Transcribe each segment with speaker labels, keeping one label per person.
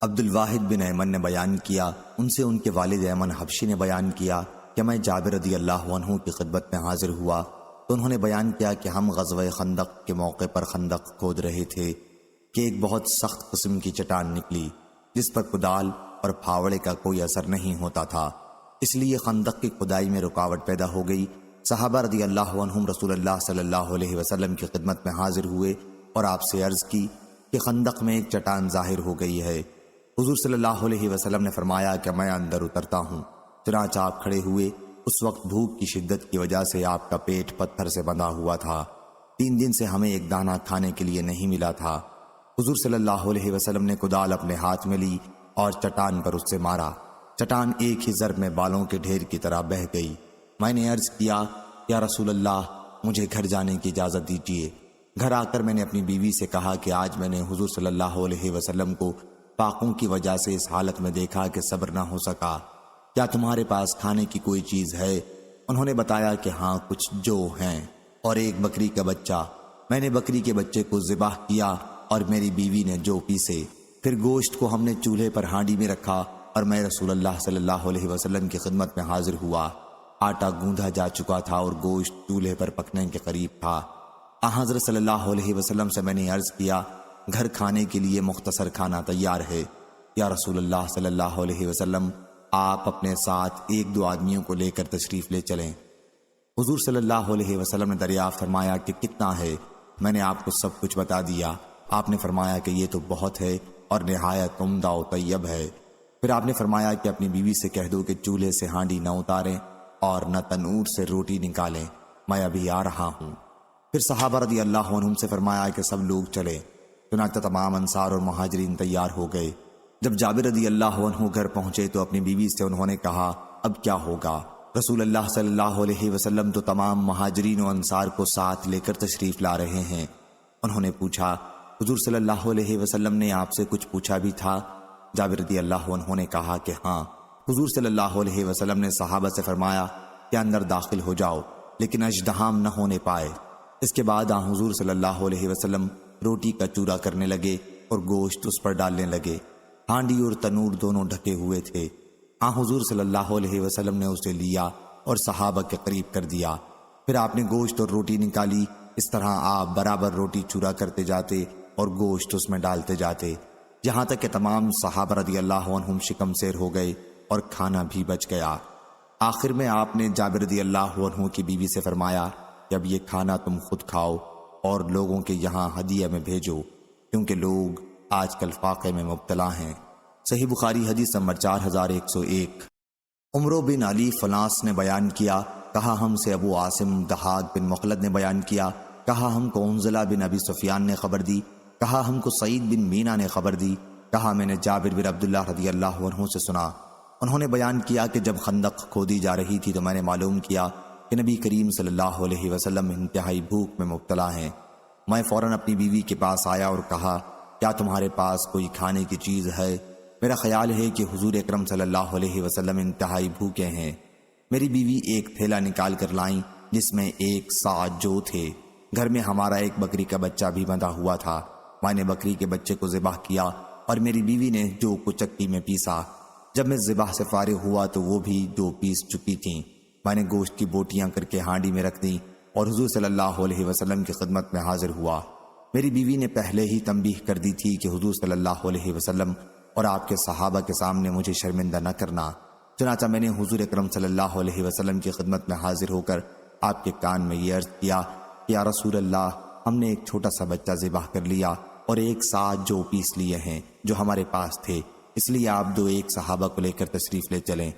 Speaker 1: عبد الواحد بن ایمن نے بیان کیا، ان سے ان کے والد ایمن حبشی نے بیان کیا کہ میں جابر رضی اللہ عنہ کی خدمت میں حاضر ہوا تو انہوں نے بیان کیا کہ ہم غزوہ خندق کے موقع پر خندق کھود رہے تھے کہ ایک بہت سخت قسم کی چٹان نکلی جس پر کدال اور پھاوڑے کا کوئی اثر نہیں ہوتا تھا، اس لیے خندق کی کھدائی میں رکاوٹ پیدا ہو گئی۔ صحابہ رضی اللہ عنہم رسول اللہ صلی اللہ علیہ وسلم کی خدمت میں حاضر ہوئے اور آپ سے عرض کی کہ خندق میں ایک چٹان ظاہر ہو گئی ہے۔ حضور صلی اللہ علیہ وسلم نے فرمایا کہ میں اندر اترتا ہوں۔ چنانچہ آپ کھڑے ہوئے۔ اس وقت بھوک کی شدت کی وجہ سے آپ کا پیٹ پتھر سے بندھا ہوا تھا، 3 دن سے ہمیں ایک دانہ کھانے کے لیے نہیں ملا تھا۔ حضور صلی اللہ علیہ وسلم نے کدال اپنے ہاتھ میں لی اور چٹان پر اس سے مارا۔ چٹان ایک ہی ضرب میں بالوں کے ڈھیر کی طرح بہہ گئی۔ میں نے عرض کیا، یا رسول اللہ، مجھے گھر جانے کی اجازت دیجیے۔ گھر آ کر میں نے اپنی بیوی سے کہا کہ آج میں نے حضور صلی اللہ علیہ وسلم کو فاقوں کی وجہ سے اس حالت میں دیکھا کہ صبر نہ ہو سکا، کیا تمہارے پاس کھانے کی کوئی چیز ہے؟ انہوں نے بتایا کہ ہاں کچھ جو ہیں اور ایک بکری کا بچہ۔ میں نے بکری کے بچے کو ذبح کیا اور میری بیوی نے جو پیسے، پھر گوشت کو ہم نے چولہے پر ہانڈی میں رکھا اور میں رسول اللہ صلی اللہ علیہ وسلم کی خدمت میں حاضر ہوا۔ آٹا گوندھا جا چکا تھا اور گوشت چولہے پر پکنے کے قریب تھا۔ حضرت صلی اللہ علیہ وسلم سے میں نے عرض کیا، گھر کھانے کے لیے مختصر کھانا تیار ہے، یا رسول اللہ صلی اللہ علیہ وسلم آپ اپنے ساتھ 1-2 آدمیوں کو لے کر تشریف لے چلیں۔ حضور صلی اللہ علیہ وسلم نے دریافت فرمایا کہ کتنا ہے؟ میں نے آپ کو سب کچھ بتا دیا۔ آپ نے فرمایا کہ یہ تو بہت ہے اور نہایت عمدہ و طیب ہے۔ پھر آپ نے فرمایا کہ اپنی بیوی سے کہہ دو کہ چولہے سے ہانڈی نہ اتاریں اور نہ تنور سے روٹی نکالیں، میں ابھی آ رہا ہوں۔ پھر صحابہ رضی اللہ عنہم سے فرمایا کہ سب لوگ چلے۔ چنانچہ تمام انصار اور مہاجرین تیار ہو گئے۔ جب جابر رضی اللہ عنہ گھر پہنچے تو اپنی بیوی سے انہوں نے کہا، اب کیا ہوگا؟ رسول اللہ صلی اللہ علیہ وسلم تو تمام مہاجرین و انصار کو ساتھ لے کر تشریف لا رہے ہیں۔ انہوں نے پوچھا، حضور صلی اللہ علیہ وسلم نے آپ سے کچھ پوچھا بھی تھا؟ جابر رضی اللہ عنہ نے کہا کہ ہاں۔ حضور صلی اللہ علیہ وسلم نے صحابہ سے فرمایا کہ اندر داخل ہو جاؤ، لیکن اژدہام نہ ہونے پائے۔ اس کے بعد حضور صلی اللہ علیہ وسلم روٹی کا چورا کرنے لگے اور گوشت اس پر ڈالنے لگے۔ ہانڈی اور تنور دونوں ڈھکے ہوئے تھے۔ حضور صلی اللہ علیہ وسلم نے اسے لیا اور صحابہ کے قریب کر دیا۔ پھر آپ نے گوشت اور روٹی نکالی۔ اس طرح آپ برابر روٹی چورا کرتے جاتے اور گوشت اس میں ڈالتے جاتے، یہاں تک کہ تمام صحابہ رضی اللہ عنہم شکم سیر ہو گئے اور کھانا بھی بچ گیا۔ آخر میں آپ نے جابر رضی اللہ عنہ کی بیوی سے فرمایا کہ اب یہ کھانا تم خود کھاؤ اور لوگوں کے یہاں ہدیہ میں بھیجو، کیونکہ لوگ آج کل فاقے میں مبتلا ہیں۔ صحیح بخاری حدیث نمبر 4101۔ عمرو بن علی فلاس نے بیان کیا، کہا ہم سے ابو عاصم دہاق بن مخلد نے بیان کیا، کہا ہم کو انزلہ بن ابی سفیان نے خبر دی، کہا ہم کو سعید بن مینا نے خبر دی، کہا میں نے جابر بن عبداللہ رضی اللہ عنہ سے سنا۔ انہوں نے بیان کیا کہ جب خندق کھودی جا رہی تھی تو میں نے معلوم کیا کہ نبی کریم صلی اللہ علیہ وسلم انتہائی بھوک میں مبتلا ہیں۔ میں فوراً اپنی بیوی کے پاس آیا اور کہا، کیا تمہارے پاس کوئی کھانے کی چیز ہے؟ میرا خیال ہے کہ حضور اکرم صلی اللہ علیہ وسلم انتہائی بھوکے ہیں۔ میری بیوی ایک تھیلا نکال کر لائیں جس میں 1 صاع جو تھے۔ گھر میں ہمارا ایک بکری کا بچہ بھی بندھا ہوا تھا۔ میں نے بکری کے بچے کو ذبح کیا اور میری بیوی نے جو کو چکی میں پیسا۔ جب میں ذبح سے فارغ ہوا تو وہ بھی جو پیس چکی تھیں۔ میں نے گوشت کی بوٹیاں کر کے ہانڈی میں رکھ دیں اور حضور صلی اللہ علیہ وسلم کی خدمت میں حاضر ہوا۔ میری بیوی نے پہلے ہی تنبیہ کر دی تھی کہ حضور صلی اللہ علیہ وسلم اور آپ کے صحابہ کے سامنے مجھے شرمندہ نہ کرنا۔ چنانچہ میں نے حضور اکرم صلی اللہ علیہ وسلم کی خدمت میں حاضر ہو کر آپ کے کان میں یہ عرض کیا کہ یا رسول اللہ، ہم نے ایک چھوٹا سا بچہ ذبح کر لیا اور 1 صاع جو پیس لیے ہیں جو ہمارے پاس تھے، اس لیے آپ 2 صحابہ کو لے کر تشریف لے چلیں۔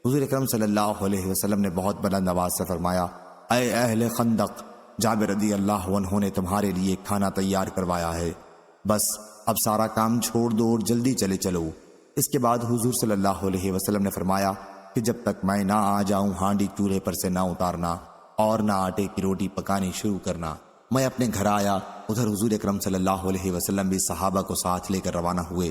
Speaker 1: حضور اکرم صلی اللہ علیہ وسلم نے بہت بلند آواز سے فرمایا، اے اہل خندق، جابر رضی اللہ عنہ نے تمہارے لیے کھانا تیار کروایا ہے، بس اب سارا کام چھوڑ دو اور جلدی چلے چلو۔ اس کے بعد حضور صلی اللہ علیہ وسلم نے فرمایا کہ جب تک میں نہ آ جاؤں ہانڈی چولہے پر سے نہ اتارنا اور نہ آٹے کی روٹی پکانی شروع کرنا۔ میں اپنے گھر آیا، ادھر حضور اکرم صلی اللہ علیہ وسلم بھی صحابہ کو ساتھ لے کر روانہ ہوئے۔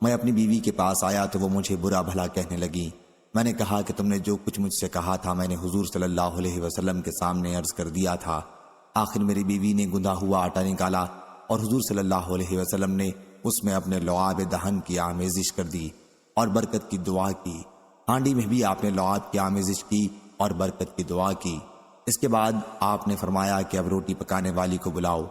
Speaker 1: میں اپنی بیوی کے پاس آیا تو وہ مجھے برا بھلا کہنے لگی۔ میں نے کہا کہ تم نے جو کچھ مجھ سے کہا تھا میں نے حضور صلی اللہ علیہ وسلم کے سامنے عرض کر دیا تھا۔ آخر میری بیوی نے گندھا ہوا آٹا نکالا اور حضور صلی اللہ علیہ وسلم نے اس میں اپنے لعاب دہن کی آمیزش کر دی اور برکت کی دعا کی۔ ہانڈی میں بھی آپ نے لعاب کی آمیزش کی اور برکت کی دعا کی۔ اس کے بعد آپ نے فرمایا کہ اب روٹی پکانے والی کو بلاؤ،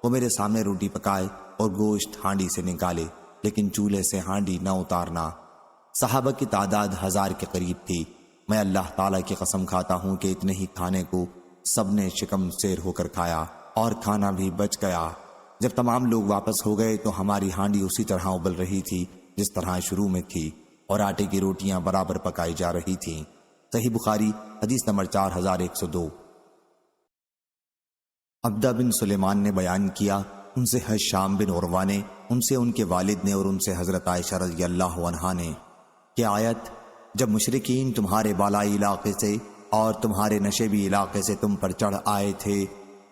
Speaker 1: وہ میرے سامنے روٹی پکائے اور گوشت ہانڈی سے نکالے، لیکن چولہے سے ہانڈی نہ اتارنا۔ صحابہ کی تعداد 1000 کے قریب تھی۔ میں اللہ تعالیٰ کی قسم کھاتا ہوں کہ اتنے ہی کھانے کو سب نے شکم سیر ہو کر کھایا اور کھانا بھی بچ گیا۔ جب تمام لوگ واپس ہو گئے تو ہماری ہانڈی اسی طرح ابل رہی تھی جس طرح شروع میں تھی، اور آٹے کی روٹیاں برابر پکائی جا رہی تھیں۔ صحیح بخاری حدیث نمبر 4102۔ عبدہ بن سلیمان نے بیان کیا، ان سے حشام بن عروہ نے، ان سے ان کے والد نے، اور ان سے حضرت عائشہ رضی اللہ عنہا نے کہ آیت جب مشرکین تمہارے بالائی علاقے سے اور تمہارے نشیبی علاقے سے تم پر چڑھ آئے تھے،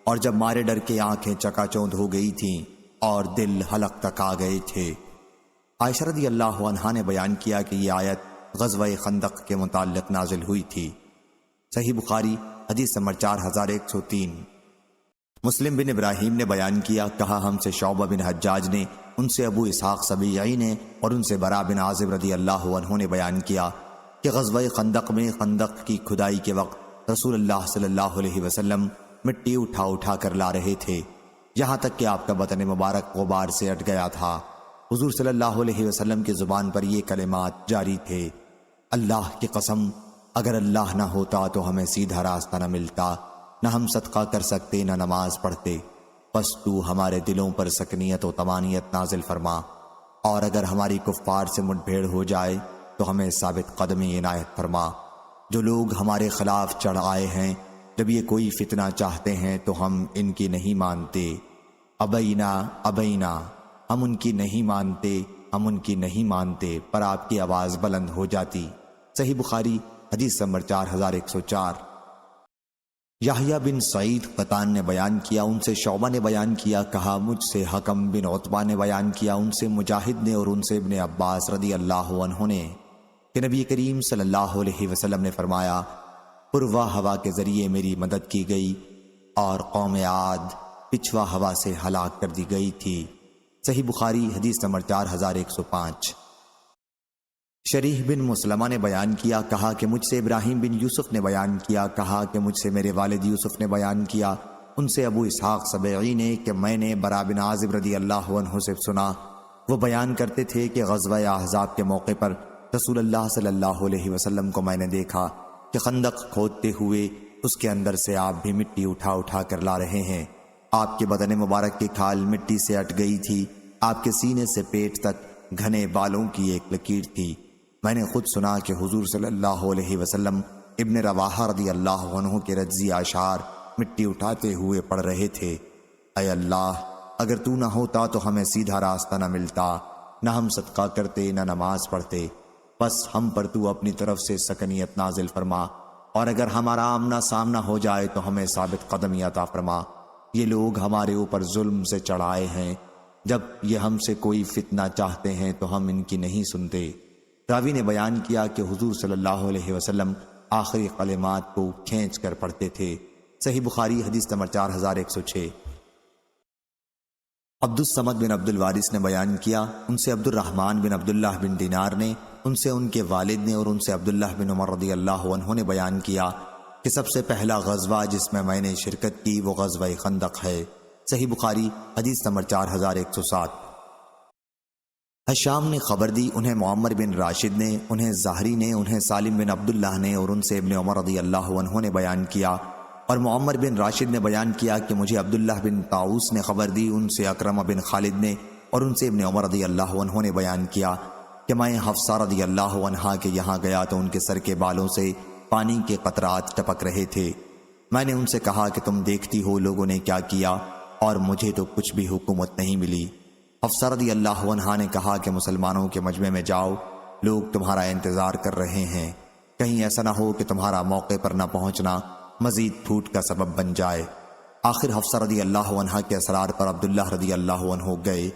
Speaker 1: اور جب مارے ڈر کے آنکھیں چکا چوندھ ہو گئی تھیں اور دل حلق تک آ گئے تھے۔ عائشہ رضی اللہ عنہا نے بیان کیا کہ یہ آیت غزوہ خندق کے متعلق نازل ہوئی تھی۔ صحیح بخاری حدیث نمبر 4103۔ مسلم بن ابراہیم نے بیان کیا، کہا ہم سے شعبہ بن حجاج نے، ان سے ابو اسحاق سبیعی نے، اور ان سے برا بن عازب رضی اللہ عنہ نے بیان کیا کہ غزوہ خندق میں خندق کی کھدائی کے وقت رسول اللہ صلی اللہ علیہ وسلم مٹی اٹھا اٹھا کر لا رہے تھے، یہاں تک کہ آپ کا بدن مبارک غبار سے اٹ گیا تھا۔ حضور صلی اللہ علیہ وسلم کی زبان پر یہ کلمات جاری تھے، اللہ کی قسم اگر اللہ نہ ہوتا تو ہمیں سیدھا راستہ نہ ملتا، نہ ہم صدقہ کر سکتے نہ نماز پڑھتے، بس تو ہمارے دلوں پر سکنیت و طمانینت نازل فرما، اور اگر ہماری کفار سے مٹ بھیڑ ہو جائے تو ہمیں ثابت قدمی عنایت فرما۔ جو لوگ ہمارے خلاف چڑھ آئے ہیں، جب یہ کوئی فتنہ چاہتے ہیں تو ہم ان کی نہیں مانتے، ابینا ابینا، ہم ان کی نہیں مانتے، ہم ان کی نہیں مانتے، پر آپ کی آواز بلند ہو جاتی۔ صحیح بخاری حدیث نمبر 4104۔ یحییٰ بن سعید قطان نے بیان کیا، ان سے شعبہ نے بیان کیا، کہا مجھ سے حکم بن عتبہ نے بیان کیا، ان سے مجاہد نے، اور ان سے ابن عباس رضی اللہ عنہ نے کہ نبی کریم صلی اللہ علیہ وسلم نے فرمایا، پروا ہوا کے ذریعے میری مدد کی گئی اور قوم عاد پچھوا ہوا سے ہلاک کر دی گئی تھی۔ صحیح بخاری حدیث نمبر 4105۔ شریح بن مسلمہ نے بیان کیا، کہا کہ مجھ سے ابراہیم بن یوسف نے بیان کیا، کہا کہ مجھ سے میرے والد یوسف نے بیان کیا، ان سے ابو اسحاق سبیعی نے کہ میں نے برا بن عازب رضی اللہ عنہ سے سنا، وہ بیان کرتے تھے کہ غزوہ احزاب کے موقع پر رسول اللہ صلی اللہ علیہ وسلم کو میں نے دیکھا کہ خندق کھودتے ہوئے اس کے اندر سے آپ بھی مٹی اٹھا اٹھا کر لا رہے ہیں، آپ کے بدن مبارک کی کھال مٹی سے اٹ گئی تھی، آپ کے سینے سے پیٹ تک گھنے بالوں کی ایک لکیر تھی۔ میں نے خود سنا کہ حضور صلی اللہ علیہ وسلم ابن رواحہ رضی اللہ عنہ کے رجزی اشعار مٹی اٹھاتے ہوئے پڑھ رہے تھے، اے اللہ اگر تو نہ ہوتا تو ہمیں سیدھا راستہ نہ ملتا، نہ ہم صدقہ کرتے نہ نماز پڑھتے، بس ہم پر تو اپنی طرف سے سکنیت نازل فرما، اور اگر ہمارا آمنا سامنا ہو جائے تو ہمیں ثابت قدمی عطا فرما۔ یہ لوگ ہمارے اوپر ظلم سے چڑھائے ہیں، جب یہ ہم سے کوئی فتنہ چاہتے ہیں تو ہم ان کی نہیں سنتے۔ راوی نے بیان کیا کہ حضور صلی اللہ علیہ وسلم آخری کلمات کو کھینچ کر پڑھتے تھے۔ صحیح بخاری حدیث نمبر 4106۔ عبد الصمد بن عبد الوارث نے بیان کیا، ان سے عبد الرحمن بن عبداللہ بن دینار نے، ان سے ان کے والد نے، اور ان سے عبداللہ بن عمر رضی اللہ عنہ نے بیان کیا کہ سب سے پہلا غزوہ جس میں نے شرکت کی وہ غزوہ خندق ہے۔ صحیح بخاری حدیث نمبر 4107۔ حشام نے خبر دی، انہیں معمر بن راشد نے، انہیں زہری نے، انہیں سالم بن عبداللہ نے، اور ان سے ابن عمر رضی اللہ عنہ نے بیان کیا، اور معمر بن راشد نے بیان کیا کہ مجھے عبداللہ بن طاؤس نے خبر دی، ان سے اکرمہ بن خالد نے، اور ان سے ابن عمر رضی اللہ عنہ نے بیان کیا کہ میں حفصہ رضی اللہ عنہا کے یہاں گیا تو ان کے سر کے بالوں سے پانی کے قطرات ٹپک رہے تھے۔ میں نے ان سے کہا کہ تم دیکھتی ہو لوگوں نے کیا کیا، اور مجھے تو کچھ بھی حکومت نہیں ملی۔ حفصہ رضی اللہ عنہا نے کہا کہ مسلمانوں کے مجمع میں جاؤ، لوگ تمہارا انتظار کر رہے ہیں، کہیں ایسا نہ ہو کہ تمہارا موقع پر نہ پہنچنا مزید پھوٹ کا سبب بن جائے۔ آخر حفصہ رضی اللہ عنہا کے اسرار پر عبداللہ رضی اللہ عنہ گئے۔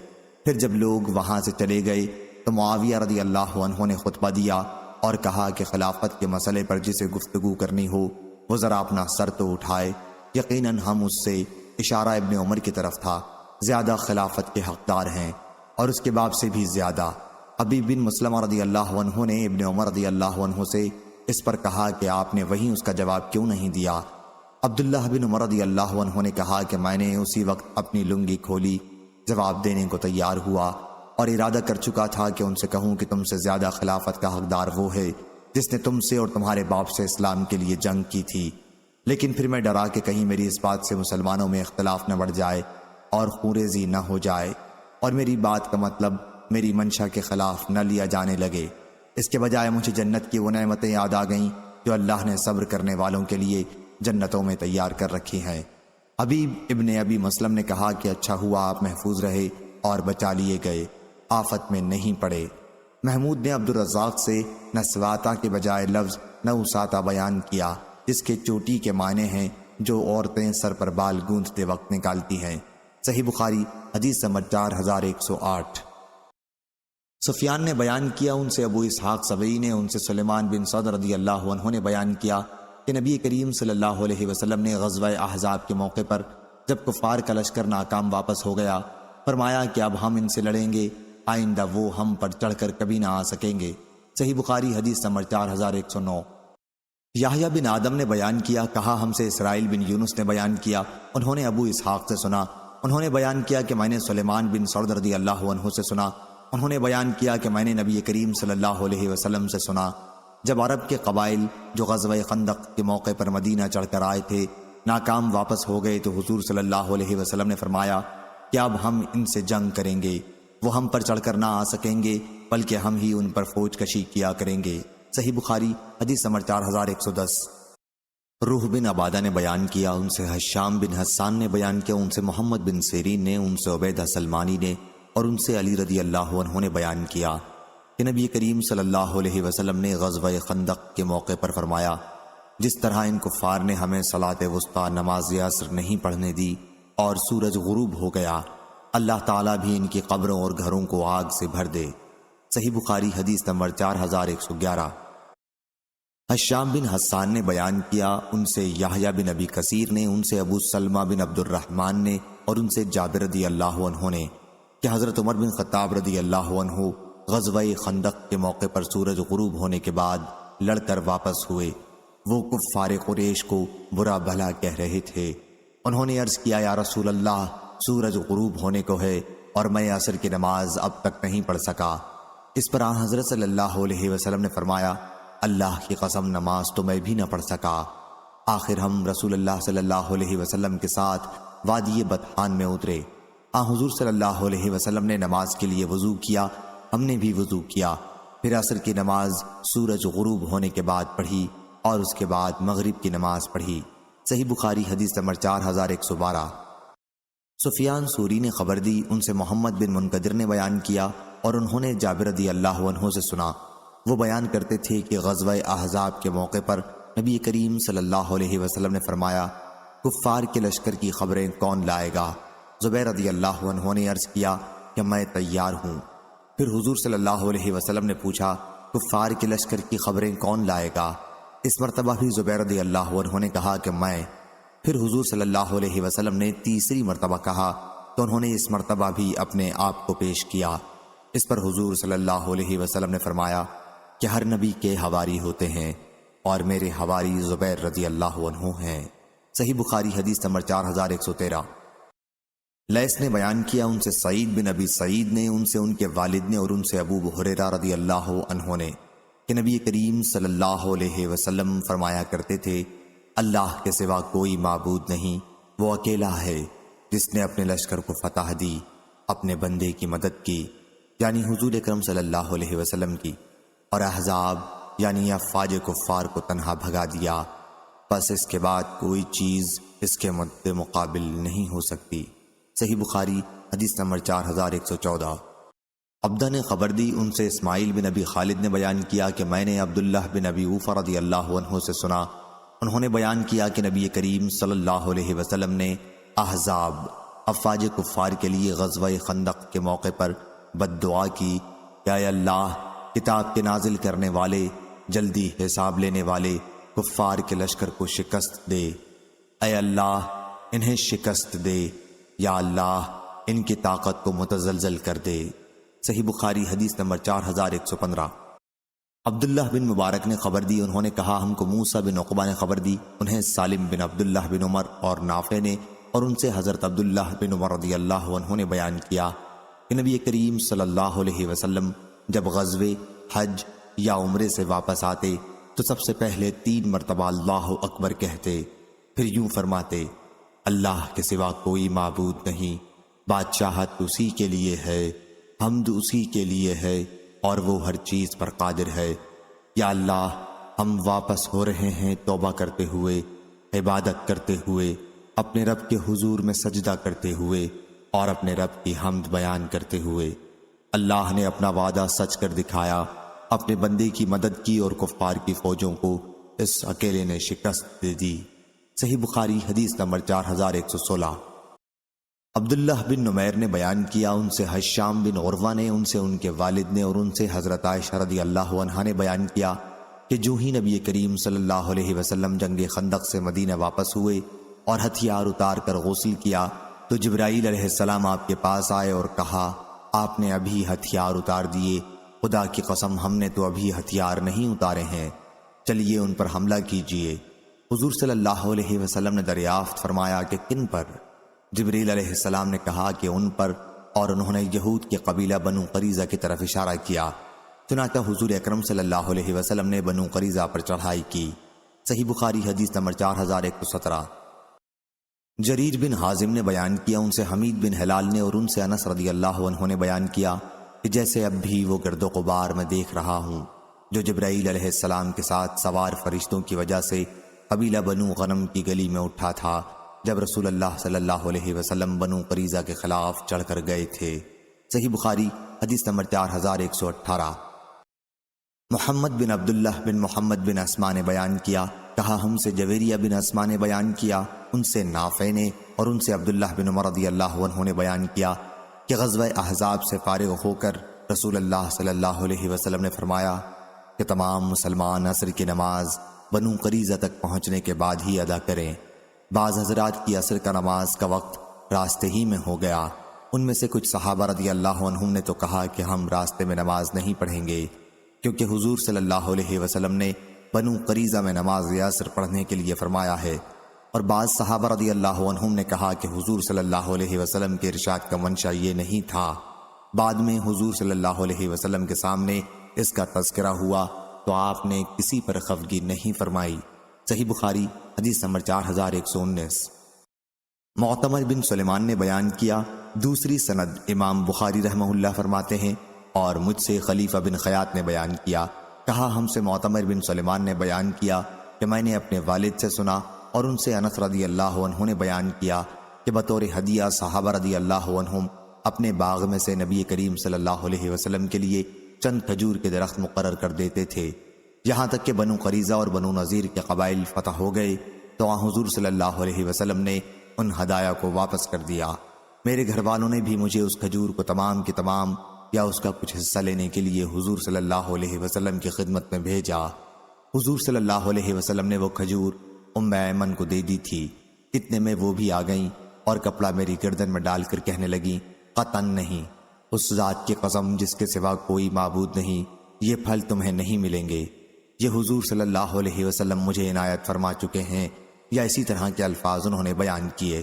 Speaker 1: پھر جب لوگ وہاں سے چلے گئے تو معاویہ رضی اللہ عنہ نے خطبہ دیا اور کہا کہ خلافت کے مسئلے پر جسے گفتگو کرنی ہو وہ ذرا اپنا سر تو اٹھائے، یقیناً ہم اس سے، اشارہ ابن عمر کی طرف تھا، زیادہ خلافت کے حقدار ہیں۔ اور اس کے باپ سے بھی زیادہ۔ حبیب بن مسلمہ رضی اللہ عنہ نے ابن عمر رضی اللہ عنہ سے اس پر کہا کہ آپ نے وہیں اس کا جواب کیوں نہیں دیا؟ عبداللہ بن عمر رضی اللہ عنہ نے کہا کہ میں نے اسی وقت اپنی لنگی کھولی، جواب دینے کو تیار ہوا اور ارادہ کر چکا تھا کہ ان سے کہوں کہ تم سے زیادہ خلافت کا حقدار وہ ہے جس نے تم سے اور تمہارے باپ سے اسلام کے لیے جنگ کی تھی، لیکن پھر میں ڈرا کہ کہیں میری اس بات سے مسلمانوں میں اختلاف نہ بڑھ جائے اور خونریزی نہ ہو جائے اور میری بات کا مطلب میری منشا کے خلاف نہ لیا جانے لگے۔ اس کے بجائے مجھے جنت کی وہ نعمتیں یاد آ گئیں جو اللہ نے صبر کرنے والوں کے لیے جنتوں میں تیار کر رکھی ہیں۔ حبیب ابن ابی مسلم نے کہا کہ اچھا ہوا آپ محفوظ رہے اور بچا لیے گئے، آفت میں نہیں پڑے۔ محمود نے عبد الرزاق سے نسواتا کے بجائے لفظ نوساتا بیان کیا، جس کے چوٹی کے معنی ہیں جو عورتیں سر پر بال گوندتے وقت نکالتی ہیں۔ صحیح بخاری حدیث نمبر 4108۔ سفیان نے بیان کیا، ان سے ابو اسحاق سبعی نے، ان سے سلیمان بن صدر رضی اللہ عنہ نے بیان کیا کہ نبی کریم صلی اللہ علیہ وسلم نے غزوہ احزاب کے موقع پر جب کفار کا لشکر ناکام واپس ہو گیا، فرمایا کہ اب ہم ان سے لڑیں گے، آئندہ وہ ہم پر چڑھ کر کبھی نہ آ سکیں گے۔ صحیح بخاری حدیث نمبر 4109۔ یحییٰ بن آدم نے بیان کیا، کہا ہم سے اسرائیل بن یونس نے بیان کیا، انہوں نے ابو اسحاق سے سنا، انہوں نے بیان کیا کہ میں نے سلیمان بن سعد رضی اللہ عنہ سے سنا، انہوں نے بیان کیا کہ میں نے نبی کریم صلی اللہ علیہ وسلم سے سنا، جب عرب کے قبائل جو غزوہ خندق کے موقع پر مدینہ چڑھ کر آئے تھے ناکام واپس ہو گئے تو حضور صلی اللہ علیہ وسلم نے فرمایا کہ اب ہم ان سے جنگ کریں گے، وہ ہم پر چڑھ کر نہ آ سکیں گے بلکہ ہم ہی ان پر فوج کشی کیا کریں گے۔ صحیح بخاری حدیث نمبر 4110۔ روح بن عبادہ نے بیان کیا، ان سے حشام بن حسان نے بیان کیا، ان سے محمد بن سیرین نے، ان سے عبیدہ سلمانی نے اور ان سے علی رضی اللہ عنہ نے بیان کیا کہ نبی کریم صلی اللہ علیہ وسلم نے غزوہ خندق کے موقع پر فرمایا، جس طرح ان کفار نے ہمیں صلاۃ وسطیٰ نماز عصر نہیں پڑھنے دی اور سورج غروب ہو گیا، اللہ تعالیٰ بھی ان کی قبروں اور گھروں کو آگ سے بھر دے۔ صحیح بخاری حدیث نمبر 4111۔ حشام بن حسان نے بیان کیا، ان سے یحییٰ بن ابی کثیر نے، ان سے ابو سلمہ بن عبد الرحمن نے اور ان سے جابر رضی اللہ عنہ نے کہ حضرت عمر بن خطاب رضی اللہ عنہ غزوہ خندق کے موقع پر سورج غروب ہونے کے بعد لڑ کر واپس ہوئے، وہ کفار قریش کو برا بھلا کہہ رہے تھے۔ انہوں نے عرض کیا، یا رسول اللہ، سورج غروب ہونے کو ہے اور میں عصر کی نماز اب تک نہیں پڑھ سکا۔ اس پر آن حضرت صلی اللہ علیہ وسلم نے فرمایا، اللہ کی قسم نماز تو میں بھی نہ پڑھ سکا۔ آخر ہم رسول اللہ صلی اللہ علیہ وسلم کے ساتھ وادی بطحان میں اترے، حضور صلی اللہ علیہ وسلم نے نماز کے لیے وضو کیا، ہم نے بھی وضو کیا، پھر عصر کی نماز سورج غروب ہونے کے بعد پڑھی اور اس کے بعد مغرب کی نماز پڑھی۔ صحیح بخاری حدیث نمبر 4112۔ سفیان سوری نے خبر دی، ان سے محمد بن منقدر نے بیان کیا اور انہوں نے جابر رضی اللہ عنہ سے سنا، وہ بیان کرتے تھے کہ غزوہ احزاب کے موقع پر نبی کریم صلی اللہ علیہ وسلم نے فرمایا، کفار کے لشکر کی خبریں کون لائے گا؟ زبیر رضی اللہ عنہ نے عرض کیا کہ میں تیار ہوں۔ پھر حضور صلی اللہ علیہ وسلم نے پوچھا، کفار کے لشکر کی خبریں کون لائے گا؟ اس مرتبہ بھی زبیر رضی اللہ عنہ نے کہا کہ میں۔ پھر حضور صلی اللہ علیہ وسلم نے تیسری مرتبہ کہا تو انہوں نے اس مرتبہ بھی اپنے آپ کو پیش کیا۔ اس پر حضور صلی اللہ علیہ وسلم نے فرمایا کہ ہر نبی کے حواری ہوتے ہیں اور میرے حواری زبیر رضی اللہ عنہ ہیں۔ صحیح بخاری حدیث نمبر 4113۔ لیث نے بیان کیا، ان سے سعید بن ابی سعید نے، ان سے ان کے والد نے اور ان سے ابو ہریرہ رضی اللہ عنہ نے کہ نبی کریم صلی اللہ علیہ وسلم فرمایا کرتے تھے، اللہ کے سوا کوئی معبود نہیں، وہ اکیلا ہے جس نے اپنے لشکر کو فتح دی، اپنے بندے کی مدد کی یعنی حضور اکرم صلی اللہ علیہ وسلم کی، اور احزاب یعنی افواج کفار کو تنہا بھگا دیا، بس اس کے بعد کوئی چیز اس کے مد مقابل نہیں ہو سکتی۔ صحیح بخاری حدیث نمبر 4114۔ عبدہ نے خبر دی، ان سے اسماعیل بن ابی خالد نے بیان کیا کہ میں نے عبداللہ بن ابی اوفہ رضی اللہ عنہ سے سنا، انہوں نے بیان کیا کہ نبی کریم صلی اللہ علیہ وسلم نے احزاب افواج کفار کے لیے غزوہ خندق کے موقع پر بد دعا کی کہ اے اللہ، کتاب کے نازل کرنے والے، جلدی حساب لینے والے، کفار کے لشکر کو شکست دے، اے اللہ انہیں شکست دے، یا اللہ ان کی طاقت کو متزلزل کر دے۔ صحیح بخاری حدیث نمبر 4115۔ عبداللہ بن مبارک نے خبر دی، انہوں نے کہا ہم کو موسیٰ بن عقبہ نے خبر دی، انہیں سالم بن عبداللہ بن عمر اور نافع نے، اور ان سے حضرت عبداللہ بن عمر رضی اللہ عنہ نے بیان کیا کہ نبی کریم صلی اللہ علیہ وسلم جب غزوے، حج یا عمرے سے واپس آتے تو سب سے پہلے 3 مرتبہ اللہ اکبر کہتے، پھر یوں فرماتے، اللہ کے سوا کوئی معبود نہیں، بادشاہت اسی کے لیے ہے، حمد اسی کے لیے ہے، اور وہ ہر چیز پر قادر ہے۔ یا اللہ، ہم واپس ہو رہے ہیں توبہ کرتے ہوئے، عبادت کرتے ہوئے، اپنے رب کے حضور میں سجدہ کرتے ہوئے، اور اپنے رب کی حمد بیان کرتے ہوئے۔ اللہ نے اپنا وعدہ سچ کر دکھایا، اپنے بندے کی مدد کی اور کفار کی فوجوں کو اس اکیلے نے شکست دے دی۔ صحیح بخاری حدیث نمبر 4116۔ عبداللہ بن نمیر نے بیان کیا، ان سے حشام بن عروہ نے، ان سے ان کے والد نے، اور ان سے حضرت عائشہ رضی اللہ عنہا نے بیان کیا کہ جو ہی نبی کریم صلی اللہ علیہ وسلم جنگ خندق سے مدینہ واپس ہوئے اور ہتھیار اتار کر غسل کیا تو جبرائیل علیہ السلام آپ کے پاس آئے اور کہا، آپ نے ابھی ہتھیار اتار دیے، خدا کی قسم ہم نے تو ابھی ہتھیار نہیں اتارے ہیں، چلیے ان پر حملہ کیجیے۔ حضور صلی اللہ علیہ وسلم نے دریافت فرمایا کہ کن پر؟ جبریل علیہ السلام نے کہا کہ ان پر، اور انہوں نے یہود کے قبیلہ بنو قریظہ کی طرف اشارہ کیا۔ چنانچہ حضور اکرم صلی اللہ علیہ وسلم نے بنو قریظہ پر چڑھائی کی۔ صحیح بخاری حدیث نمبر 4117۔ جریر بن حازم نے بیان کیا، ان سے حمید بن ہلال نے، اور ان سے انس رضی اللہ عنہ نے بیان کیا کہ جیسے اب بھی وہ گرد و غبار میں دیکھ رہا ہوں جو جبرائیل علیہ السلام کے ساتھ سوار فرشتوں کی وجہ سے قبیلہ بنو غنم کی گلی میں اٹھا تھا جب رسول اللہ صلی اللہ علیہ وسلم بنو قریظہ کے خلاف چڑھ کر گئے تھے۔ صحیح بخاری حدیث نمبر 4118۔ محمد بن عبداللہ بن محمد بن اسما نے بیان کیا، کہا ہم سے جویریہ بن اسما نے بیان کیا، ان سے نافع نے، اور ان سے عبداللہ بن عمر رضی اللہ عنہ نے بیان کیا کہ غزوہ احزاب سے فارغ ہو کر رسول اللہ صلی اللہ علیہ وسلم نے فرمایا کہ تمام مسلمان عصر کی نماز بنو قریظہ تک پہنچنے کے بعد ہی ادا کریں۔ بعض حضرات کی عصر کا نماز کا وقت راستے ہی میں ہو گیا، ان میں سے کچھ صحابہ رضی اللہ عنہم نے تو کہا کہ ہم راستے میں نماز نہیں پڑھیں گے، کیونکہ حضور صلی اللہ علیہ وسلم نے بنو قریظہ میں نماز عصر پڑھنے کے لیے فرمایا ہے، اور بعض صحابہ رضی اللہ عنہم نے کہا کہ حضور صلی اللہ علیہ وسلم کے ارشاد کا منشا یہ نہیں تھا۔ بعد میں حضور صلی اللہ علیہ وسلم کے سامنے اس کا تذکرہ ہوا تو آپ نے کسی پر خفگی نہیں فرمائی۔ صحیح بخاری حدیث نمبر 4119۔ معتمر بن سلیمان نے بیان کیا، دوسری سند امام بخاری رحمہ اللہ فرماتے ہیں، اور مجھ سے خلیفہ بن خیاط نے بیان کیا، کہا ہم سے معتمر بن سلیمان نے بیان کیا کہ میں نے اپنے والد سے سنا، اور ان سے انس رضی اللہ عنہ نے بیان کیا کہ بطور ہدیہ صحابہ رضی اللہ عنہم اپنے باغ میں سے نبی کریم صلی اللہ علیہ وسلم کے لیے چند کھجور کے درخت مقرر کر دیتے تھے، یہاں تک کہ بنو قریظہ اور بنو نذیر کے قبائل فتح ہو گئے تو حضور صلی اللہ علیہ وسلم نے ان ہدایہ کو واپس کر دیا۔ میرے گھر والوں نے بھی مجھے اس کھجور کو تمام کی تمام یا اس کا کچھ حصہ لینے کے لیے حضور صلی اللہ علیہ وسلم کی خدمت میں بھیجا۔ حضور صلی اللہ علیہ وسلم نے وہ کھجور ایمن کو دے دی تھی، اتنے میں وہ بھی آ گئیں اور کپڑا میری گردن میں ڈال کر کہنے لگیں، قطعاً نہیں، اس ذات کی قسم جس کے سوا کوئی معبود نہیں، یہ پھل تمہیں نہیں ملیں گے، یہ حضور صلی اللہ علیہ وسلم مجھے عنایت فرما چکے ہیں، یا اسی طرح کے الفاظ انہوں نے بیان کیے۔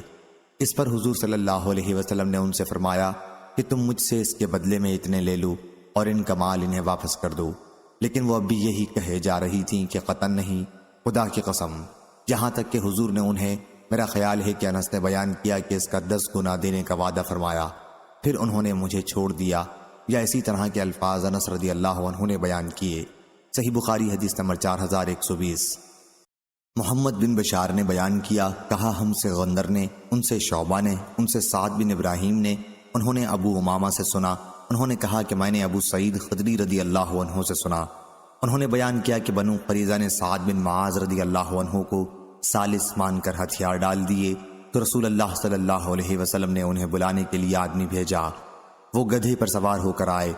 Speaker 1: اس پر حضور صلی اللہ علیہ وسلم نے ان سے فرمایا کہ تم مجھ سے اس کے بدلے میں اتنے لے لو اور ان کا مال انہیں واپس کر دو، لیکن وہ اب بھی یہی کہے جا رہی تھیں کہ قطعاً نہیں، خدا کی قسم، یہاں تک کہ حضور نے انہیں، میرا خیال ہے کہ انس نے بیان کیا کہ اس کا 10 گنا دینے کا وعدہ فرمایا، پھر انہوں نے مجھے چھوڑ دیا، یا اسی طرح کے الفاظ انس رضی اللہ عنہ نے بیان کیے۔ صحیح بخاری حدیث نمبر 4120۔ محمد بن بشار نے بیان کیا، کہا ہم سے غندر نے، ان سے شعبہ نے، ان سے سعد بن ابراہیم نے، انہوں نے ابو امامہ سے سنا، انہوں نے کہا کہ میں نے ابو سعید خدری رضی اللہ عنہ سے سنا، انہوں نے بیان کیا کہ بنو قریظہ نے سعد بن معاذ رضی اللہ عنہ کو ثالث مان کر ہتھیار ڈال دیے تو رسول اللہ صلی اللہ علیہ وسلم نے انہیں بلانے کے لیے آدمی بھیجا، وہ گدھے پر سوار ہو کر آئے،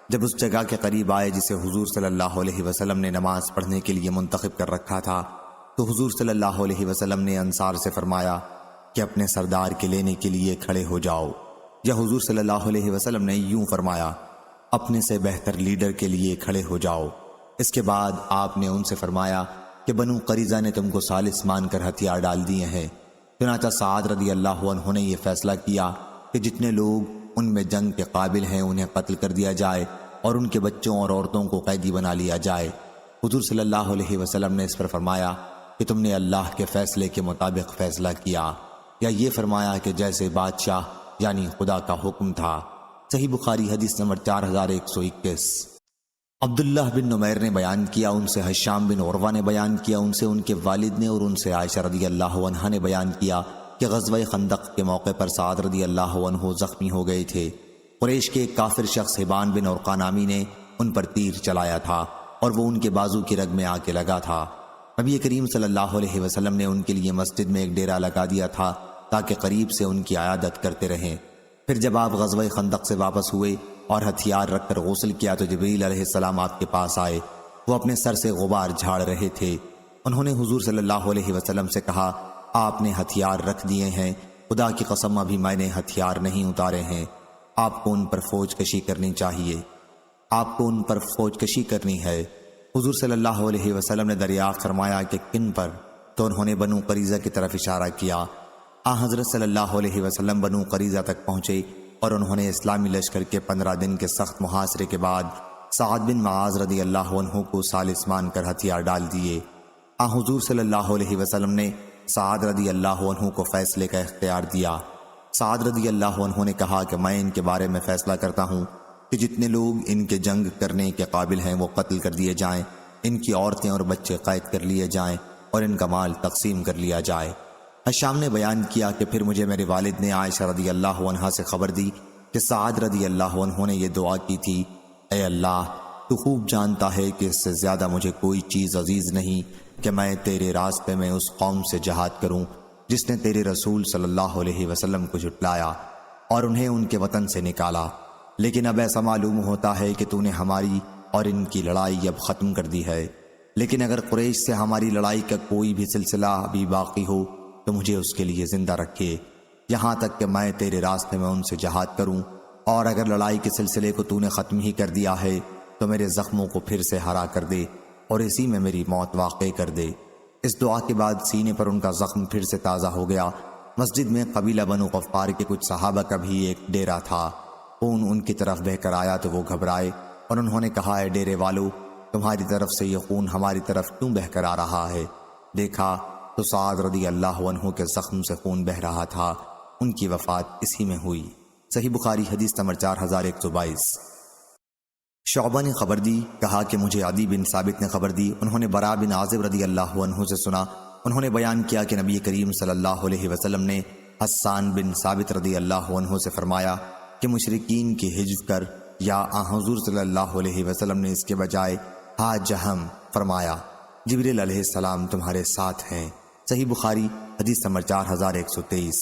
Speaker 1: جب اس جگہ کے قریب آئے جسے حضور صلی اللہ علیہ وسلم نے نماز پڑھنے کے لیے منتخب کر رکھا تھا تو حضور صلی اللہ علیہ وسلم نے انصار سے فرمایا کہ اپنے سردار کے لینے کے لیے کھڑے ہو جاؤ، یا حضور صلی اللہ علیہ وسلم نے یوں فرمایا اپنے سے بہتر لیڈر کے لیے کھڑے ہو جاؤ۔ اس کے بعد آپ نے ان سے فرمایا کہ بنو قریظہ نے تم کو ثالث مان کر ہتھیار ڈال دیے ہیں۔ چنانچہ سعد رضی اللہ عنہ نے یہ فیصلہ کیا کہ جتنے لوگ ان میں جنگ کے قابل ہیں انہیں قتل کر دیا جائے اور ان کے بچوں اور عورتوں کو قیدی بنا لیا جائے۔ حضور صلی اللہ علیہ وسلم نے اس پر فرمایا کہ تم نے اللہ کے فیصلے کے مطابق فیصلہ کیا، یا یہ فرمایا کہ جیسے بادشاہ یعنی خدا کا حکم تھا۔ صحیح بخاری حدیث نمبر 4121۔ عبداللہ بن نمیر نے بیان کیا، ان سے ہشام بن عروہ نے بیان کیا، ان سے ان کے والد نے اور ان سے عائشہ رضی اللہ عنہا نے بیان کیا کہ غزوہ خندق کے موقع پر سعد رضی اللہ عنہ زخمی ہو گئے تھے۔ قریش کے ایک کافر شخص حبان بن عرقہ نامی نے ان پر تیر چلایا تھا اور وہ ان کے بازو کی رگ میں آ کے لگا تھا۔ نبی کریم صلی اللہ علیہ وسلم نے ان کے لیے مسجد میں ایک ڈیرا لگا دیا تھا تاکہ قریب سے ان کی عیادت کرتے رہیں۔ پھر جب آپ غزوہ خندق سے واپس ہوئے اور ہتھیار رکھ کر غسل کیا تو جبریل علیہ السلام آپ کے پاس آئے۔ وہ اپنے سر سے غبار جھاڑ رہے تھے۔ انہوں نے حضور صلی اللہ علیہ وسلم سے کہا، آپ نے ہتھیار رکھ دیے ہیں، خدا کی قسم ابھی میں نے ہتھیار نہیں اتارے ہیں، آپ کو ان پر فوج کشی کرنی چاہیے، آپ کو ان پر فوج کشی کرنی ہے۔ حضور صلی اللہ علیہ وسلم نے دریافت فرمایا کہ کن پر؟ تو انہوں نے بنو قریظہ کی طرف اشارہ کیا۔ حضرت صلی اللہ علیہ وسلم بنو قریظہ تک پہنچے اور انہوں نے اسلامی لشکر کے 15 دن کے سخت محاصرے کے بعد سعد بن معاذ رضی اللہ عنہ کو ثالث مان کر ہتھیار ڈال دیے۔ حضور صلی اللہ علیہ وسلم نے سعد رضی اللہ عنہ کو فیصلے کا اختیار دیا۔ سعد رضی اللہ عنہ نے کہا کہ میں ان کے بارے میں فیصلہ کرتا ہوں کہ جتنے لوگ ان کے جنگ کرنے کے قابل ہیں وہ قتل کر دیے جائیں، ان کی عورتیں اور بچے قید کر لیے جائیں اور ان کا مال تقسیم کر لیا جائے۔ ہشام نے بیان کیا کہ پھر مجھے میرے والد نے عائشہ رضی اللہ عنہا سے خبر دی کہ سعد رضی اللہ عنہ نے یہ دعا کی تھی، اے اللہ تو خوب جانتا ہے کہ اس سے زیادہ مجھے کوئی چیز عزیز نہیں کہ میں تیرے راستے میں اس قوم سے جہاد کروں جس نے تیرے رسول صلی اللہ علیہ وسلم کو جھٹلایا اور انہیں ان کے وطن سے نکالا، لیکن اب ایسا معلوم ہوتا ہے کہ تو نے ہماری اور ان کی لڑائی اب ختم کر دی ہے، لیکن اگر قریش سے ہماری لڑائی کا کوئی بھی سلسلہ ابھی باقی ہو تو مجھے اس کے لیے زندہ رکھے یہاں تک کہ میں تیرے راستے میں ان سے جہاد کروں، اور اگر لڑائی کے سلسلے کو تو نے ختم ہی کر دیا ہے تو میرے زخموں کو پھر سے ہرا کر دے اور اسی میں میری موت واقع کر دے۔ اس دعا کے بعد سینے پر ان کا زخم پھر سے تازہ ہو گیا۔ مسجد میں قبیلہ بنو غفار کے کچھ صحابہ کا بھی ایک ڈیرا تھا۔ خون ان کی طرف بہ کر آیا تو وہ گھبرائے اور انہوں نے کہا، اے ڈیرے والو، تمہاری طرف سے یہ خون ہماری طرف کیوں بہ کر آ رہا ہے؟ دیکھا تو سعد رضی اللہ عنہ کے زخم سے خون بہ رہا تھا، ان کی وفات اسی میں ہوئی۔ صحیح بخاری حدیث نمبر 4122۔ شعبہ نے خبر دی، کہا کہ مجھے عدی بن ثابت نے خبر دی، انہوں نے براء بن عازب رضی اللہ عنہ سے سنا، انہوں نے بیان کیا کہ نبی کریم صلی اللہ علیہ وسلم نے حسان بن ثابت رضی اللہ عنہ سے فرمایا کہ مشرکین کی حجب کر، یا حضور صلی اللہ علیہ وسلم نے اس کے بجائے ہا جہم فرمایا، جبریل علیہ السلام تمہارے ساتھ ہیں۔ صحیح بخاری حدیث نمبر 4123۔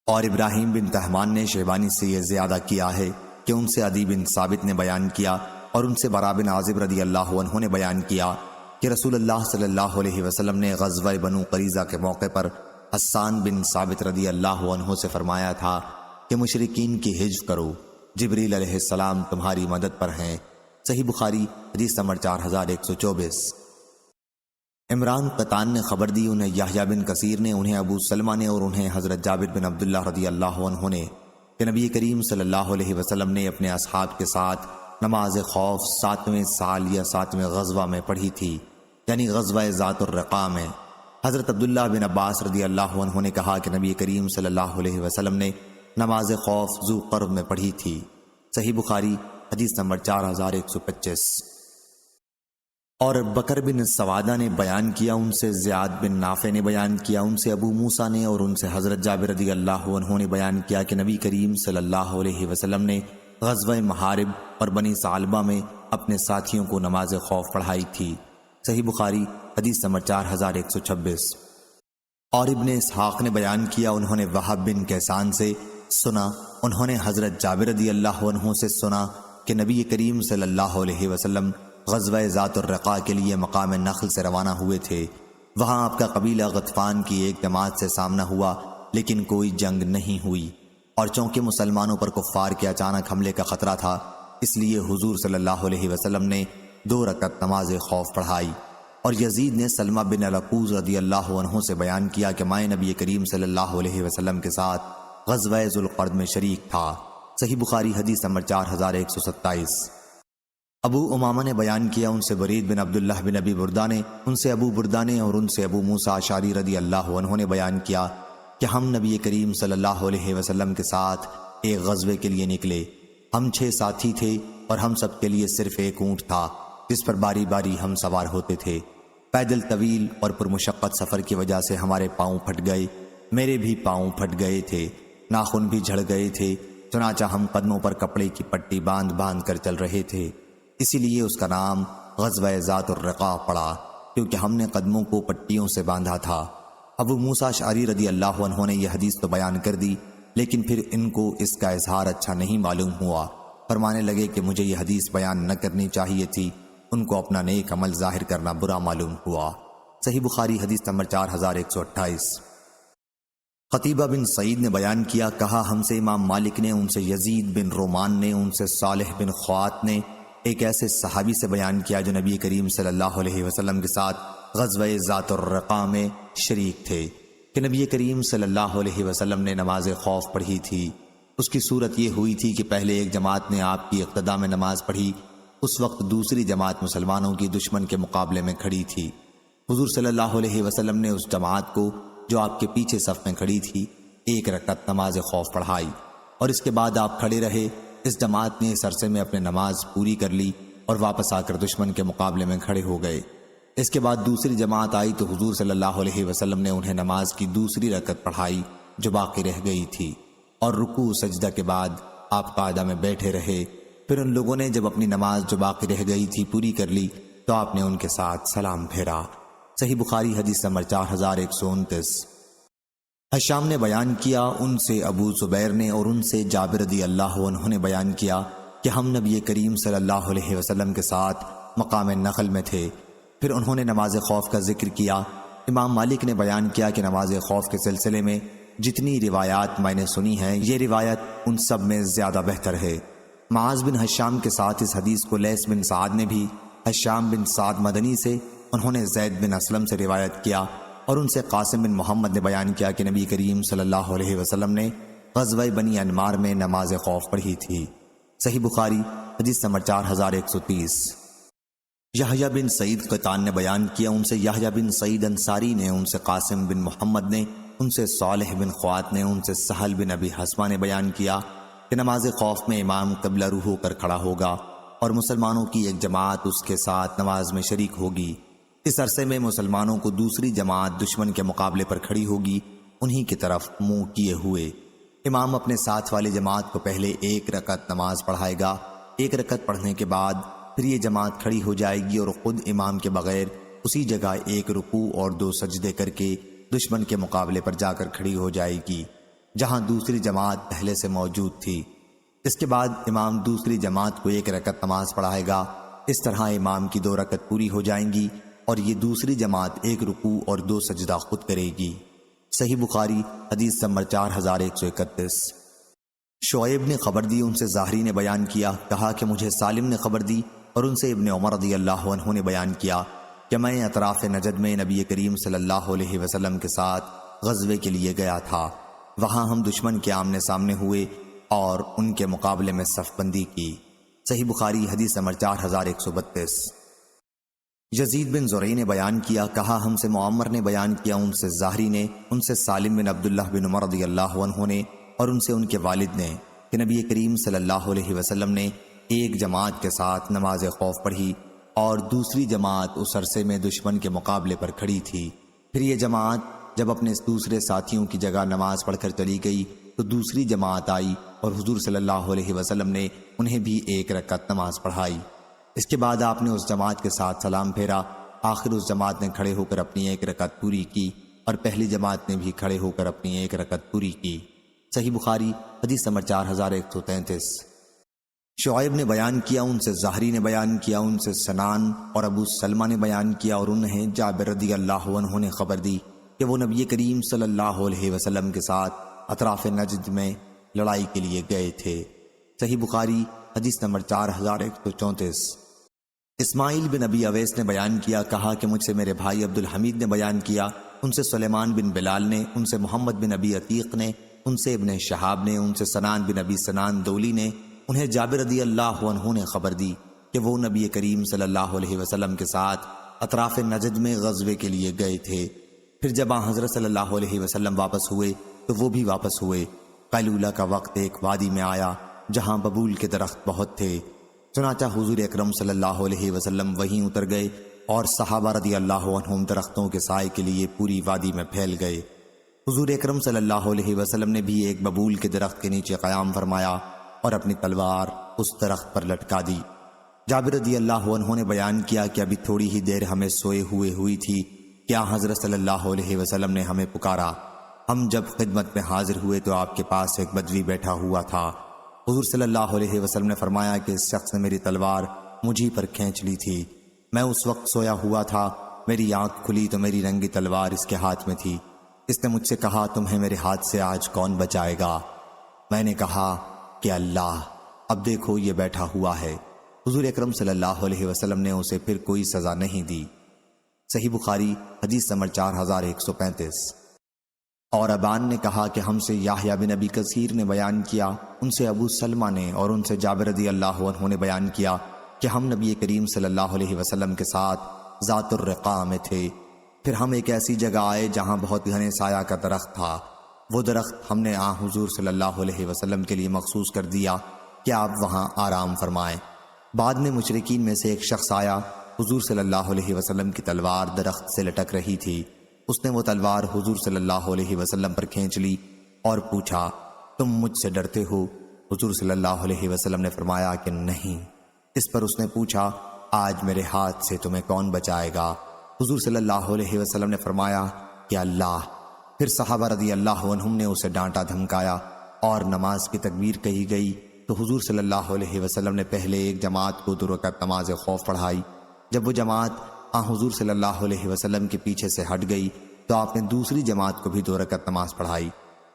Speaker 1: اور ابراہیم بن تہمان نے شیبانی سے یہ زیادہ کیا ہے کہ ان سے عدی بن ثابت نے بیان کیا اور ان سے براء بن عازب رضی اللہ عنہ نے بیان کیا کہ رسول اللہ صلی اللہ علیہ وسلم نے غزوہ بنو قریظہ کے موقع پر حسان بن ثابت رضی اللہ عنہ سے فرمایا تھا کہ مشرکین کی حجب کرو، جبریل علیہ السلام تمہاری مدد پر ہیں۔ صحیح بخاری حدیث نمبر 4124۔ عمران قطان نے خبر دی، انہیں یحییٰ بن کثیر نے، انہیں ابو سلمہ نے اور انہیں حضرت جابر بن عبداللہ رضی اللہ عنہ نے کہ نبی کریم صلی اللہ علیہ وسلم نے اپنے اصحاب کے ساتھ نماز خوف 7ویں سال یا 7ویں غزوہ میں پڑھی تھی، یعنی غزوہ ذات الرقاع میں۔ حضرت عبداللہ بن عباس رضی اللہ عنہ نے کہا کہ نبی کریم صلی اللہ علیہ وسلم نے نماز خوف ذو قرب میں پڑھی تھی۔ صحیح بخاری حدیث نمبر 4125۔ اور بکر بن سوادہ نے بیان کیا، ان سے زیاد بن نافع نے بیان کیا، ان سے ابو موسیٰ نے اور ان سے حضرت جابر رضی اللہ عنہ نے بیان کیا کہ نبی کریم صلی اللہ علیہ وسلم نے غزوہ محارب اور بنی ثعلبہ میں اپنے ساتھیوں کو نماز خوف پڑھائی تھی۔ صحیح بخاری حدیث نمبر 4126۔ اور ابن اسحاق نے بیان کیا، انہوں نے وہب بن کیسان سے سنا، انہوں نے حضرت جابر رضی اللہ عنہ سے سنا کہ نبی کریم صلی اللہ علیہ وسلم غزوہ ذات الرقاع کے لیے مقام نخل سے روانہ ہوئے تھے۔ وہاں آپ کا قبیلہ غطفان کی ایک جماعت سے سامنا ہوا، لیکن کوئی جنگ نہیں ہوئی، اور چونکہ مسلمانوں پر کفار کے اچانک حملے کا خطرہ تھا اس لیے حضور صلی اللہ علیہ وسلم نے 2 رکعت نماز خوف پڑھائی۔ اور یزید نے سلمہ بن العقوز رضی اللہ عنہ سے بیان کیا کہ میں نبی کریم صلی اللہ علیہ وسلم کے ساتھ غزوہ ذوالقرد میں شریک تھا۔ صحیح بخاری حدیث نمبر 4127۔ ابو امامہ نے بیان کیا، ان سے برید بن عبداللہ بن ابی بردہ نے، ان سے ابو بردہ نے، اور ان سے ابو موسیٰ اشعری رضی اللہ عنہ نے بیان کیا کہ ہم نبی کریم صلی اللہ علیہ وسلم کے ساتھ ایک غزوے کے لیے نکلے۔ ہم 6 ساتھی تھے اور ہم سب کے لیے صرف ایک اونٹ تھا جس پر باری باری ہم سوار ہوتے تھے۔ پیدل طویل اور پرمشقت سفر کی وجہ سے ہمارے پاؤں پھٹ گئے، میرے بھی پاؤں پھٹ گئے تھے، ناخن بھی جھڑ گئے تھے، چنانچہ ہم قدموں پر کپڑے کی پٹی باندھ باندھ کر چل رہے تھے، اسی لیے اس کا نام غزوہ ذات الرقاع پڑا، کیونکہ ہم نے قدموں کو پٹیوں سے باندھا تھا۔ ابو موسیٰ اشعری رضی اللہ عنہ نے یہ حدیث تو بیان کر دی، لیکن پھر ان کو اس کا اظہار اچھا نہیں معلوم ہوا، فرمانے لگے کہ مجھے یہ حدیث بیان نہ کرنی چاہیے تھی، ان کو اپنا نیک عمل ظاہر کرنا برا معلوم ہوا۔ صحیح بخاری حدیث نمبر 4128۔ قتیبہ بن سعید نے بیان کیا، کہا ہم سے امام مالک نے، ان سے یزید بن رومان نے، ان سے صالح بن خوات نے ایک ایسے صحابی سے بیان کیا جو نبی کریم صلی اللہ علیہ وسلم کے ساتھ غزوہ ذات الرقاع میں شریک تھے کہ نبی کریم صلی اللہ علیہ وسلم نے نماز خوف پڑھی تھی۔ اس کی صورت یہ ہوئی تھی کہ پہلے ایک جماعت نے آپ کی اقتداء میں نماز پڑھی، اس وقت دوسری جماعت مسلمانوں کی دشمن کے مقابلے میں کھڑی تھی۔ حضور صلی اللہ علیہ وسلم نے اس جماعت کو جو آپ کے پیچھے صف میں کھڑی تھی 1 رکعت نماز خوف پڑھائی، اور اس کے بعد آپ کھڑے رہے۔ اس جماعت نے اس عرصے میں اپنی نماز پوری کر لی اور واپس آ کر دشمن کے مقابلے میں کھڑے ہو گئے۔ اس کے بعد دوسری جماعت آئی تو حضور صلی اللہ علیہ وسلم نے انہیں نماز کی دوسری رکعت پڑھائی جو باقی رہ گئی تھی، اور رکوع سجدہ کے بعد آپ قاعدہ میں بیٹھے رہے۔ پھر ان لوگوں نے جب اپنی نماز جو باقی رہ گئی تھی پوری کر لی تو آپ نے ان کے ساتھ سلام پھیرا۔ صحیح بخاری حدیث نمبر 4129۔ حشام نے بیان کیا، ان سے ابو زبیر نے، اور ان سے جابر رضی اللہ عنہ نے بیان کیا کہ ہم نبی کریم صلی اللہ علیہ وسلم کے ساتھ مقام نخل میں تھے۔ پھر انہوں نے نماز خوف کا ذکر کیا۔ امام مالک نے بیان کیا کہ نماز خوف کے سلسلے میں جتنی روایات میں نے سنی ہیں، یہ روایت ان سب میں زیادہ بہتر ہے۔ معاذ بن حشام کے ساتھ اس حدیث کو لیث بن سعد نے بھی حشام بن سعد مدنی سے، انہوں نے زید بن اسلم سے روایت کیا، اور ان سے قاسم بن محمد نے بیان کیا کہ نبی کریم صلی اللہ علیہ وسلم نے غزوہ بنی انمار میں نماز خوف پڑھی تھی۔ صحیح بخاری حدیث نمبر 4130۔ یحییٰ بن سعید قطان نے بیان کیا، ان سے یحییٰ بن سعید انصاری نے، ان سے قاسم بن محمد نے، ان سے صالح بن خوات نے، ان سے سہل بن ابی حسمہ نے بیان کیا کہ نماز خوف میں امام قبلہ رو ہو کر کھڑا ہوگا اور مسلمانوں کی ایک جماعت اس کے ساتھ نماز میں شریک ہوگی۔ اس عرصے میں مسلمانوں کو دوسری جماعت دشمن کے مقابلے پر کھڑی ہوگی، انہی کی طرف منہ کیے ہوئے۔ امام اپنے ساتھ والی جماعت کو پہلے 1 رکعت نماز پڑھائے گا۔ 1 رکعت پڑھنے کے بعد پھر یہ جماعت کھڑی ہو جائے گی اور خود امام کے بغیر اسی جگہ 1 رکوع اور 2 سجدے کر کے دشمن کے مقابلے پر جا کر کھڑی ہو جائے گی جہاں دوسری جماعت پہلے سے موجود تھی۔ اس کے بعد امام دوسری جماعت کو 1 رکعت نماز پڑھائے گا۔ اس طرح امام کی 2 رکعت پوری ہو جائیں گی اور یہ دوسری جماعت 1 رکوع اور 2 سجدہ خود کرے گی۔ صحیح بخاری حدیث نمبر 4131۔ شعیب نے خبر دی، ان سے ظاہری نے بیان کیا، کہا کہ مجھے سالم نے خبر دی، اور ان سے ابن عمر رضی اللہ عنہ نے بیان کیا کہ میں اطراف نجد میں نبی کریم صلی اللہ علیہ وسلم کے ساتھ غزوے کے لیے گیا تھا۔ وہاں ہم دشمن کے آمنے سامنے ہوئے اور ان کے مقابلے میں صف بندی کی۔ صحیح بخاری حدیث نمبر 4132۔ یزید بن زرعی نے بیان کیا، کہا ہم سے معمر نے بیان کیا، ان سے ظاہری نے، ان سے سالم بن عبداللہ بن عمر رضی اللہ عنہ نے، اور ان سے ان کے والد نے کہ نبی کریم صلی اللہ علیہ وسلم نے ایک جماعت کے ساتھ نماز خوف پڑھی اور دوسری جماعت اس عرصے میں دشمن کے مقابلے پر کھڑی تھی۔ پھر یہ جماعت جب اپنے دوسرے ساتھیوں کی جگہ نماز پڑھ کر چلی گئی تو دوسری جماعت آئی اور حضور صلی اللہ علیہ وسلم نے انہیں بھی 1 رکعت نماز پڑھائی۔ اس کے بعد آپ نے اس جماعت کے ساتھ سلام پھیرا۔ آخر اس جماعت نے کھڑے ہو کر اپنی 1 رکعت پوری کی اور پہلی جماعت نے بھی کھڑے ہو کر اپنی 1 رکعت پوری کی۔ صحیح بخاری حدیث نمبر 4133۔ شعیب نے بیان کیا، ان سے ظاہری نے بیان کیا، ان سے سنان اور ابو سلمہ نے بیان کیا، اور انہیں جابر رضی اللہ عنہ نے خبر دی کہ وہ نبی کریم صلی اللہ علیہ وسلم کے ساتھ اطراف نجد میں لڑائی کے لیے گئے تھے۔ صحیح بخاری حدیث نمبر 4134۔ اسماعیل بن ابی اویس نے بیان کیا، کہا کہ مجھ سے میرے بھائی عبد الحمید نے بیان کیا، ان سے سلیمان بن بلال نے، ان سے محمد بن ابی عتیق نے، ان سے ابن شہاب نے، ان سے سنان بن ابی سنان دولی نے، انہیں جابر رضی اللہ عنہ نے خبر دی کہ وہ نبی کریم صلی اللہ علیہ وسلم کے ساتھ اطراف نجد میں غزوے کے لیے گئے تھے۔ پھر جب حضرت صلی اللہ علیہ وسلم واپس ہوئے تو وہ بھی واپس ہوئے۔ قیلولہ کا وقت ایک وادی میں آیا جہاں ببول کے درخت بہت تھے، چنانچہ حضور اکرم صلی اللہ علیہ وسلم وہیں اتر گئے اور صحابہ رضی اللہ عنہم درختوں کے سائے کے لیے پوری وادی میں پھیل گئے۔ حضور اکرم صلی اللہ علیہ وسلم نے بھی ایک ببول کے درخت کے نیچے قیام فرمایا اور اپنی تلوار اس درخت پر لٹکا دی۔ جابر رضی اللہ عنہ نے بیان کیا کہ ابھی تھوڑی ہی دیر ہمیں سوئے ہوئی تھی کیا حضرت صلی اللہ علیہ وسلم نے ہمیں پکارا۔ ہم جب خدمت میں حاضر ہوئے تو آپ کے پاس ایک بدوی بیٹھا ہوا تھا۔ حضور صلی اللہ علیہ وسلم نے فرمایا کہ اس شخص نے میری تلوار مجھی پر کھینچ لی تھی۔ میں اس وقت سویا ہوا تھا، میری آنکھ کھلی تو میری رنگی تلوار اس کے ہاتھ میں تھی۔ اس نے مجھ سے کہا، تمہیں میرے ہاتھ سے آج کون بچائے گا؟ میں نے کہا کہ اللہ، اب دیکھو یہ بیٹھا ہوا ہے۔ حضور اکرم صلی اللہ علیہ وسلم نے اسے پھر کوئی سزا نہیں دی۔ صحیح بخاری حدیث نمبر 4135۔ اور ابان نے کہا کہ ہم سے یحییٰ بن ابی کثیر نے بیان کیا، ان سے ابو سلمہ نے اور ان سے جابر رضی اللہ عنہ نے بیان کیا کہ ہم نبی کریم صلی اللہ علیہ وسلم کے ساتھ ذات الرقاع میں تھے۔ پھر ہم ایک ایسی جگہ آئے جہاں بہت گھنے سایہ کا درخت تھا۔ وہ درخت ہم نے حضور صلی اللہ علیہ وسلم کے لیے مخصوص کر دیا کہ آپ وہاں آرام فرمائیں۔ بعد میں مشرکین میں سے ایک شخص آیا، حضور صلی اللہ علیہ وسلم کی تلوار درخت سے لٹک رہی تھی۔ اس نے وہ تلوار حضور صلی اللہ علیہ وسلم پر کھینچ لی اور پوچھا، تم مجھ سے ڈرتے ہو؟ حضور صلی اللہ علیہ وسلم نے فرمایا کہ نہیں۔ اس پر اس نے پوچھا، آج میرے ہاتھ سے تمہیں کون بچائے گا؟ حضور صلی اللہ علیہ وسلم نے فرمایا کہ اللہ۔ پھر صحابہ رضی اللہ عنہم نے اسے ڈانٹا دھمکایا اور نماز کی تکبیر کہی گئی تو حضور صلی اللہ علیہ وسلم نے پہلے ایک جماعت کو 2 رکعت نماز خوف پڑھائی۔ جب وہ جماعت حضور صلی اللہ علیہ وسلم کے پیچھے سے ہٹ گئی تو آپ نے دوسری جماعت کو بھی 2 رکعت نماز پڑھائی۔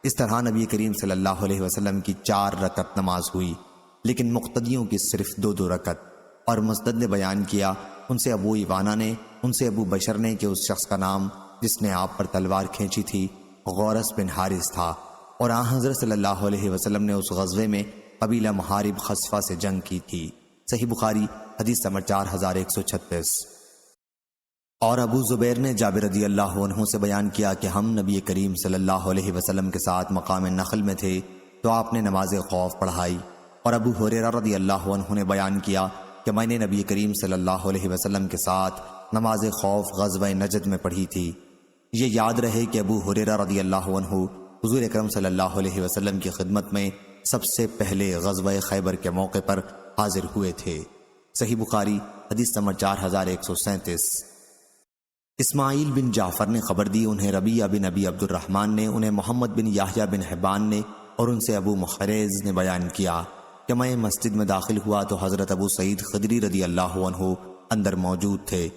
Speaker 1: اس طرح نبی کریم صلی اللہ علیہ وسلم کی 4 رکعت نماز ہوئی، لیکن مقتدیوں کی صرف 2 رکعت۔ اور مسدد نے بیان کیا، ان سے ابو ایوانہ نے، ان سے ابو بشر نے کہ اس شخص کا نام جس نے آپ پر تلوار کھینچی تھی غورس بن حارث تھا، اور حضرت صلی اللہ علیہ وسلم نے اس غزوے میں قبیلہ محارب خصفہ سے جنگ کی تھی۔ صحیح بخاری حدیث نمبر 4136۔ اور ابو زبیر نے جابر رضی اللہ عنہ سے بیان کیا کہ ہم نبی کریم صلی اللہ علیہ وسلم کے ساتھ مقام نخل میں تھے تو آپ نے نماز خوف پڑھائی۔ اور ابو ہریرہ رضی اللہ عنہ نے بیان کیا کہ میں نے نبی کریم صلی اللہ علیہ وسلم کے ساتھ نماز خوف غزوہ نجد میں پڑھی تھی۔ یہ یاد رہے کہ ابو ہریرہ رضی اللہ عنہ حضور اکرم صلی اللہ علیہ وسلم کی خدمت میں سب سے پہلے غزوہ خیبر کے موقع پر حاضر ہوئے تھے۔ صحیح بخاری حدیث نمبر 4137۔ اسماعیل بن جعفر نے خبر دی، انہیں ربیعہ بن ابی عبد الرحمن نے، انہیں محمد بن یحییٰ بن حبان نے اور ان سے ابو محرز نے بیان کیا کہ میں مسجد میں داخل ہوا تو حضرت ابو سعید خدری رضی اللہ عنہ اندر موجود تھے۔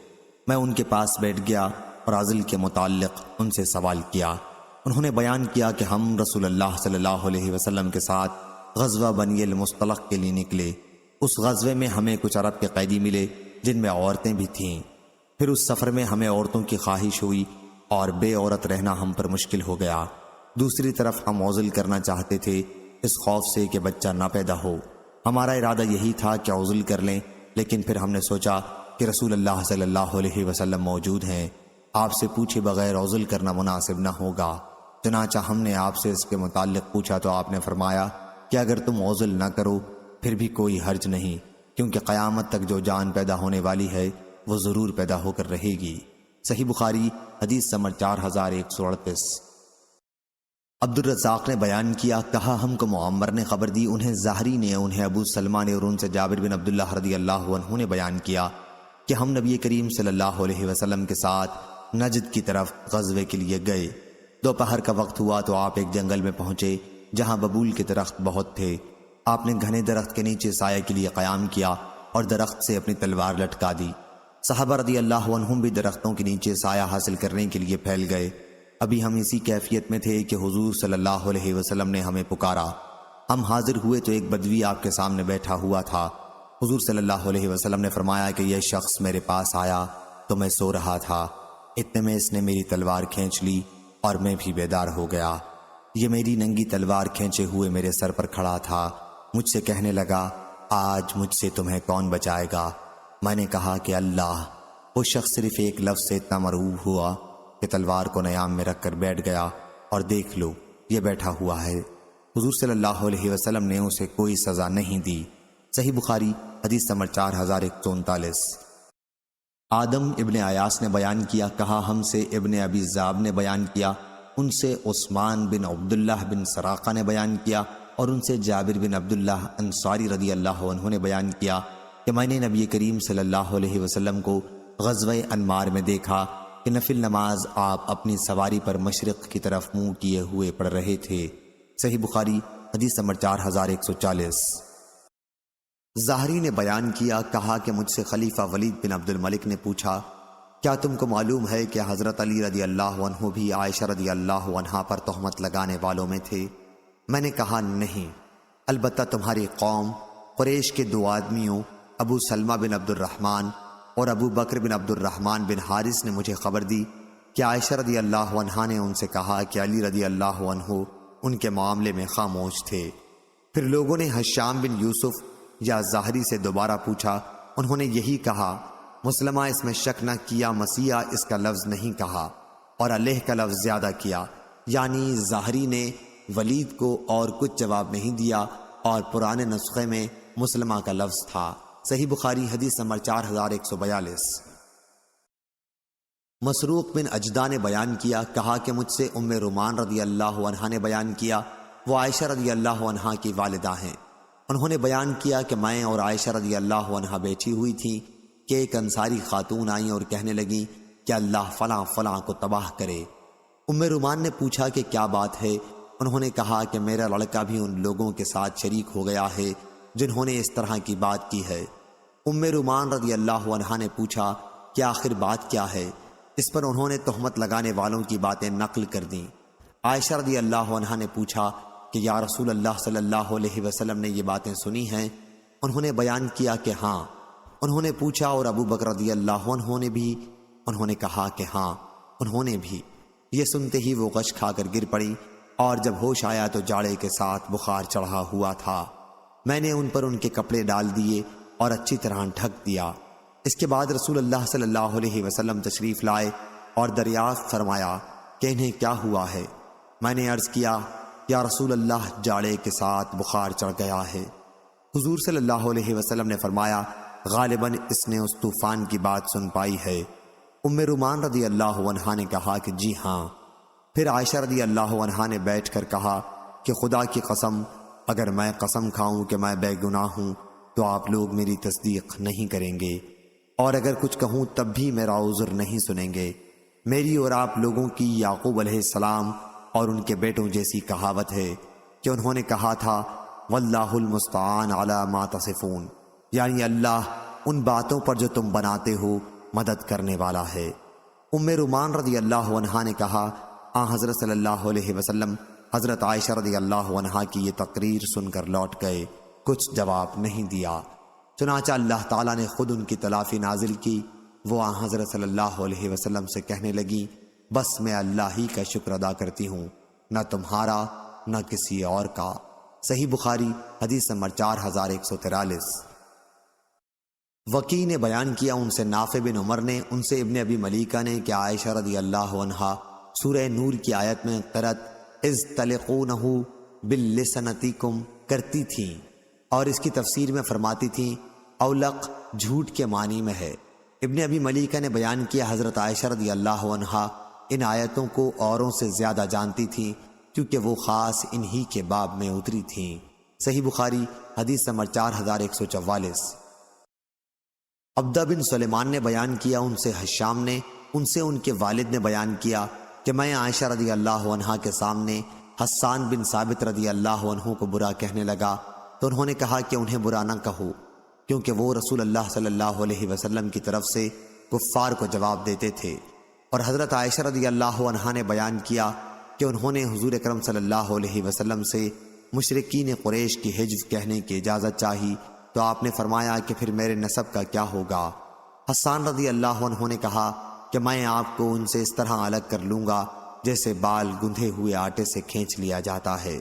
Speaker 1: میں ان کے پاس بیٹھ گیا اور عزل کے متعلق ان سے سوال کیا۔ انہوں نے بیان کیا کہ ہم رسول اللہ صلی اللہ علیہ وسلم کے ساتھ غزوہ بنی المصطلق کے لیے نکلے۔ اس غزوے میں ہمیں کچھ عرب کے قیدی ملے جن میں عورتیں بھی تھیں۔ پھر اس سفر میں ہمیں عورتوں کی خواہش ہوئی اور بے عورت رہنا ہم پر مشکل ہو گیا۔ دوسری طرف ہم عزل کرنا چاہتے تھے اس خوف سے کہ بچہ نہ پیدا ہو۔ ہمارا ارادہ یہی تھا کہ عزل کر لیں، لیکن پھر ہم نے سوچا کہ رسول اللہ صلی اللہ علیہ وسلم موجود ہیں، آپ سے پوچھے بغیر عزل کرنا مناسب نہ ہوگا۔ چنانچہ ہم نے آپ سے اس کے متعلق پوچھا تو آپ نے فرمایا کہ اگر تم عزل نہ کرو پھر بھی کوئی حرج نہیں، کیونکہ قیامت تک جو جان پیدا ہونے والی ہے وہ ضرور پیدا ہو کر رہے گی۔ صحیح بخاری حدیث نمبر 4138۔ عبد الرزاق نے بیان کیا، کہا ہم کو معمر نے خبر دی، انہیں زہری نے، انہیں ابو سلمہ نے اور ان سے جابر بن عبداللہ رضی اللہ عنہ نے بیان کیا کہ ہم نبی کریم صلی اللہ علیہ وسلم کے ساتھ نجد کی طرف غزوے کے لیے گئے۔ دوپہر کا وقت ہوا تو آپ ایک جنگل میں پہنچے جہاں ببول کے درخت بہت تھے۔ آپ نے گھنے درخت کے نیچے سایہ کے لیے قیام کیا اور درخت سے اپنی تلوار لٹکا دی۔ صحابہ رضی اللہ عنہم بھی درختوں کے نیچے سایہ حاصل کرنے کے لیے پھیل گئے۔ ابھی ہم اسی کیفیت میں تھے کہ حضور صلی اللہ علیہ وسلم نے ہمیں پکارا۔ ہم حاضر ہوئے تو ایک بدوی آپ کے سامنے بیٹھا ہوا تھا۔ حضور صلی اللہ علیہ وسلم نے فرمایا کہ یہ شخص میرے پاس آیا تو میں سو رہا تھا، اتنے میں اس نے میری تلوار کھینچ لی اور میں بھی بیدار ہو گیا۔ یہ میری ننگی تلوار کھینچے ہوئے میرے سر پر کھڑا تھا، مجھ سے کہنے لگا آج مجھ سے تمہیں کون بچائے گا؟ میں نے کہا کہ اللہ۔ وہ شخص صرف ایک لفظ سے اتنا مرعوب ہوا کہ تلوار کو نیام میں رکھ کر بیٹھ گیا، اور دیکھ لو یہ بیٹھا ہوا ہے۔ حضور صلی اللہ علیہ وسلم نے اسے کوئی سزا نہیں دی۔ صحیح بخاری حدیث نمبر 4139۔ آدم ابن عیاس نے بیان کیا، کہا ہم سے ابن ابی ذئب نے بیان کیا، ان سے عثمان بن عبداللہ بن سراقہ نے بیان کیا، اور ان سے جابر بن عبداللہ انصاری رضی اللہ عنہ نے بیان کیا کہ میں نے نبی کریم صلی اللہ علیہ وسلم کو غزوہ انمار میں دیکھا کہ نفل نماز آپ اپنی سواری پر مشرق کی طرف منہ کیے ہوئے پڑھ رہے تھے۔ صحیح بخاری حدیث نمبر 4140۔ ظاہری نے بیان کیا، کہا کہ مجھ سے خلیفہ ولید بن عبد الملک نے پوچھا کیا تم کو معلوم ہے کہ حضرت علی رضی اللہ عنہ بھی عائشہ رضی اللہ عنہا پر تہمت لگانے والوں میں تھے؟ میں نے کہا نہیں، البتہ تمہاری قوم قریش کے دو آدمیوں ابو سلمہ بن عبد الرحمن اور ابو بکر بن عبد الرحمن بن حارث نے مجھے خبر دی کہ عائشہ رضی اللہ عنہا نے ان سے کہا کہ علی رضی اللہ عنہ ان کے معاملے میں خاموش تھے۔ پھر لوگوں نے حشام بن یوسف یا ظاہری سے دوبارہ پوچھا، انہوں نے یہی کہا، مسلمہ اس میں شک نہ کیا، مسیح اس کا لفظ نہیں کہا اور علیہ کا لفظ زیادہ کیا، یعنی ظاہری نے ولید کو اور کچھ جواب نہیں دیا، اور پرانے نسخے میں مسلمہ کا لفظ تھا۔ صحیح بخاری حدیث نمبر 4142۔ مسروق بن اجدہ نے بیان کیا، کہا کہ مجھ سے ام رومان رضی اللہ عنہا نے بیان کیا، وہ عائشہ رضی اللہ عنہا کی والدہ ہیں۔ انہوں نے بیان کیا کہ میں اور عائشہ رضی اللہ عنہا بیٹھی ہوئی تھی کہ ایک انصاری خاتون آئیں اور کہنے لگیں کہ اللہ فلاں فلاں کو تباہ کرے۔ ام رومان نے پوچھا کہ کیا بات ہے؟ انہوں نے کہا کہ میرا لڑکا بھی ان لوگوں کے ساتھ شریک ہو گیا ہے جنہوں نے اس طرح کی بات کی ہے۔ ام رومان رضی اللہ عنہا نے پوچھا کہ آخر بات کیا ہے؟ اس پر انہوں نے تہمت لگانے والوں کی باتیں نقل کر دیں۔ عائشہ رضی اللہ عنہا نے پوچھا کہ یا رسول اللہ صلی اللہ علیہ وسلم نے یہ باتیں سنی ہیں؟ انہوں نے بیان کیا کہ ہاں۔ انہوں نے پوچھا اور ابو بکر رضی اللہ عنہ نے بھی؟ انہوں نے کہا کہ ہاں انہوں نے بھی۔ یہ سنتے ہی وہ غش کھا کر گر پڑی، اور جب ہوش آیا تو جاڑے کے ساتھ بخار چڑھا ہوا تھا۔ میں نے ان پر ان کے کپڑے ڈال دیے اور اچھی طرح ڈھک دیا۔ اس کے بعد رسول اللہ صلی اللہ علیہ وسلم تشریف لائے اور دریافت فرمایا کہ انہیں کیا ہوا ہے؟ میں نے عرض کیا یا رسول اللہ جاڑے کے ساتھ بخار چڑھ گیا ہے۔ حضور صلی اللہ علیہ وسلم نے فرمایا غالباً اس نے اس طوفان کی بات سن پائی ہے۔ ام رومان رضی اللہ عنہا نے کہا کہ جی ہاں۔ پھر عائشہ رضی اللہ عنہا نے بیٹھ کر کہا کہ خدا کی قسم، اگر میں قسم کھاؤں کہ میں بے گناہ ہوں تو آپ لوگ میری تصدیق نہیں کریں گے، اور اگر کچھ کہوں تب بھی میرا عذر نہیں سنیں گے۔ میری اور آپ لوگوں کی یعقوب علیہ السلام اور ان کے بیٹوں جیسی کہاوت ہے کہ انہوں نے کہا تھا واللہ المستعان علی ما تصفون، یعنی اللہ ان باتوں پر جو تم بناتے ہو مدد کرنے والا ہے۔ ام رومان رضی اللہ عنہا نے کہا حضرت صلی اللہ علیہ وسلم حضرت عائشہ رضی اللہ عنہا کی یہ تقریر سن کر لوٹ گئے، کچھ جواب نہیں دیا۔ چنانچہ اللہ تعالیٰ نے خود ان کی تلافی نازل کی۔ وہ حضرت صلی اللہ علیہ وسلم سے کہنے لگی بس میں اللہ ہی کا شکر ادا کرتی ہوں، نہ تمہارا نہ کسی اور کا۔ صحیح بخاری حدیث نمبر 4143۔ وکی نے بیان کیا، ان سے نافع بن عمر نے، ان سے ابن ابی ملیکہ نے کہ عائشہ رضی اللہ عنہا سورہ نور کی آیت میں قرأت اذ تلقونہ باللسنتکم کرتی تھیں، اور اس کی تفسیر میں فرماتی تھیں اولق جھوٹ کے معنی میں ہے۔ ابن ابی ملیکہ نے بیان کیا حضرت عائشہ رضی اللہ عنہا ان آیتوں کو اوروں سے زیادہ جانتی تھیں کیونکہ وہ خاص انہی کے باب میں اتری تھیں۔ صحیح بخاری حدیث نمبر 4144۔ عبدہ بن سلیمان نے بیان کیا، ان سے حشام نے، ان سے ان کے والد نے بیان کیا کہ میں عائشہ رضی اللہ عنہا کے سامنے حسان بن ثابت رضی اللہ عنہ کو برا کہنے لگا تو انہوں نے کہا کہ انہیں برا نہ کہو، کیونکہ وہ رسول اللہ صلی اللہ علیہ وسلم کی طرف سے کفار کو جواب دیتے تھے۔ اور حضرت عائشہ رضی اللہ عنہا نے بیان کیا کہ انہوں نے حضور اکرم صلی اللہ علیہ وسلم سے مشرکین قریش کی حجو کہنے کی اجازت چاہی تو آپ نے فرمایا کہ پھر میرے نسب کا کیا ہوگا؟ حسان رضی اللہ عنہ نے کہا کہ میں آپ کو ان سے اس طرح الگ کر لوں گا جیسے بال گندھے ہوئے آٹے سے کھینچ لیا جاتا ہے۔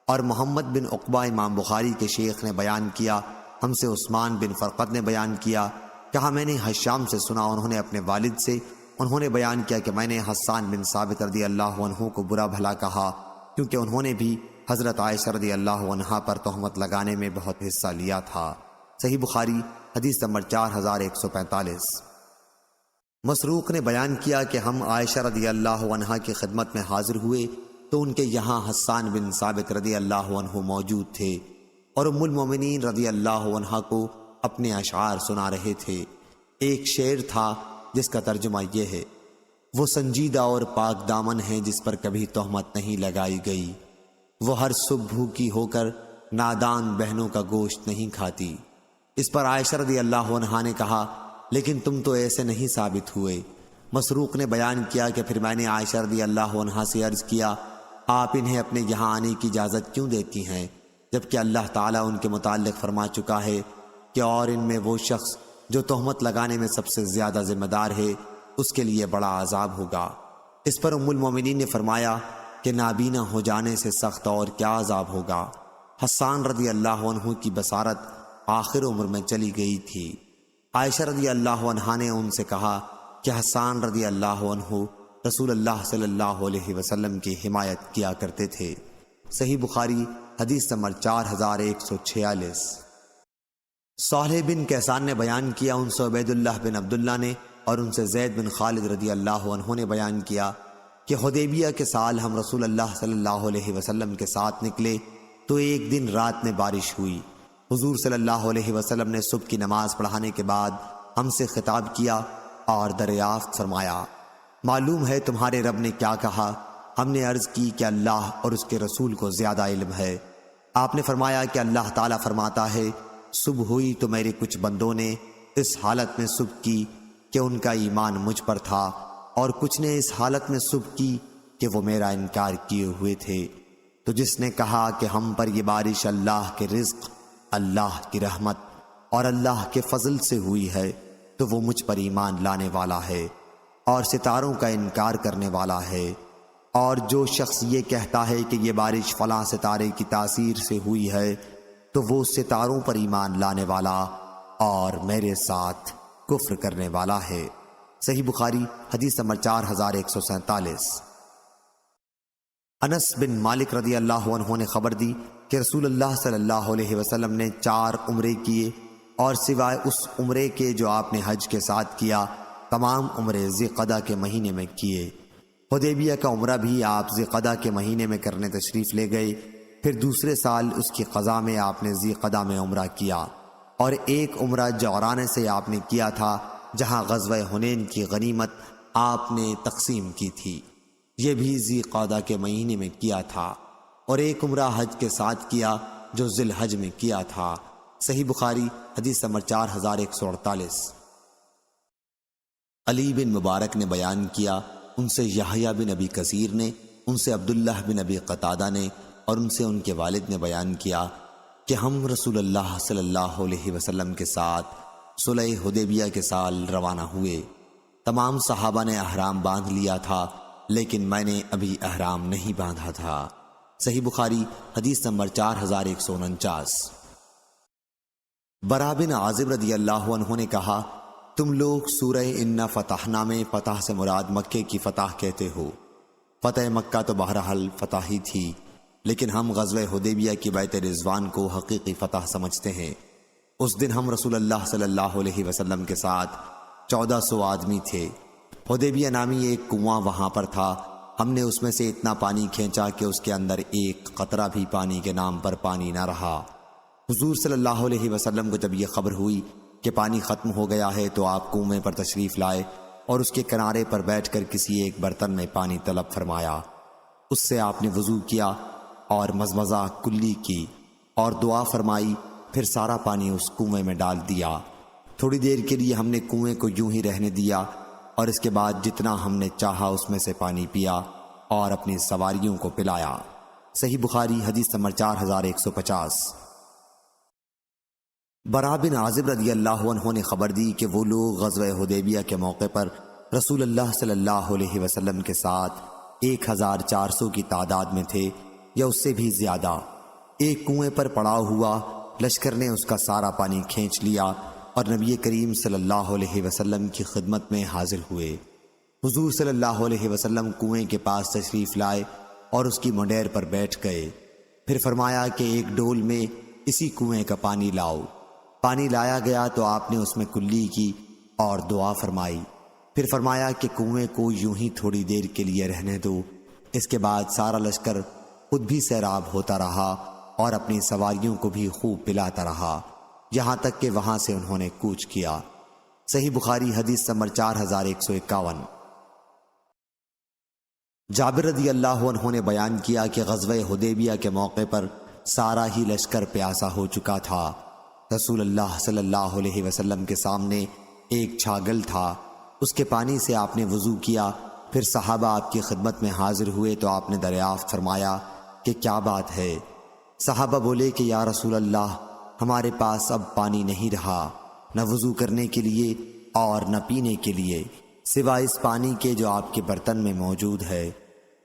Speaker 1: اور محمد بن عقبہ امام بخاری کے شیخ نے بیان کیا، ہم سے عثمان بن فرقد نے بیان کیا، کہا میں نے حشام سے سنا، انہوں نے اپنے والد سے، انہوں نے بیان کیا کہ میں نے حسان بن ثابت رضی اللہ عنہ کو برا بھلا کہا کیونکہ انہوں نے بھی حضرت عائشہ رضی اللہ عنہا پر تہمت لگانے میں بہت حصہ لیا تھا۔ صحیح بخاری حدیث نمبر 4145۔ مسروق نے بیان کیا کہ ہم عائشہ رضی اللہ عنہا کی خدمت میں حاضر ہوئے تو ان کے یہاں حسان بن ثابت رضی اللہ عنہ موجود تھے اور ام المومنین رضی اللہ عنہا کو اپنے اشعار سنا رہے تھے۔ ایک شعر تھا جس کا ترجمہ یہ ہے: وہ سنجیدہ اور پاک دامن ہے جس پر کبھی تہمت نہیں لگائی گئی، وہ ہر صبح بھوکی ہو کر نادان بہنوں کا گوشت نہیں کھاتی۔ اس پر عائشہ رضی اللہ عنہا نے کہا لیکن تم تو ایسے نہیں ثابت ہوئے۔ مسروق نے بیان کیا کہ پھر میں نے عائشہ رضی اللہ عنہا سے عرض کیا آپ انہیں اپنے یہاں آنے کی اجازت کیوں دیتی ہیں جبکہ اللہ تعالیٰ ان کے متعلق فرما چکا ہے کہ اور ان میں وہ شخص جو تہمت لگانے میں سب سے زیادہ ذمہ دار ہے اس کے لیے بڑا عذاب ہوگا۔ اس پر ام المومنین نے فرمایا کہ نابینا ہو جانے سے سخت اور کیا عذاب ہوگا۔ حسان رضی اللہ عنہ کی بصارت آخر عمر میں چلی گئی تھی۔ عائشہ رضی اللہ عنہا نے ان سے کہا کہ حسان رضی اللہ عنہ رسول اللہ صلی اللہ علیہ وسلم کی حمایت کیا کرتے تھے۔ صحیح بخاری حدیث نمبر 4146۔ صالح بن کیسان نے بیان کیا، ان سے عبید اللہ بن عبداللہ نے اور ان سے زید بن خالد رضی اللہ عنہ نے بیان کیا کہ حدیبیہ کے سال ہم رسول اللہ صلی اللہ علیہ وسلم کے ساتھ نکلے تو ایک دن رات میں بارش ہوئی۔ حضور صلی اللہ علیہ وسلم نے صبح کی نماز پڑھانے کے بعد ہم سے خطاب کیا اور دریافت فرمایا معلوم ہے تمہارے رب نے کیا کہا؟ ہم نے عرض کی کہ اللہ اور اس کے رسول کو زیادہ علم ہے۔ آپ نے فرمایا کہ اللہ تعالیٰ فرماتا ہے صبح ہوئی تو میرے کچھ بندوں نے اس حالت میں صبح کی کہ ان کا ایمان مجھ پر تھا اور کچھ نے اس حالت میں صبح کی کہ وہ میرا انکار کیے ہوئے تھے۔ تو جس نے کہا کہ ہم پر یہ بارش اللہ کے رزق، اللہ کی رحمت اور اللہ کے فضل سے ہوئی ہے تو وہ مجھ پر ایمان لانے والا ہے اور ستاروں کا انکار کرنے والا ہے، اور جو شخص یہ کہتا ہے کہ یہ بارش فلاں ستارے کی تاثیر سے ہوئی ہے تو وہ ستاروں پر ایمان لانے والا اور میرے ساتھ کفر کرنے والا ہے۔ صحیح بخاری حدیث نمبر 4147۔ انس بن مالک رضی اللہ عنہ نے خبر دی کہ رسول اللہ صلی اللہ علیہ وسلم نے 4 عمرے کیے اور سوائے اس عمرے کے جو آپ نے حج کے ساتھ کیا تمام عمرے ذی قعدہ کے مہینے میں کیے۔ حدیبیہ کا عمرہ بھی آپ ذی قعدہ کے مہینے میں کرنے تشریف لے گئے، پھر دوسرے سال اس کی قضا میں آپ نے ذی قعدہ میں عمرہ کیا، اور ایک عمرہ جعرانہ سے آپ نے کیا تھا جہاں غزوہ حنین کی غنیمت آپ نے تقسیم کی تھی، یہ بھی ذی قعدہ کے مہینے میں کیا تھا، اور ایک عمرہ حج کے ساتھ کیا جو ذی الحج میں کیا تھا۔ صحیح بخاری حدیث نمبر 4148۔ علی بن مبارک نے بیان کیا، ان سے یحییٰ بن ابی کثیر نے، ان سے عبداللہ بن ابی قتادہ نے اور ان سے ان کے والد نے بیان کیا کہ ہم رسول اللہ صلی اللہ علیہ وسلم کے ساتھ صلح حدیبیہ کے سال روانہ ہوئے۔ تمام صحابہ نے احرام باندھ لیا تھا لیکن میں نے ابھی احرام نہیں باندھا تھا۔ صحیح بخاری حدیث نمبر 4149۔ برا بن عازب رضی اللہ عنہ نے کہا تم لوگ سورہ انا فتحنا میں فتح سے مراد مکے کی فتح کہتے ہو، فتح مکہ تو بہرحال فتح ہی تھی، لیکن ہم غزوہ حدیبیہ کی بیعت رضوان کو حقیقی فتح سمجھتے ہیں۔ اس دن ہم رسول اللہ صلی اللہ علیہ وسلم کے ساتھ 1400 آدمی تھے۔ حدیبیہ نامی ایک کنواں وہاں پر تھا، ہم نے اس میں سے اتنا پانی کھینچا کہ اس کے اندر ایک قطرہ بھی پانی کے نام پر پانی نہ رہا۔ حضور صلی اللہ علیہ وسلم کو جب یہ خبر ہوئی کہ پانی ختم ہو گیا ہے تو آپ کنویں پر تشریف لائے اور اس کے کنارے پر بیٹھ کر کسی ایک برتن میں پانی طلب فرمایا۔ اس سے آپ نے وضو کیا اور مزمزہ کلی کی اور دعا فرمائی، پھر سارا پانی اس کنویں میں ڈال دیا۔ تھوڑی دیر کے لیے ہم نے کنویں کو یوں ہی رہنے دیا اور اس کے بعد جتنا ہم نے چاہا اس میں سے پانی پیا اور اپنی سواریوں کو پلایا۔ صحیح بخاری حدیث نمبر 4150۔ برا بن عازب رضی اللہ عنہ نے خبر دی کہ وہ لوگ غزوہ حدیبیہ کے موقع پر رسول اللہ صلی اللہ علیہ وسلم کے ساتھ 1400 کی تعداد میں تھے یا اس سے بھی زیادہ۔ ایک کنویں پر پڑا ہوا لشکر نے اس کا سارا پانی کھینچ لیا اور نبی کریم صلی اللہ علیہ وسلم کی خدمت میں حاضر ہوئے۔ حضور صلی اللہ علیہ وسلم کنویں کے پاس تشریف لائے اور اس کی منڈیر پر بیٹھ گئے۔ پھر فرمایا کہ ایک ڈول میں اسی کنویں کا پانی لاؤ۔ پانی لایا گیا تو آپ نے اس میں کلی کی اور دعا فرمائی۔ پھر فرمایا کہ کنویں کو یوں ہی تھوڑی دیر کے لیے رہنے دو۔ اس کے بعد سارا لشکر خود بھی سیراب ہوتا رہا اور اپنی سواریوں کو بھی خوب پلاتا رہا، یہاں تک کہ وہاں سے انہوں نے کوچ کیا۔ صحیح بخاری حدیث نمبر 4151۔ جابر رضی اللہ عنہ نے بیان کیا کہ غزوہ حدیبیہ کے موقع پر سارا ہی لشکر پیاسا ہو چکا تھا۔ رسول اللہ صلی اللہ علیہ وسلم کے سامنے ایک چھاگل تھا، اس کے پانی سے آپ نے وضو کیا۔ پھر صحابہ آپ کی خدمت میں حاضر ہوئے تو آپ نے دریافت فرمایا کہ کیا بات ہے؟ صحابہ بولے کہ یا رسول اللہ، ہمارے پاس اب پانی نہیں رہا، نہ وضو کرنے کے لیے اور نہ پینے کے لیے، سوائے اس پانی کے جو آپ کے برتن میں موجود ہے۔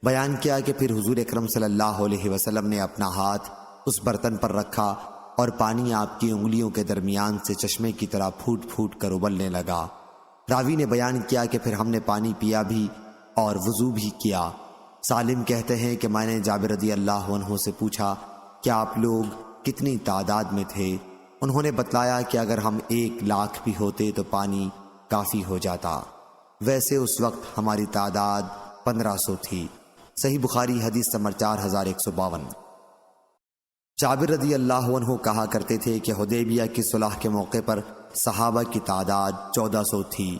Speaker 1: بیان کیا کہ پھر حضور اکرم صلی اللہ علیہ وسلم نے اپنا ہاتھ اس برتن پر رکھا اور پانی آپ کی انگلیوں کے درمیان سے چشمے کی طرح پھوٹ پھوٹ کر ابلنے لگا۔ راوی نے بیان کیا کہ پھر ہم نے پانی پیا بھی اور وضو بھی کیا۔ سالم کہتے ہیں کہ میں نے جابر رضی اللہ عنہ سے پوچھا کہ آپ لوگ کتنی تعداد میں تھے؟ انہوں نے بتلایا کہ اگر ہم 1,00,000 بھی ہوتے تو پانی کافی ہو جاتا، ویسے اس وقت ہماری تعداد 1500 تھی۔ صحیح بخاری حدیث نمبر 4152۔ جابر رضی اللہ عنہ کہا کرتے تھے کہ حدیبیہ کی صلح کے موقع پر صحابہ کی تعداد 1400 تھی۔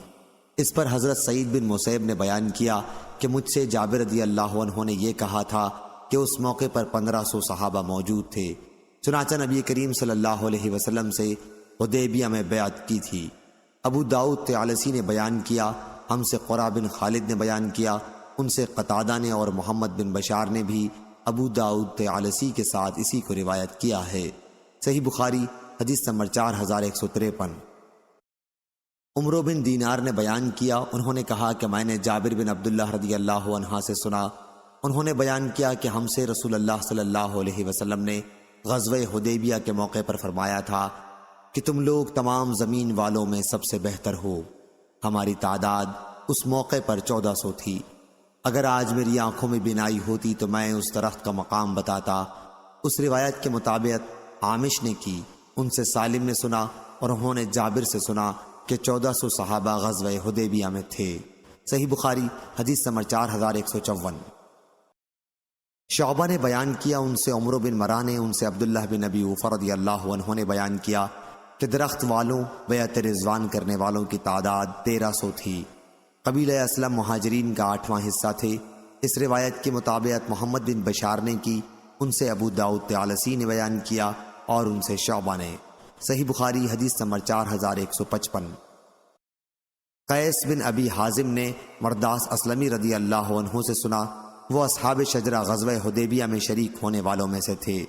Speaker 1: اس پر حضرت سعید بن مسیب نے بیان کیا کہ مجھ سے جابر رضی اللہ عنہ نے یہ کہا تھا کہ اس موقع پر 1500 صحابہ موجود تھے، چنانچہ نبی کریم صلی اللہ علیہ وسلم سے حدیبیہ میں بیعت کی تھی۔ ابو داؤد طیالسی نے بیان کیا، ہم سے قرہ بن خالد نے بیان کیا، ان سے قتادہ نے اور محمد بن بشار نے بھی ابو داؤد طیالسی کے ساتھ اسی کو روایت کیا ہے۔ صحیح بخاری حدیث نمبر 4153۔ عمرو بن دینار نے بیان کیا، انہوں نے کہا کہ میں نے جابر بن عبداللہ رضی اللہ عنہ سے سنا، انہوں نے بیان کیا کہ ہم سے رسول اللہ صلی اللہ علیہ وسلم نے غزوہ حدیبیہ کے موقع پر فرمایا تھا کہ تم لوگ تمام زمین والوں میں سب سے بہتر ہو۔ ہماری تعداد اس موقع پر 1400 تھی۔ اگر آج میری آنکھوں میں بینائی ہوتی تو میں اس درخت کا مقام بتاتا۔ اس روایت کے مطابق عامش نے کی، ان سے سالم نے سنا اور انہوں نے جابر سے سنا کہ 1400 صحابہ غزوہ حدیبیہ میں تھے۔ صحیح بخاری حدیث نمبر 4154۔ شعبہ نے بیان کیا، ان سے عمرو بن مرہ نے، ان سے عبداللہ بن ابی اوفا رضی اللہ عنہ نے بیان کیا کہ درخت والوں بیعت رضوان کرنے والوں کی تعداد 1300 تھی۔ قبیلہ اسلم مہاجرین کا 8واں حصہ تھے۔ اس روایت کے مطابق محمد بن بشار نے کی، ان سے ابو داؤد طیالسی نے بیان کیا اور ان سے شعبہ نے۔ صحیح بخاری حدیث نمبر 4155۔ قیس بن ابی حازم نے مرداس اسلمی رضی اللہ عنہ سے سنا، وہ اصحاب شجرہ غزوہ حدیبیہ میں شریک ہونے والوں میں سے تھے۔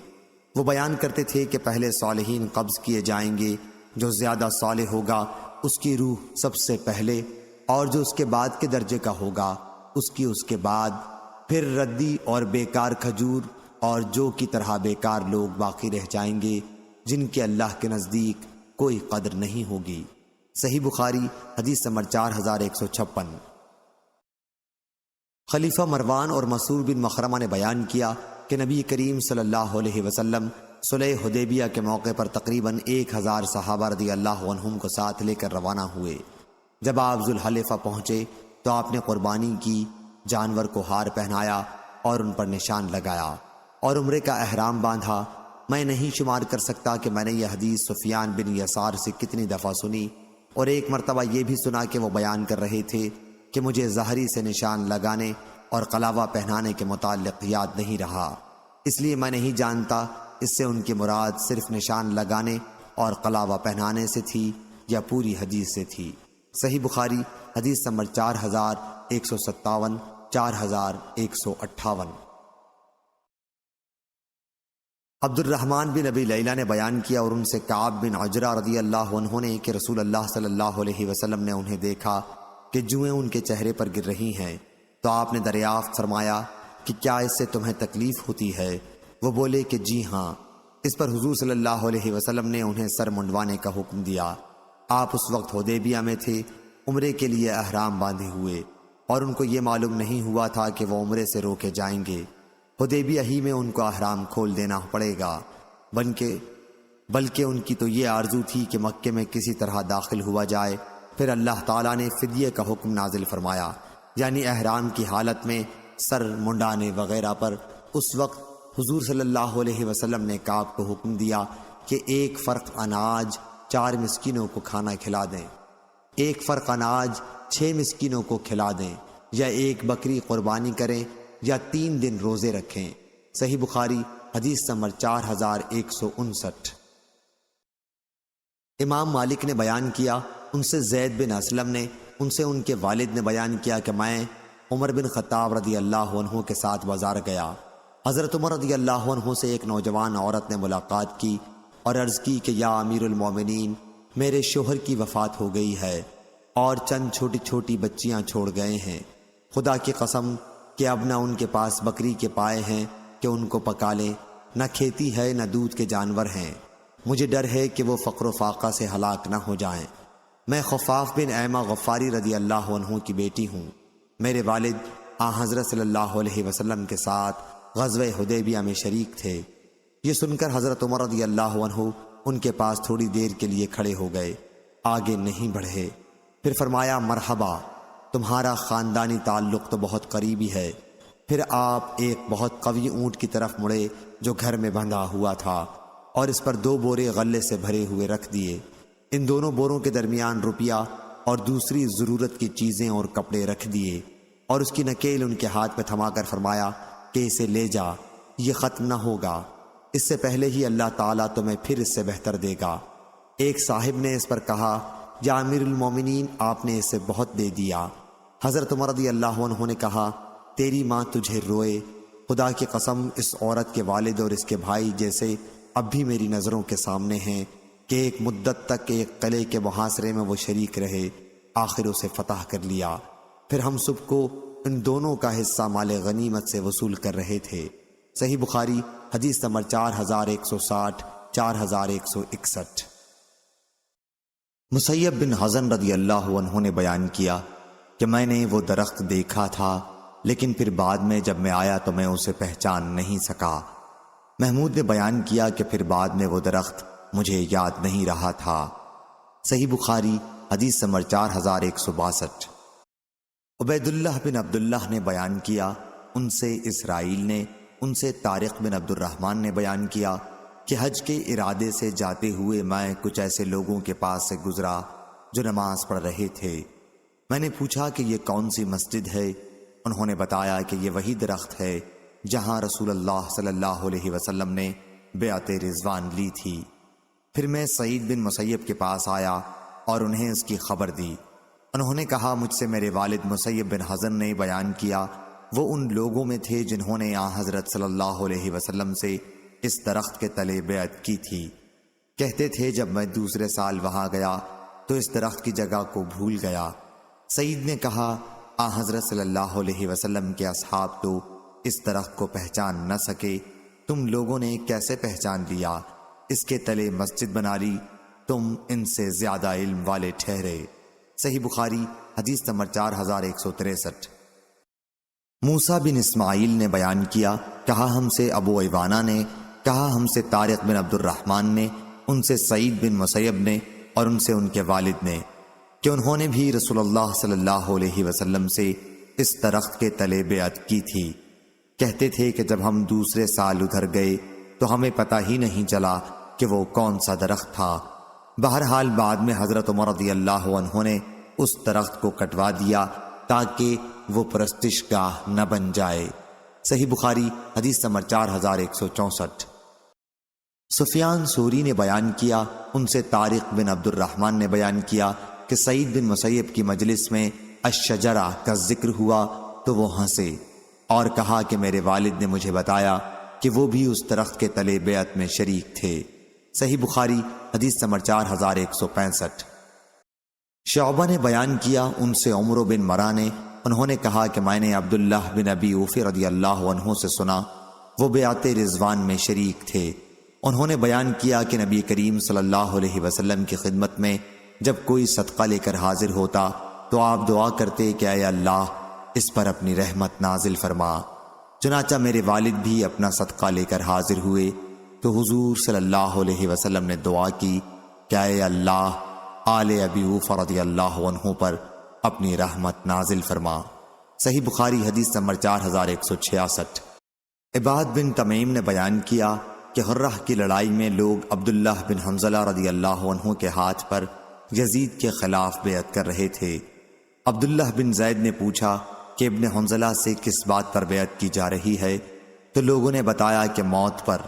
Speaker 1: وہ بیان کرتے تھے کہ پہلے صالحین قبض کیے جائیں گے، جو زیادہ صالح ہوگا اس کی روح سب سے پہلے، اور جو اس کے بعد کے درجے کا ہوگا اس کے بعد، پھر ردی اور بیکار کھجور اور جو کی طرح بیکار لوگ باقی رہ جائیں گے جن کے اللہ کے نزدیک کوئی قدر نہیں ہوگی۔ صحیح بخاری حدیث نمبر 4156۔ خلیفہ مروان اور مسعود بن مخرمہ نے بیان کیا کہ نبی کریم صلی اللہ علیہ وسلم صلح حدیبیہ کے موقع پر تقریباً 1000 صحابہ رضی اللہ عنہم کو ساتھ لے کر روانہ ہوئے۔ جب آپ ذوالحلیفہ پہنچے تو آپ نے قربانی کی، جانور کو ہار پہنایا اور ان پر نشان لگایا اور عمرے کا احرام باندھا۔ میں نہیں شمار کر سکتا کہ میں نے یہ حدیث سفیان بن یسار سے کتنی دفعہ سنی، اور ایک مرتبہ یہ بھی سنا کہ وہ بیان کر رہے تھے کہ مجھے ظاہری سے نشان لگانے اور قلاوہ پہنانے کے متعلق یاد نہیں رہا، اس لیے میں نہیں جانتا اس سے ان کی مراد صرف نشان لگانے اور قلاوہ پہنانے سے تھی یا پوری حدیث سے تھی۔ صحیح بخاری حدیث نمبر 4157، 4158۔ عبد الرحمن بن ابی لیلہ نے بیان کیا اور ان سے کعب بن عجرہ رضی اللہ عنہ نے کہ رسول اللہ صلی اللہ علیہ وسلم نے انہیں دیکھا کہ جوئیں ان کے چہرے پر گر رہی ہیں، تو آپ نے دریافت فرمایا کہ کیا اس سے تمہیں تکلیف ہوتی ہے؟ وہ بولے کہ جی ہاں۔ اس پر حضور صلی اللہ علیہ وسلم نے انہیں سر منڈوانے کا حکم دیا۔ آپ اس وقت حدیبیہ میں تھے، عمرے کے لیے احرام باندھے ہوئے، اور ان کو یہ معلوم نہیں ہوا تھا کہ وہ عمرے سے روکے جائیں گے۔ حدیبیہ ہی میں ان کو احرام کھول دینا پڑے گا، بلکہ ان کی تو یہ آرزو تھی کہ مکے میں کسی طرح داخل ہوا جائے۔ پھر اللہ تعالیٰ نے فدیے کا حکم نازل فرمایا، یعنی احرام کی حالت میں سر منڈانے وغیرہ پر۔ اس وقت حضور صلی اللہ علیہ وسلم نے کعب کو حکم دیا کہ ایک فرق اناج 4 مسکینوں کو کھانا کھلا دیں، ایک فرق اناج 6 مسکینوں کو کھلا دیں، یا ایک بکری قربانی کریں، یا 3 دن روزے رکھیں۔ صحیح بخاری حدیث نمبر 4159۔ امام مالک نے بیان کیا، ان سے زید بن اسلم نے، ان سے ان کے والد نے بیان کیا کہ میں عمر بن خطاب رضی اللہ عنہ کے ساتھ بازار گیا۔ حضرت عمر رضی اللہ عنہ سے ایک نوجوان عورت نے ملاقات کی اور عرض کی کہ یا امیر المومنین، میرے شوہر کی وفات ہو گئی ہے اور چند چھوٹی چھوٹی بچیاں چھوڑ گئے ہیں۔ خدا کی قسم کہ اب نہ ان کے پاس بکری کے پائے ہیں کہ ان کو پکا لیں، نہ کھیتی ہے، نہ دودھ کے جانور ہیں۔ مجھے ڈر ہے کہ وہ فقر و فاقہ سے ہلاک نہ ہو جائیں۔ میں خفاف بن ایما غفاری رضی اللہ عنہ کی بیٹی ہوں۔ میرے والد حضرت صلی اللہ علیہ وسلم کے ساتھ غزوہ حدیبیہ میں شریک تھے۔ یہ سن کر حضرت عمر رضی اللہ عنہ ان کے پاس تھوڑی دیر کے لیے کھڑے ہو گئے، آگے نہیں بڑھے۔ پھر فرمایا مرحبا، تمہارا خاندانی تعلق تو بہت قریبی ہے۔ پھر آپ ایک بہت قوی اونٹ کی طرف مڑے جو گھر میں بندھا ہوا تھا، اور اس پر 2 بورے غلے سے بھرے ہوئے رکھ دیے۔ ان دونوں بوروں کے درمیان روپیہ اور دوسری ضرورت کی چیزیں اور کپڑے رکھ دیے، اور اس کی نکیل ان کے ہاتھ میں تھما کر فرمایا کہ اسے لے جا، یہ ختم نہ ہوگا، اس سے پہلے ہی اللہ تعالیٰ تمہیں پھر اس سے بہتر دے گا۔ ایک صاحب نے اس پر کہا یا امیر المومنین، آپ نے اسے بہت دے دیا۔ حضرت عمر رضی اللہ عنہ نے کہا تیری ماں تجھے روئے، خدا کی قسم اس عورت کے والد اور اس کے بھائی جیسے اب بھی میری نظروں کے سامنے ہیں کہ ایک مدت تک ایک قلعے کے محاصرے میں وہ شریک رہے، آخر اسے فتح کر لیا۔ پھر ہم سب کو ان دونوں کا حصہ مال غنیمت سے وصول کر رہے تھے۔ صحیح بخاری حدیث نمبر 4160، 4161۔ مسیب بن حزن رضی اللہ عنہ نے بیان کیا کہ میں نے وہ درخت دیکھا تھا، لیکن پھر بعد میں جب میں آیا تو میں اسے پہچان نہیں سکا۔ محمود نے بیان کیا کہ پھر بعد میں وہ درخت مجھے یاد نہیں رہا تھا۔ صحیح بخاری حدیث نمبر 4162۔ عبید اللہ بن عبداللہ نے بیان کیا، ان سے اسرائیل نے، ان سے طارق بن عبد الرحمن نے بیان کیا کہ حج کے ارادے سے جاتے ہوئے میں کچھ ایسے لوگوں کے پاس سے گزرا جو نماز پڑھ رہے تھے۔ میں نے پوچھا کہ یہ کون سی مسجد ہے؟ انہوں نے بتایا کہ یہ وہی درخت ہے جہاں رسول اللہ صلی اللہ علیہ وسلم نے بیعت رضوان لی تھی۔ پھر میں سعید بن مسیب کے پاس آیا اور انہیں اس کی خبر دی۔ انہوں نے کہا مجھ سے میرے والد مسیب بن حزن نے بیان کیا، وہ ان لوگوں میں تھے جنہوں نے حضرت صلی اللہ علیہ وسلم سے اس درخت کے تلے بیعت کی تھی۔ کہتے تھے جب میں دوسرے سال وہاں گیا تو اس درخت کی جگہ کو بھول گیا۔ سعید نے کہا حضرت صلی اللہ علیہ وسلم کے اصحاب تو اس درخت کو پہچان نہ سکے، تم لوگوں نے کیسے پہچان لیا؟ اس کے تلے مسجد بنا لی، تم ان سے زیادہ علم والے ٹھہرے۔ صحیح بخاری حدیث نمبر 4163۔ موسیٰ بن اسماعیل نے بیان کیا، کہا ہم سے ابو ایوانہ نے، کہا ہم سے طارق بن عبد الرحمن نے، ان سے سعید بن مسیب نے، اور ان سے ان کے والد نے، کہ انہوں نے بھی رسول اللہ صلی اللہ علیہ وسلم سے اس درخت کے تلے بیعت کی تھی۔ کہتے تھے کہ جب ہم دوسرے سال ادھر گئے تو ہمیں پتہ ہی نہیں چلا کہ وہ کون سا درخت تھا۔ بہرحال بعد میں حضرت عمر رضی اللہ عنہ نے اس درخت کو کٹوا دیا تاکہ وہ پرستش گاہ نہ بن جائے۔ صحیح بخاری حدیث نمبر 4164۔ سفیان ثوری نے بیان کیا، ان سے طارق بن عبد الرحمن نے بیان کیا کہ سعید بن مسیب کی مجلس میں الشجرہ کا ذکر ہوا تو وہ ہنسے اور کہا کہ میرے والد نے مجھے بتایا کہ وہ بھی اس درخت کے تلے بیعت میں شریک تھے۔ صحیح بخاری حدیث نمبر 4165۔ شعبہ نے بیان کیا ان سے عمرو بن مرہ نے، انہوں نے کہا کہ میں نے عبداللہ بن ابی اوفی رضی اللہ عنہ سے سنا، وہ بیعت رضوان میں شریک تھے۔ انہوں نے بیان کیا کہ نبی کریم صلی اللہ علیہ وسلم کی خدمت میں جب کوئی صدقہ لے کر حاضر ہوتا تو آپ دعا کرتے کہ اے اللہ اس پر اپنی رحمت نازل فرما۔ چنانچہ میرے والد بھی اپنا صدقہ لے کر حاضر ہوئے تو حضور صلی اللہ علیہ وسلم نے دعا کی کہ اے اللہ آل ابی اوفی رضی اللہ عنہ پر اپنی رحمت نازل فرما۔ صحیح بخاری حدیث نمبر 4166۔ عباد بن تمیم نے بیان کیا کہ حرہ کی لڑائی میں لوگ عبداللہ بن حنظلہ رضی اللہ عنہ کے ہاتھ پر یزید کے خلاف بیعت کر رہے تھے۔ عبداللہ بن زید نے پوچھا کہ ابن حنظلہ سے کس بات پر بیعت کی جا رہی ہے، تو لوگوں نے بتایا کہ موت پر۔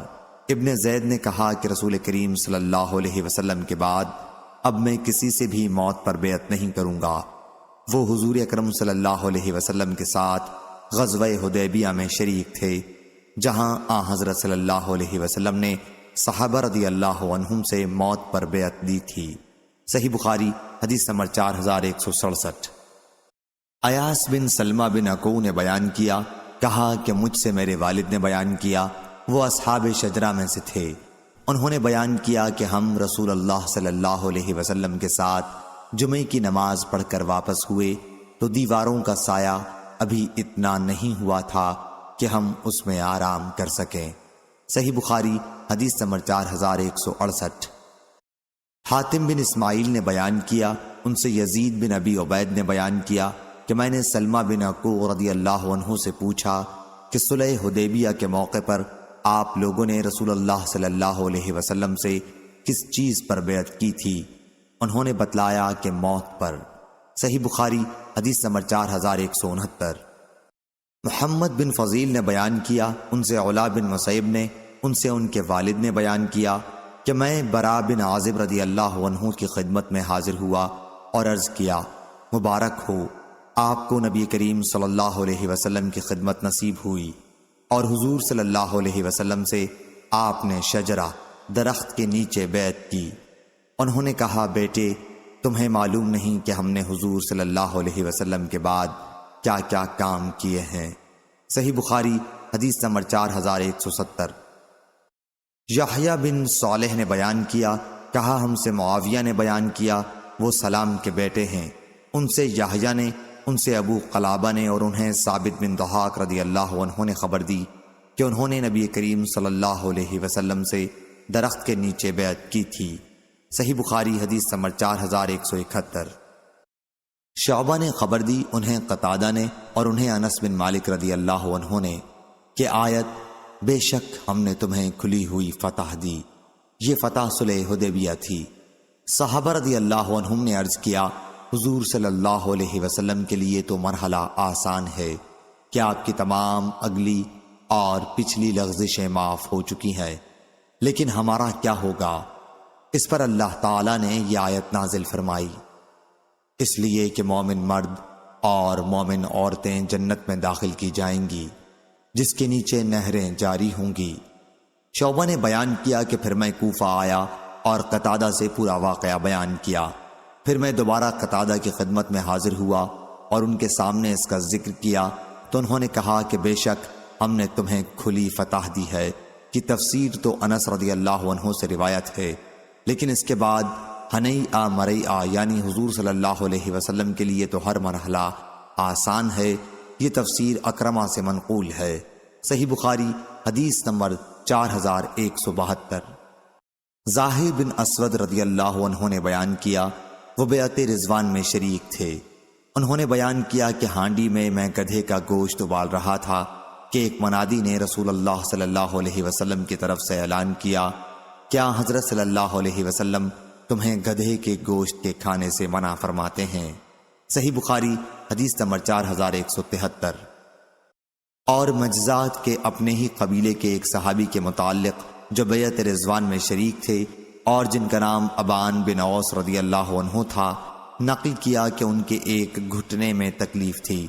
Speaker 1: ابن زید نے کہا کہ رسول کریم صلی اللہ علیہ وسلم کے بعد اب میں کسی سے بھی موت پر بیعت نہیں کروں گا۔ وہ حضور اکرم صلی اللہ علیہ وسلم کے ساتھ غزوہ حدیبیہ میں شریک تھے، جہاں حضرت صلی اللہ علیہ وسلم نے صحابہ رضی اللہ عنہم سے موت پر بیعت دی تھی۔ صحیح بخاری حدیث نمبر 4167۔ ایاس بن سلمہ بن عقو نے بیان کیا، کہا کہ مجھ سے میرے والد نے بیان کیا، وہ اصحاب شجرہ میں سے تھے۔ انہوں نے بیان کیا کہ ہم رسول اللہ صلی اللہ علیہ وسلم کے ساتھ جمعے کی نماز پڑھ کر واپس ہوئے تو دیواروں کا سایہ ابھی اتنا نہیں ہوا تھا کہ ہم اس میں آرام کر سکیں۔ صحیح بخاری حدیث نمبر 4168۔ حاتم بن اسماعیل نے بیان کیا، ان سے یزید بن ابی عبید نے بیان کیا کہ میں نے سلمہ بن عقو رضی اللہ عنہ سے پوچھا کہ صلح حدیبیہ کے موقع پر آپ لوگوں نے رسول اللہ صلی اللہ علیہ وسلم سے کس چیز پر بیعت کی تھی؟ انہوں نے بتلایا کہ موت پر۔ صحیح بخاری حدیث نمبر 4169۔ محمد بن فضیل نے بیان کیا، ان سے علا بن مصعب نے، ان سے ان کے والد نے بیان کیا کہ میں برا بن عازب رضی اللہ عنہ کی خدمت میں حاضر ہوا اور عرض کیا مبارک ہو، آپ کو نبی کریم صلی اللہ علیہ وسلم کی خدمت نصیب ہوئی، اور حضور صلی اللہ علیہ وسلم سے آپ نے شجرہ درخت کے نیچے بیعت کی۔ انہوں نے کہا بیٹے تمہیں معلوم نہیں کہ ہم نے حضور صلی اللہ علیہ وسلم کے بعد کیا کیا کام کیے ہیں۔ صحیح بخاری حدیث نمبر 4170۔ یحییٰ بن صالح نے بیان کیا، کہا ہم سے معاویہ نے بیان کیا، وہ سلام کے بیٹے ہیں، ان سے یحییٰ نے، ان سے ابو قلابہ نے، اور انہیں ثابت بن ضحاک رضی اللہ عنہ نے خبر دی کہ انہوں نے نبی کریم صلی اللہ علیہ وسلم سے درخت کے نیچے بیعت کی تھی۔ صحیح بخاری حدیث نمبر 4171۔ شعبہ نے خبر دی، انہیں قتادہ نے اور انہیں انس بن مالک رضی اللہ عنہ نے کہ آیت بے شک ہم نے تمہیں کھلی ہوئی فتح دی، یہ فتح صلح حدیبیہ تھی۔ صحابہ رضی اللہ عنہم نے عرض کیا حضور صلی اللہ علیہ وسلم کے لیے تو مرحلہ آسان ہے کہ آپ کی تمام اگلی اور پچھلی لغزشیں معاف ہو چکی ہیں، لیکن ہمارا کیا ہوگا؟ اس پر اللہ تعالیٰ نے یہ آیت نازل فرمائی، اس لیے کہ مومن مرد اور مومن عورتیں جنت میں داخل کی جائیں گی جس کے نیچے نہریں جاری ہوں گی۔ شعبہ نے بیان کیا کہ پھر میں کوفہ آیا اور قتادہ سے پورا واقعہ بیان کیا، پھر میں دوبارہ قتادہ کی خدمت میں حاضر ہوا اور ان کے سامنے اس کا ذکر کیا تو انہوں نے کہا کہ بے شک ہم نے تمہیں کھلی فتح دی ہے، کہ تفسیر تو انس رضی اللہ عنہ سے روایت ہے، لیکن اس کے بعد ہنیئا مرئیہ یعنی حضور صلی اللہ علیہ وسلم کے لیے تو ہر مرحلہ آسان ہے، یہ تفسیر اکرمہ سے منقول ہے۔ صحیح بخاری حدیث نمبر 4172۔ زاہر بن اسود رضی اللہ عنہ نے بیان کیا، وہ بیعت رضوان میں شریک تھے۔ انہوں نے بیان کیا کہ ہانڈی میں گدھے کا گوشت ابال رہا تھا کہ ایک منادی نے رسول اللہ صلی اللہ علیہ وسلم کی طرف سے اعلان کیا، کیا حضرت صلی اللہ علیہ وسلم تمہیں گدھے کے گوشت کے کھانے سے منع فرماتے ہیں؟ صحیح بخاری حدیث نمبر 4173۔ اور مجزات کے اپنے ہی قبیلے کے ایک صحابی کے متعلق جو بیعت رضوان میں شریک تھے اور جن کا نام ابان بن اوس رضی اللہ عنہ تھا، نقل کیا کہ ان کے ایک گھٹنے میں تکلیف تھی،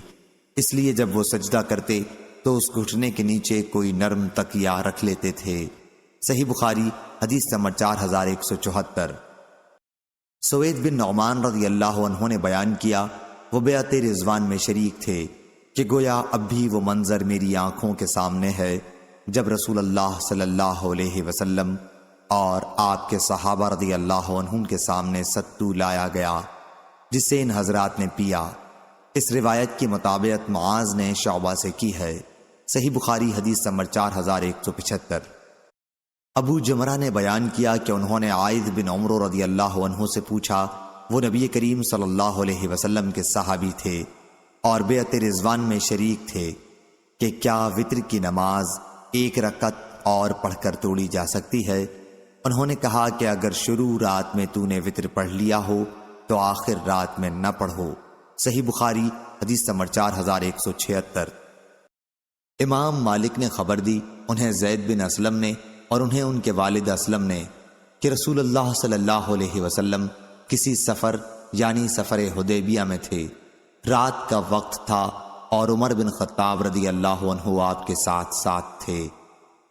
Speaker 1: اس لیے جب وہ سجدہ کرتے تو اس گھٹنے کے نیچے کوئی نرم تکیہ رکھ لیتے تھے۔ صحیح بخاری حدیث نمبر 4174۔ سوید بن نعمان رضی اللہ عنہ نے بیان کیا، وہ بیعت رضوان میں شریک تھے کہ گویا اب بھی وہ منظر میری آنکھوں کے سامنے ہے جب رسول اللہ صلی اللہ علیہ وسلم اور آپ کے صحابہ رضی اللہ عنہم کے سامنے ستو لایا گیا جسے ان حضرات نے پیا۔ اس روایت کی مطابقت معاذ نے شعبہ سے کی ہے۔ صحیح بخاری حدیث نمبر 4175۔ ابو جمرہ نے بیان کیا کہ انہوں نے عائد بن عمرو رضی اللہ عنہ سے پوچھا، وہ نبی کریم صلی اللہ علیہ وسلم کے صحابی تھے اور بیعت رضوان میں شریک تھے، کہ کیا وتر کی نماز ایک رکعت اور پڑھ کر توڑی جا سکتی ہے؟ انہوں نے کہا کہ اگر شروع رات میں تو نے وتر پڑھ لیا ہو تو آخر رات میں نہ پڑھو۔ صحیح بخاری حدیث نمبر 4176۔ امام مالک نے خبر دی انہیں زید بن اسلم نے اور انہیں ان کے والد اسلم نے کہ رسول اللہ صلی اللہ علیہ وسلم کسی سفر یعنی سفر حدیبیہ میں تھے، رات کا وقت تھا اور عمر بن خطاب رضی اللہ عنہ آپ کے ساتھ ساتھ تھے۔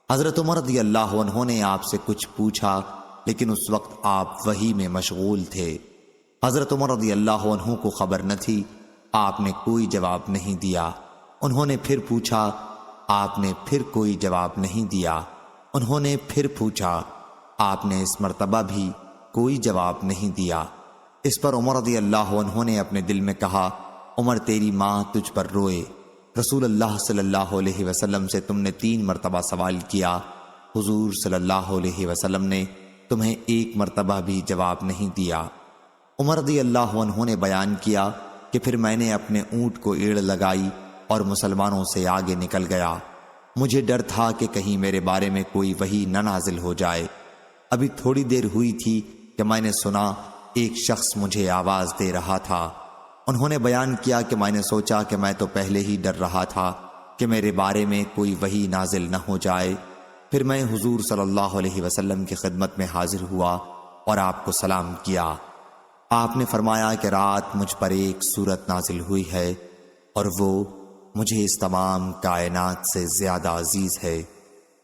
Speaker 1: حضرت عمر رضی اللہ عنہ نے آپ سے کچھ پوچھا لیکن اس وقت آپ وحی میں مشغول تھے۔ حضرت عمر رضی اللہ عنہ کو خبر نہ تھی، آپ نے کوئی جواب نہیں دیا۔ انہوں نے پھر پوچھا، آپ نے پھر کوئی جواب نہیں دیا۔ انہوں نے پھر پوچھا، آپ نے اس مرتبہ بھی کوئی جواب نہیں دیا۔ اس پر عمر رضی اللہ عنہ نے اپنے دل میں کہا، عمر تیری ماں تجھ پر روئے، رسول اللہ صلی اللہ علیہ وسلم سے تم نے 3 مرتبہ سوال کیا، حضور صلی اللہ علیہ وسلم نے تمہیں 1 مرتبہ بھی جواب نہیں دیا۔ عمر رضی اللہ عنہ نے بیان کیا کہ پھر میں نے اپنے اونٹ کو ایڑ لگائی اور مسلمانوں سے آگے نکل گیا۔ مجھے ڈر تھا کہ کہیں میرے بارے میں کوئی وحی نہ نازل ہو جائے۔ ابھی تھوڑی دیر ہوئی تھی کہ میں نے سنا ایک شخص مجھے آواز دے رہا تھا۔ انہوں نے بیان کیا کہ میں نے سوچا کہ میں تو پہلے ہی ڈر رہا تھا کہ میرے بارے میں کوئی وحی نازل نہ ہو جائے۔ پھر میں حضور صلی اللہ علیہ وسلم کی خدمت میں حاضر ہوا اور آپ کو سلام کیا۔ آپ نے فرمایا کہ رات مجھ پر ایک سورت نازل ہوئی ہے اور وہ مجھے اس تمام کائنات سے زیادہ عزیز ہے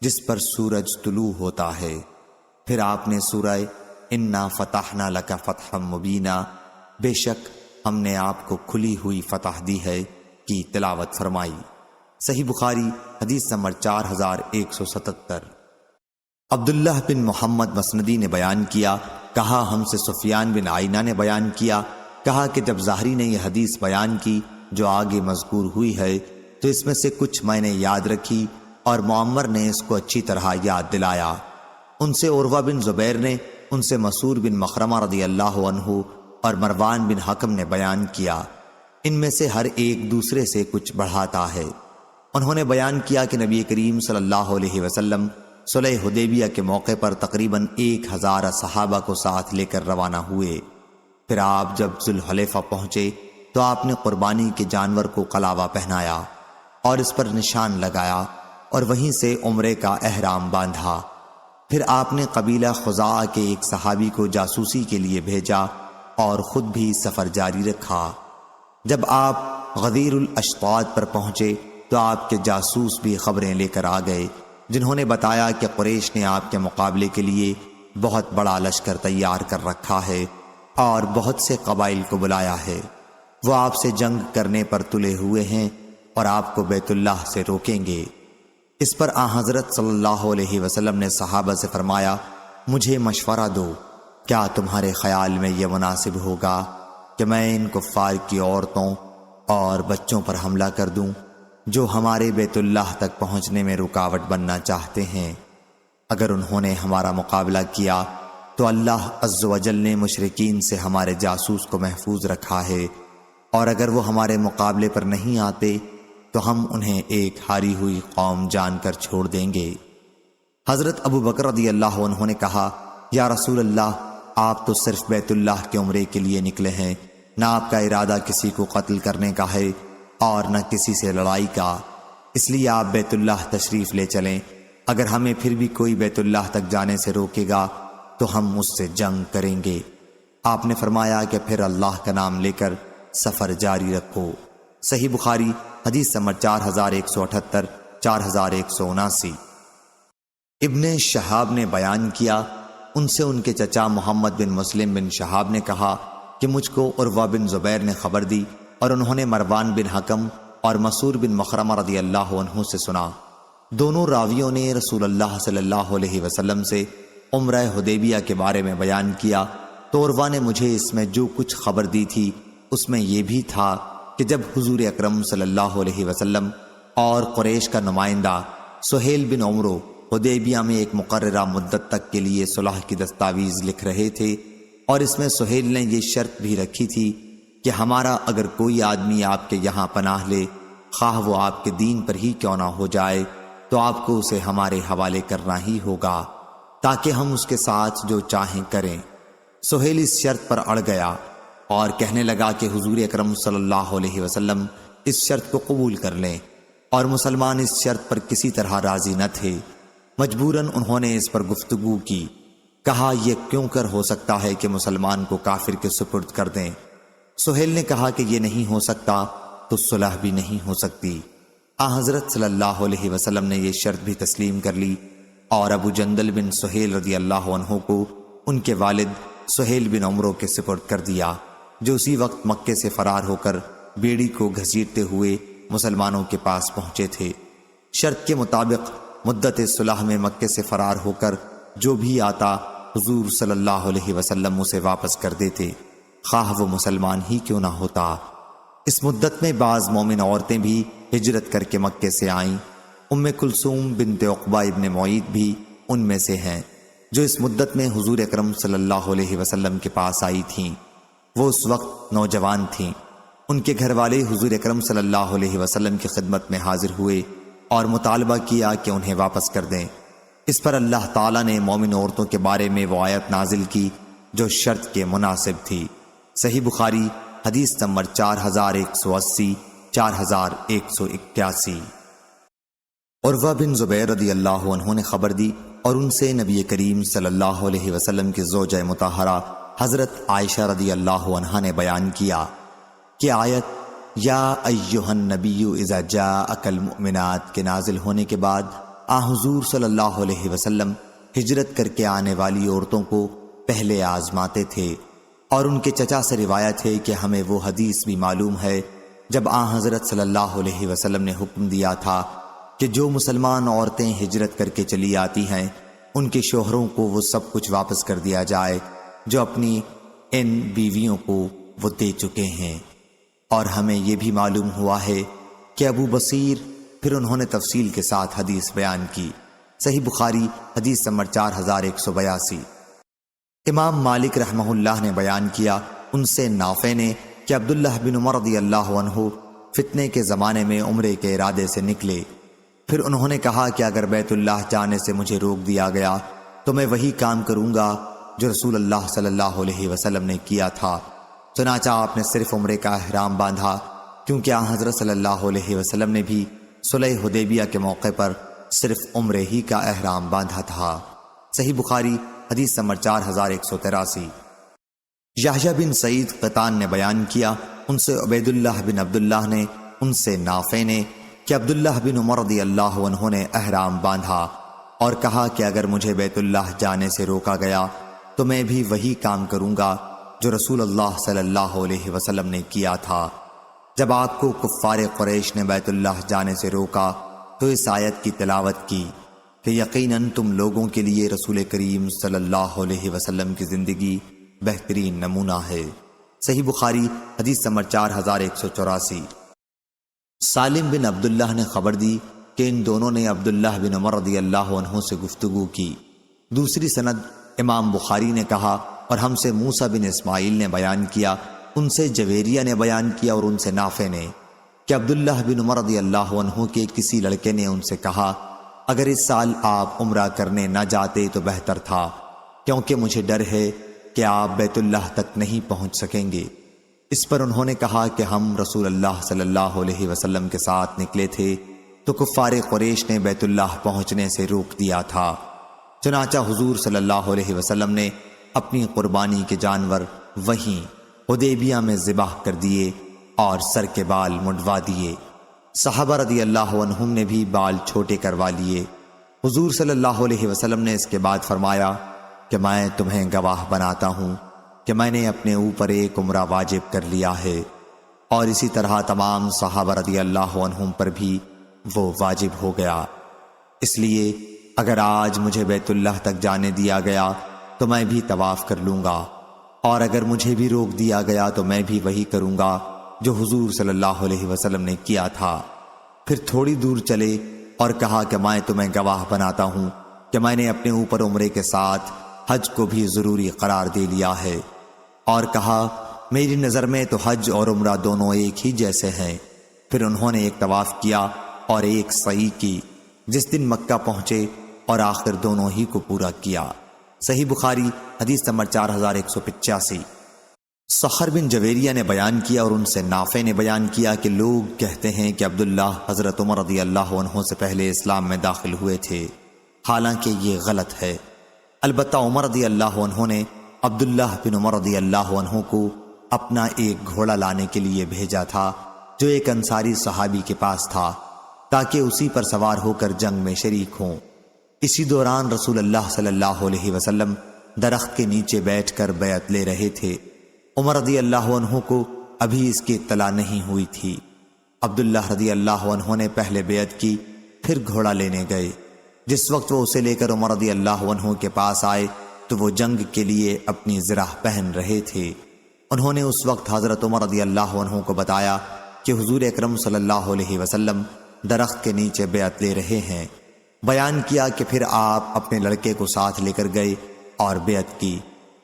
Speaker 1: جس پر سورج طلوع ہوتا ہے۔ پھر آپ نے سورہ انا فتحنا لک فتحا مبینا، بے شک ہم نے آپ کو کھلی ہوئی فتح دی ہے کی تلاوت فرمائی۔ صحیح بخاری حدیث نمبر 4177۔ عبداللہ بن محمد مسندی نے بیان کیا، کہا ہم سے سفیان بن عینہ نے بیان کیا، کہا کہ جب ظاہری نے یہ حدیث بیان کی جو آگے مذکور ہوئی ہے تو اس میں سے کچھ میں نے یاد رکھی اور معمر نے اس کو اچھی طرح یاد دلایا۔ ان سے عروہ بن زبیر نے، ان سے مسعود بن مخرمہ رضی اللہ عنہ اور مروان بن حکم نے بیان کیا۔ ان میں سے ہر ایک دوسرے سے کچھ بڑھاتا ہے۔ انہوں نے بیان کیا کہ نبی کریم صلی اللہ علیہ وسلم صلح حدیبیہ کے موقع پر تقریباً 1000 صحابہ کو ساتھ لے کر روانہ ہوئے۔ پھر آپ جب ذوالحلیفہ پہنچے تو آپ نے قربانی کے جانور کو قلاوہ پہنایا اور اس پر نشان لگایا اور وہیں سے عمرے کا احرام باندھا۔ پھر آپ نے قبیلہ خزاعہ کے ایک صحابی کو جاسوسی کے لیے بھیجا اور خود بھی سفر جاری رکھا۔ جب آپ غدیر الاشطاط پر پہنچے تو آپ کے جاسوس بھی خبریں لے کر آ گئے، جنہوں نے بتایا کہ قریش نے آپ کے مقابلے کے لیے بہت بڑا لشکر تیار کر رکھا ہے اور بہت سے قبائل کو بلایا ہے۔ وہ آپ سے جنگ کرنے پر تلے ہوئے ہیں اور آپ کو بیت اللہ سے روکیں گے۔ اس پر آن حضرت صلی اللہ علیہ وسلم نے صحابہ سے فرمایا، مجھے مشورہ دو، کیا تمہارے خیال میں یہ مناسب ہوگا کہ میں ان کفار کی عورتوں اور بچوں پر حملہ کر دوں جو ہمارے بیت اللہ تک پہنچنے میں رکاوٹ بننا چاہتے ہیں؟ اگر انہوں نے ہمارا مقابلہ کیا تو اللہ عز و جل نے مشرکین سے ہمارے جاسوس کو محفوظ رکھا ہے، اور اگر وہ ہمارے مقابلے پر نہیں آتے تو ہم انہیں ایک ہاری ہوئی قوم جان کر چھوڑ دیں گے۔ حضرت ابو بکر رضی اللہ عنہ نے کہا، یا رسول اللہ، آپ تو صرف بیت اللہ کے عمرے کے لیے نکلے ہیں، نہ آپ کا ارادہ کسی کو قتل کرنے کا ہے اور نہ کسی سے لڑائی کا، اس لیے آپ بیت اللہ تشریف لے چلیں۔ اگر ہمیں پھر بھی کوئی بیت اللہ تک جانے سے روکے گا تو ہم اس سے جنگ کریں گے۔ آپ نے فرمایا کہ پھر اللہ کا نام لے کر سفر جاری رکھو۔ صحیح بخاری حدیث نمبر 4178۔ 4179۔ ابن شہاب نے بیان کیا، ان سے ان کے چچا محمد بن مسلم بن شہاب نے کہا کہ مجھ کو عروہ بن زبیر نے خبر دی اور انہوں نے مروان بن حکم اور مسعور بن مخرمہ رضی اللہ عنہ سے سنا۔ دونوں راویوں نے رسول اللہ صلی اللہ علیہ وسلم سے عمرہ حدیبیہ کے بارے میں بیان کیا، تو عروہ نے مجھے اس میں جو کچھ خبر دی تھی اس میں یہ بھی تھا کہ جب حضور اکرم صلی اللہ علیہ وسلم اور قریش کا نمائندہ سہیل بن عمرو حدیبیہ میں ایک مقررہ مدت تک کے لیے صلح کی دستاویز لکھ رہے تھے، اور اس میں سہیل نے یہ شرط بھی رکھی تھی کہ ہمارا اگر کوئی آدمی آپ کے یہاں پناہ لے، خواہ وہ آپ کے دین پر ہی کیوں نہ ہو جائے، تو آپ کو اسے ہمارے حوالے کرنا ہی ہوگا تاکہ ہم اس کے ساتھ جو چاہیں کریں۔ سہیل اس شرط پر اڑ گیا اور کہنے لگا کہ حضور اکرم صلی اللہ علیہ وسلم اس شرط کو قبول کر لیں، اور مسلمان اس شرط پر کسی طرح راضی نہ تھے۔ مجبوراً انہوں نے اس پر گفتگو کی، کہا یہ کیوں کر ہو سکتا ہے کہ مسلمان کو کافر کے سپرد کر دیں؟ سہیل نے کہا کہ یہ نہیں ہو سکتا تو صلح بھی نہیں ہو سکتی۔ حضرت صلی اللہ علیہ وسلم نے یہ شرط بھی تسلیم کر لی اور ابو جندل بن سہیل رضی اللہ عنہ کو ان کے والد سہیل بن عمرو کے سپرد کر دیا، جو اسی وقت مکے سے فرار ہو کر بیڑی کو گھسیٹتے ہوئے مسلمانوں کے پاس پہنچے تھے۔ شرط کے مطابق مدت صلح میں مکے سے فرار ہو کر جو بھی آتا حضور صلی اللہ علیہ وسلم اسے واپس کر دیتے، خواہ وہ مسلمان ہی کیوں نہ ہوتا۔ اس مدت میں بعض مومن عورتیں بھی ہجرت کر کے مکے سے آئیں۔ ام کلثوم بنت عقبہ ابن معیط بھی ان میں سے ہیں، جو اس مدت میں حضور اکرم صلی اللہ علیہ وسلم کے پاس آئی تھیں۔ وہ اس وقت نوجوان تھیں۔ ان کے گھر والے حضور اکرم صلی اللہ علیہ وسلم کی خدمت میں حاضر ہوئے اور مطالبہ کیا کہ انہیں واپس کر دیں۔ اس پر اللہ تعالیٰ نے مومن عورتوں کے بارے میں وہ آیت نازل کی جو شرط کے مناسب تھی۔ صحیح بخاری حدیث نمبر 4180، 4181۔ عروہ بن زبیر رضی اللہ عنہ نے خبر دی اور ان سے نبی کریم صلی اللہ علیہ وسلم کی زوجہ مطہرہ حضرت عائشہ رضی اللہ عنہا نے بیان کیا کہ آیت یا ایہا النبی اذا جاءک المؤمنات کے نازل ہونے کے بعد حضور صلی اللہ علیہ وسلم ہجرت کر کے آنے والی عورتوں کو پہلے آزماتے تھے، اور ان کے چچا سے روایت ہے کہ ہمیں وہ حدیث بھی معلوم ہے جب حضرت صلی اللہ علیہ وسلم نے حکم دیا تھا کہ جو مسلمان عورتیں ہجرت کر کے چلی آتی ہیں ان کے شوہروں کو وہ سب کچھ واپس کر دیا جائے جو اپنی ان بیویوں کو وہ دے چکے ہیں۔ اور ہمیں یہ بھی معلوم ہوا ہے کہ ابو بصیر، پھر انہوں نے تفصیل کے ساتھ حدیث بیان کی۔ صحیح بخاری حدیث نمبر 4182۔ امام مالک رحمہ اللہ نے بیان کیا، ان سے نافع نے کہ عبداللہ بن عمر رضی اللہ عنہ فتنے کے زمانے میں عمرے کے ارادے سے نکلے، پھر انہوں نے کہا کہ اگر بیت اللہ جانے سے مجھے روک دیا گیا تو میں وہی کام کروں گا جو رسول اللہ صلی اللہ علیہ وسلم نے کیا تھا۔ چنانچہ آپ نے صرف عمرے کا احرام باندھا، کیونکہ حضرت صلی اللہ علیہ وسلم نے بھی صلح حدیبیہ کے موقع پر صرف عمرے ہی کا احرام باندھا تھا۔ صحیح بخاری حدیث نمبر 4183۔ یحییٰ بن سعید قطان نے بیان کیا، ان سے عبید اللہ بن عبداللہ نے، ان سے نافع نے کہ عبداللہ بن عمر رضی اللہ عنہ نے احرام باندھا اور کہا کہ اگر مجھے بیت اللہ جانے سے روکا گیا تو میں بھی وہی کام کروں گا جو رسول اللہ صلی اللہ علیہ وسلم نے کیا تھا۔ جب آپ کو کفار قریش نے بیت اللہ جانے سے روکا تو اس آیت کی تلاوت کی کہ یقیناً تم لوگوں کے لیے رسول کریم صلی اللہ علیہ وسلم کی زندگی بہترین نمونہ ہے۔ صحیح بخاری حدیث نمبر 4184۔ سالم بن عبداللہ نے خبر دی کہ ان دونوں نے عبداللہ بن عمر رضی اللہ عنہ سے گفتگو کی۔ دوسری سند امام بخاری نے کہا اور ہم سے موسیٰ بن اسماعیل نے بیان کیا، ان سے جویریہ نے بیان کیا اور ان سے نافع نے کہ عبداللہ بن عمر رضی اللہ عنہ کے کسی لڑکے نے ان سے کہا اگر اس سال آپ عمرہ کرنے نہ جاتے تو بہتر تھا، کیونکہ مجھے ڈر ہے کہ آپ بیت اللہ تک نہیں پہنچ سکیں گے۔ اس پر انہوں نے کہا کہ ہم رسول اللہ صلی اللہ علیہ وسلم کے ساتھ نکلے تھے تو کفار قریش نے بیت اللہ پہنچنے سے روک دیا تھا، چنانچہ حضور صلی اللہ علیہ وسلم نے اپنی قربانی کے جانور وہیں حدیبیہ میں ذبح کر دیے اور سر کے بال منڈوا دیے۔ صحابہ رضی اللہ عنہم نے بھی بال چھوٹے کروا لیے۔ حضور صلی اللہ علیہ وسلم نے اس کے بعد فرمایا کہ میں تمہیں گواہ بناتا ہوں کہ میں نے اپنے اوپر ایک عمرہ واجب کر لیا ہے، اور اسی طرح تمام صحابہ رضی اللہ عنہم پر بھی وہ واجب ہو گیا۔ اس لیے اگر آج مجھے بیت اللہ تک جانے دیا گیا تو میں بھی طواف کر لوں گا، اور اگر مجھے بھی روک دیا گیا تو میں بھی وہی کروں گا جو حضور صلی اللہ علیہ وسلم نے کیا تھا۔ پھر تھوڑی دور چلے اور کہا کہ میں تمہیں گواہ بناتا ہوں کہ میں نے اپنے اوپر عمرے کے ساتھ حج کو بھی ضروری قرار دے لیا ہے، اور کہا میری نظر میں تو حج اور عمرہ دونوں ایک ہی جیسے ہیں۔ پھر انہوں نے ایک طواف کیا اور ایک سعی کی، جس دن مکہ پہنچے، اور آخر دونوں ہی کو پورا کیا۔ صحیح بخاری حدیث نمبر 4185۔ سخر بن جویریہ نے بیان کیا اور ان سے نافع نے بیان کیا کہ لوگ کہتے ہیں کہ عبداللہ حضرت عمر رضی اللہ عنہ سے پہلے اسلام میں داخل ہوئے تھے، حالانکہ یہ غلط ہے۔ البتہ عمر رضی اللہ عنہ نے عبداللہ بن عمر رضی اللہ عنہ کو اپنا ایک گھوڑا لانے کے لیے بھیجا تھا جو ایک انصاری صحابی کے پاس تھا، تاکہ اسی پر سوار ہو کر جنگ میں شریک ہوں۔ اسی دوران رسول اللہ صلی اللہ علیہ وسلم درخت کے نیچے بیٹھ کر بیعت لے رہے تھے۔ عمر رضی اللہ عنہ کو ابھی اس کی اطلاع نہیں ہوئی تھی۔ عبداللہ رضی اللہ عنہ نے پہلے بیعت کی، پھر گھوڑا لینے گئے۔ جس وقت وہ اسے لے کر عمر رضی اللہ عنہ کے پاس آئے تو وہ جنگ کے لیے اپنی زرہ پہن رہے تھے۔ انہوں نے اس وقت حضرت عمر رضی اللہ عنہ کو بتایا کہ حضور اکرم صلی اللہ علیہ وسلم درخت کے نیچے بیعت لے رہے ہیں۔ بیان کیا کہ پھر آپ اپنے لڑکے کو ساتھ لے کر گئے اور بیعت کی۔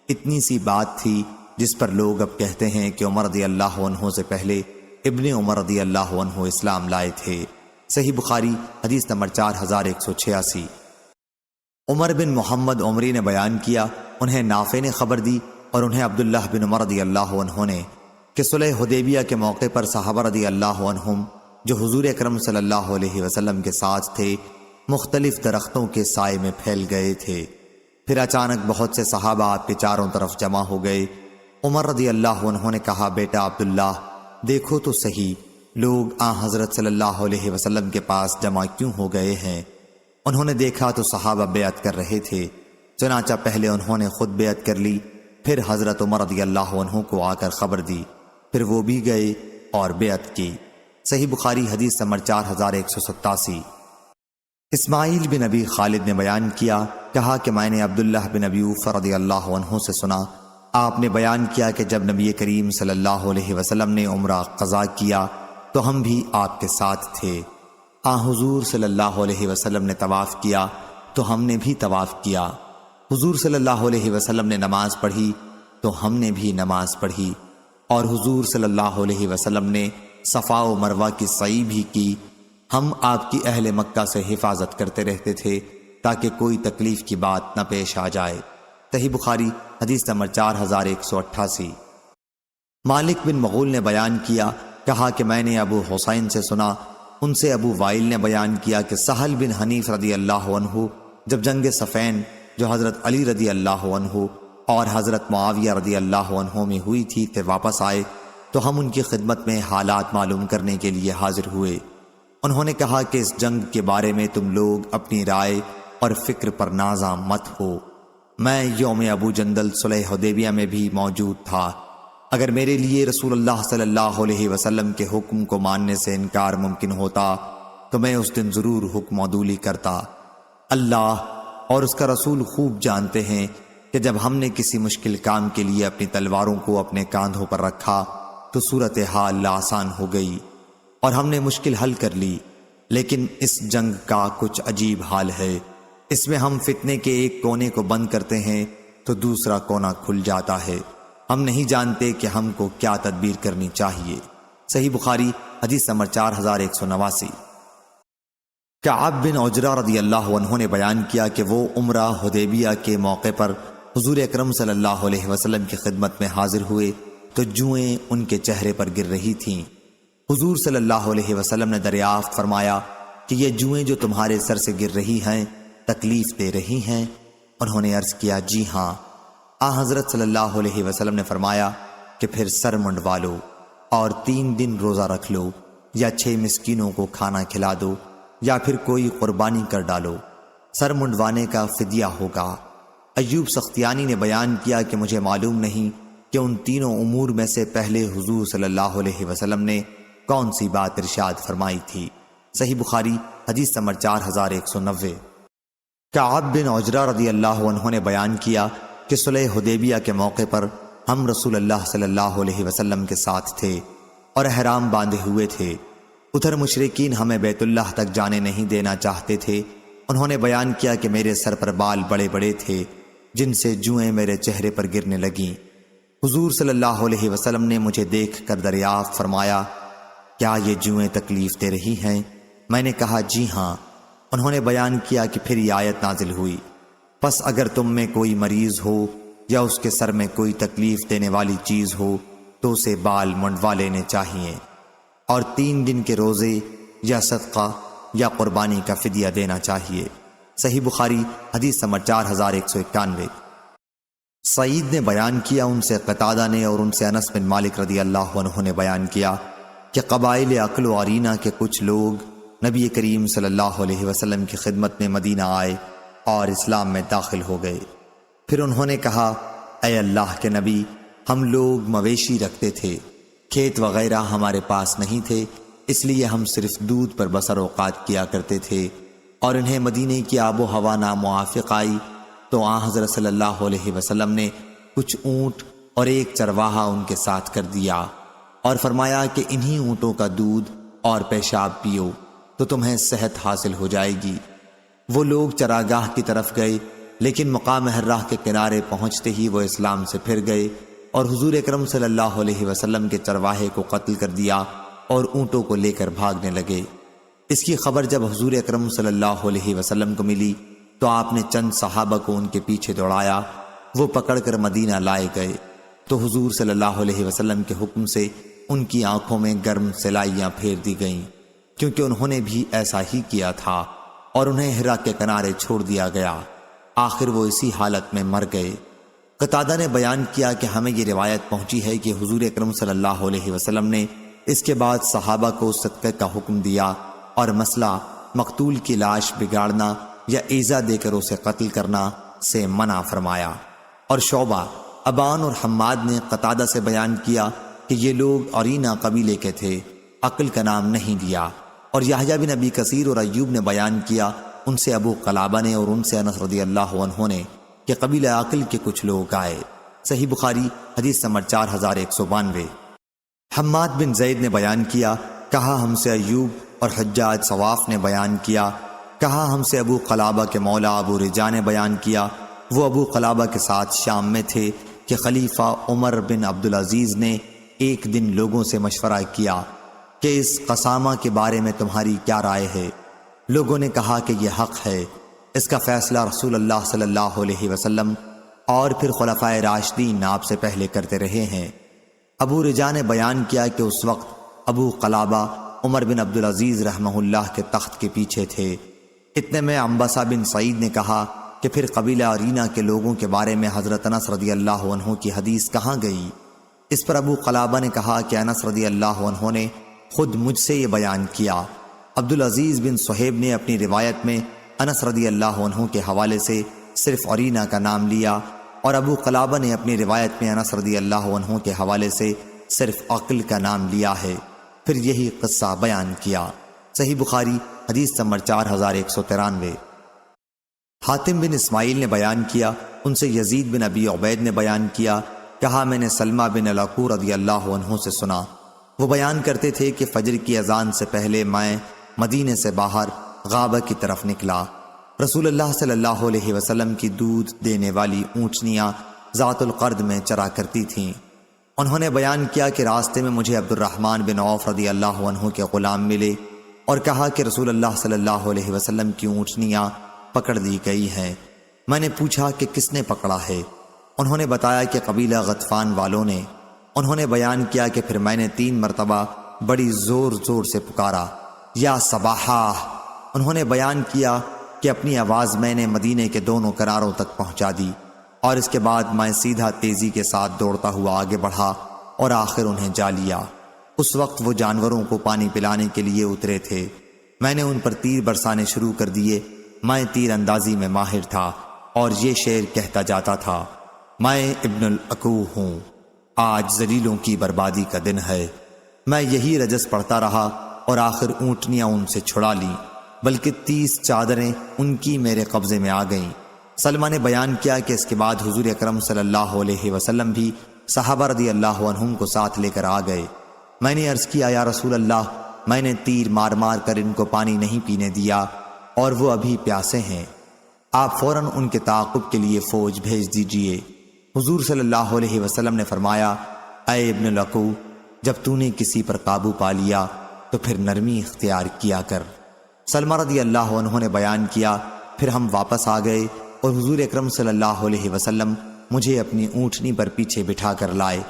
Speaker 1: اتنی سی بات تھی جس پر لوگ اب کہتے ہیں کہ عمر رضی اللہ عنہ سے پہلے ابن عمر رضی اللہ عنہ اسلام لائے تھے۔ صحیح بخاری حدیث نمبر 4186۔ عمر بن محمد عمری نے بیان کیا، انہیں نافع نے خبر دی اور انہیں عبداللہ بن عمر رضی اللہ عنہ نے کہ صلح حدیبیہ کے موقع پر صحابہ رضی اللہ عنہم جو حضور اکرم صلی اللہ علیہ وسلم کے ساتھ تھے مختلف درختوں کے سائے میں پھیل گئے تھے۔ پھر اچانک بہت سے صحابہ آپ کے چاروں طرف جمع ہو گئے۔ عمر رضی اللہ عنہ نے کہا، بیٹا عبداللہ دیکھو تو صحیح لوگ حضرت صلی اللہ علیہ وسلم کے پاس جمع کیوں ہو گئے ہیں۔ انہوں نے دیکھا تو صحابہ بیعت کر رہے تھے، چنانچہ پہلے انہوں نے خود بیعت کر لی، پھر حضرت عمر رضی اللہ عنہ کو آ کر خبر دی، پھر وہ بھی گئے اور بیعت کی۔ صحیح بخاری حدیث نمبر 4187۔ اسماعیل بن ابی خالد نے بیان کیا، کہا کہ میں نے عبداللہ بن ابی اوفہ رضی اللہ عنہ سے سنا، آپ نے بیان کیا کہ جب نبی کریم صلی اللہ علیہ وسلم نے عمرہ قضا کیا تو ہم بھی آپ کے ساتھ تھے۔ حضور صلی اللہ علیہ وسلم نے طواف کیا تو ہم نے بھی طواف کیا۔ حضور صلی اللہ علیہ وسلم نے نماز پڑھی تو ہم نے بھی نماز پڑھی، اور حضور صلی اللہ علیہ وسلم نے صفا و مروہ کی سعی بھی کی۔ ہم آپ کی اہل مکہ سے حفاظت کرتے رہتے تھے تاکہ کوئی تکلیف کی بات نہ پیش آ جائے۔ صحیح بخاری حدیث نمبر 4188۔ مالک بن مغول نے بیان کیا، کہا کہ میں نے ابو حسین سے سنا، ان سے ابو وائل نے بیان کیا کہ سہل بن حنیف رضی اللہ عنہ جب جنگ صفین جو حضرت علی رضی اللہ عنہ اور حضرت معاویہ رضی اللہ عنہ میں ہوئی تھی تے واپس آئے تو ہم ان کی خدمت میں حالات معلوم کرنے کے لیے حاضر ہوئے۔ انہوں نے کہا کہ اس جنگ کے بارے میں تم لوگ اپنی رائے اور فکر پر نازاں مت ہو۔ میں یوم ابو جندل صلح حدیبیہ میں بھی موجود تھا۔ اگر میرے لیے رسول اللہ صلی اللہ علیہ وسلم کے حکم کو ماننے سے انکار ممکن ہوتا تو میں اس دن ضرور حکم عدولی کرتا۔ اللہ اور اس کا رسول خوب جانتے ہیں کہ جب ہم نے کسی مشکل کام کے لیے اپنی تلواروں کو اپنے کاندھوں پر رکھا تو صورتحال آسان ہو گئی اور ہم نے مشکل حل کر لی، لیکن اس جنگ کا کچھ عجیب حال ہے۔ اس میں ہم فتنے کے ایک کونے کو بند کرتے ہیں تو دوسرا کونا کھل جاتا ہے۔ ہم نہیں جانتے کہ ہم کو کیا تدبیر کرنی چاہیے۔ صحیح بخاری حدیث نمبر 4189۔ کعب بن عجرہ رضی اللہ عنہ نے بیان کیا کہ وہ عمرہ حدیبیہ کے موقع پر حضور اکرم صلی اللہ علیہ وسلم کی خدمت میں حاضر ہوئے تو جوئیں ان کے چہرے پر گر رہی تھیں۔ حضور صلی اللہ علیہ وسلم نے دریافت فرمایا کہ یہ جوئیں جو تمہارے سر سے گر رہی ہیں تکلیف دے رہی ہیں؟ انہوں نے عرض کیا، جی ہاں۔ حضرت صلی اللہ علیہ وسلم نے فرمایا کہ پھر سر منڈوا لو اور 3 دن روزہ رکھ لو، یا 6 مسکینوں کو کھانا کھلا دو یا پھر کوئی قربانی کر ڈالو، سر منڈوانے کا فدیہ ہوگا۔ ایوب سختیانی نے بیان کیا کہ مجھے معلوم نہیں کہ ان تینوں امور میں سے پہلے حضور صلی اللہ علیہ وسلم نے کون سی بات ارشاد فرمائی تھی۔ صحیح بخاری حدیث نمبر 4190۔ کعب بن عجرہ رضی اللہ عنہ نے بیان کیا کہ صلح حدیبیہ کے موقع پر ہم رسول اللہ صلی اللہ علیہ وسلم کے ساتھ تھے اور احرام باندھے ہوئے تھے۔ ادھر مشرکین ہمیں بیت اللہ تک جانے نہیں دینا چاہتے تھے۔ انہوں نے بیان کیا کہ میرے سر پر بال بڑے بڑے تھے جن سے جوئیں میرے چہرے پر گرنے لگیں۔ حضور صلی اللہ علیہ وسلم نے مجھے دیکھ کر دریافت فرمایا، کیا یہ جوئیں تکلیف دے رہی ہیں؟ میں نے کہا جی ہاں۔ انہوں نے بیان کیا کہ پھر یہ آیت نازل ہوئی، پس اگر تم میں کوئی مریض ہو یا اس کے سر میں کوئی تکلیف دینے والی چیز ہو تو اسے بال منڈوا لینے چاہیے، اور 3 دن کے روزے یا صدقہ یا قربانی کا فدیہ دینا چاہیے۔ صحیح بخاری حدیث نمبر 4191۔ سعید نے بیان کیا ان سے قتادہ نے اور ان سے انس بن مالک رضی اللہ عنہ نے بیان کیا کہ قبائل عقل و عرینہ کے کچھ لوگ نبی کریم صلی اللہ علیہ وسلم کی خدمت میں مدینہ آئے اور اسلام میں داخل ہو گئے۔ پھر انہوں نے کہا، اے اللہ کے نبی، ہم لوگ مویشی رکھتے تھے، کھیت وغیرہ ہمارے پاس نہیں تھے، اس لیے ہم صرف دودھ پر بسر اوقات کیا کرتے تھے، اور انہیں مدینے کی آب و ہوا ناموافق آئی تو آن حضرت صلی اللہ علیہ وسلم نے کچھ اونٹ اور ایک چرواہا ان کے ساتھ کر دیا اور فرمایا کہ انہی اونٹوں کا دودھ اور پیشاب پیو تو تمہیں صحت حاصل ہو جائے گی۔ وہ لوگ چراگاہ کی طرف گئے، لیکن مقام حرہ کے کنارے پہنچتے ہی وہ اسلام سے پھر گئے اور حضور اکرم صلی اللہ علیہ وسلم کے چرواہے کو قتل کر دیا اور اونٹوں کو لے کر بھاگنے لگے۔ اس کی خبر جب حضور اکرم صلی اللہ علیہ وسلم کو ملی تو آپ نے چند صحابہ کو ان کے پیچھے دوڑایا، وہ پکڑ کر مدینہ لائے گئے تو حضور صلی اللہ علیہ وسلم کے حکم سے ان کی آنکھوں میں گرم سلائیاں پھیر دی گئیں، کیونکہ انہوں نے بھی ایسا ہی کیا تھا، اور انہیں حرا کے کنارے چھوڑ دیا گیا۔ آخر وہ اسی حالت میں مر گئے۔ قتادہ نے بیان کیا کہ ہمیں یہ روایت پہنچی ہے کہ حضور اکرم صلی اللہ علیہ وسلم نے اس کے بعد صحابہ کو صدقے کا حکم دیا اور مسئلہ مقتول کی لاش بگاڑنا یا ایذا دے کر اسے قتل کرنا سے منع فرمایا۔ اور شعبہ، ابان اور حماد نے قتادہ سے بیان کیا کہ یہ لوگ عرینہ قبیلے کے تھے، عقل کا نام نہیں دیا۔ اور یحییٰ بن ابی کثیر اور ایوب نے بیان کیا ان سے ابو قلابہ نے اور ان سے انس رضی اللہ عنہ نے کہ قبیلہ عقل کے کچھ لوگ آئے۔ صحیح بخاری حدیث نمبر 4192۔ حماد بن زید نے بیان کیا، کہا ہم سے ایوب، اور حجاج صواف نے بیان کیا، کہا ہم سے ابو قلابہ کے مولا ابو رجا نے بیان کیا، وہ ابو قلابہ کے ساتھ شام میں تھے کہ خلیفہ عمر بن عبدالعزیز نے ایک دن لوگوں سے مشورہ کیا کہ اس قسامہ کے بارے میں تمہاری کیا رائے ہے؟ لوگوں نے کہا کہ یہ حق ہے، اس کا فیصلہ رسول اللہ صلی اللہ علیہ وسلم اور پھر خلفائے راشدین آپ سے پہلے کرتے رہے ہیں۔ ابو رجا نے بیان کیا کہ اس وقت ابو قلابہ عمر بن عبدالعزیز رحمہ اللہ کے تخت کے پیچھے تھے۔ اتنے میں عنبسہ بن سعید نے کہا کہ پھر قبیلہ عرینہ کے لوگوں کے بارے میں حضرت انس رضی اللہ عنہ کی حدیث کہاں گئی؟ اس پر ابو قلابہ نے کہا کہ انس رضی اللہ عنہ نے خود مجھ سے یہ بیان کیا۔ عبدالعزیز بن صہیب نے اپنی روایت میں انس رضی اللہ عنہ کے حوالے سے صرف عرینہ کا نام لیا، اور ابو قلابہ نے اپنی روایت میں انس رضی اللہ عنہ کے حوالے سے صرف عقل کا نام لیا ہے، پھر یہی قصہ بیان کیا۔ صحیح بخاری حدیث نمبر 4193۔ حاتم بن اسماعیل نے بیان کیا ان سے یزید بن ابی عبید نے بیان کیا، کہا میں نے سلمہ بن الاکوع رضی اللہ عنہ سے سنا، وہ بیان کرتے تھے کہ فجر کی اذان سے پہلے میں مدینے سے باہر غابہ کی طرف نکلا۔ رسول اللہ صلی اللہ علیہ وسلم کی دودھ دینے والی اونٹنیاں ذات القرد میں چرا کرتی تھیں۔ انہوں نے بیان کیا کہ راستے میں مجھے عبد الرحمن بن عوف رضی اللہ عنہ کے غلام ملے اور کہا کہ رسول اللہ صلی اللہ علیہ وسلم کی اونٹنیاں پکڑ لی گئی ہیں۔ میں نے پوچھا کہ کس نے پکڑا ہے؟ انہوں نے بتایا کہ قبیلہ غطفان والوں نے۔ انہوں نے بیان کیا کہ پھر میں نے 3 مرتبہ بڑی زور زور سے پکارا، یا صباحا۔ انہوں نے بیان کیا کہ اپنی آواز میں نے مدینے کے دونوں کناروں تک پہنچا دی، اور اس کے بعد میں سیدھا تیزی کے ساتھ دوڑتا ہوا آگے بڑھا اور آخر انہیں جا لیا۔ اس وقت وہ جانوروں کو پانی پلانے کے لیے اترے تھے۔ میں نے ان پر تیر برسانے شروع کر دیے۔ میں تیر اندازی میں ماہر تھا اور یہ شعر کہتا جاتا تھا، میں ابن الاکو ہوں، آج ذلیلوں کی بربادی کا دن ہے۔ میں یہی رجس پڑھتا رہا اور آخر اونٹنیاں ان سے چھڑا لیں، بلکہ 30 چادریں ان کی میرے قبضے میں آ گئیں۔ سلمہ نے بیان کیا کہ اس کے بعد حضور اکرم صلی اللہ علیہ وسلم بھی صحابہ رضی اللہ عنہم کو ساتھ لے کر آ گئے۔ میں نے عرض کیا، یا رسول اللہ، میں نے تیر مار مار کر ان کو پانی نہیں پینے دیا اور وہ ابھی پیاسے ہیں، آپ فوراً ان کے تعاقب کے لیے فوج بھیج دیجئے۔ حضور صلی اللہ علیہ وسلم نے فرمایا، اے ابن الاکو، جب تو نے کسی پر قابو پا لیا تو پھر نرمی اختیار کیا کر۔ سلمہ رضی اللہ عنہ نے بیان کیا، پھر ہم واپس آ گئے اور حضور اکرم صلی اللہ علیہ وسلم مجھے اپنی اونٹنی پر پیچھے بٹھا کر لائے،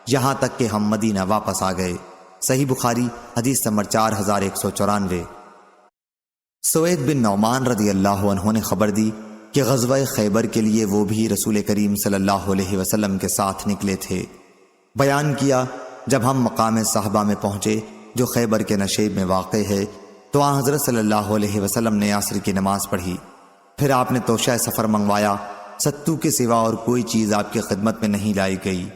Speaker 1: یہاں تک کہ ہم مدینہ واپس آ گئے۔ صحیح بخاری حدیث نمبر 4194۔ سوید بن نعمان رضی اللہ عنہ نے خبر دی کہ غزوہ خیبر کے لیے وہ بھی رسول کریم صلی اللہ علیہ وسلم کے ساتھ نکلے تھے۔ بیان کیا، جب ہم مقام صحابہ میں پہنچے جو خیبر کے نشیب میں واقع ہے تو آن حضرت صلی اللہ علیہ وسلم نے عصر کی نماز پڑھی، پھر آپ نے توشہ سفر منگوایا۔ ستو کے سوا اور کوئی چیز آپ کی خدمت میں نہیں لائی گئی۔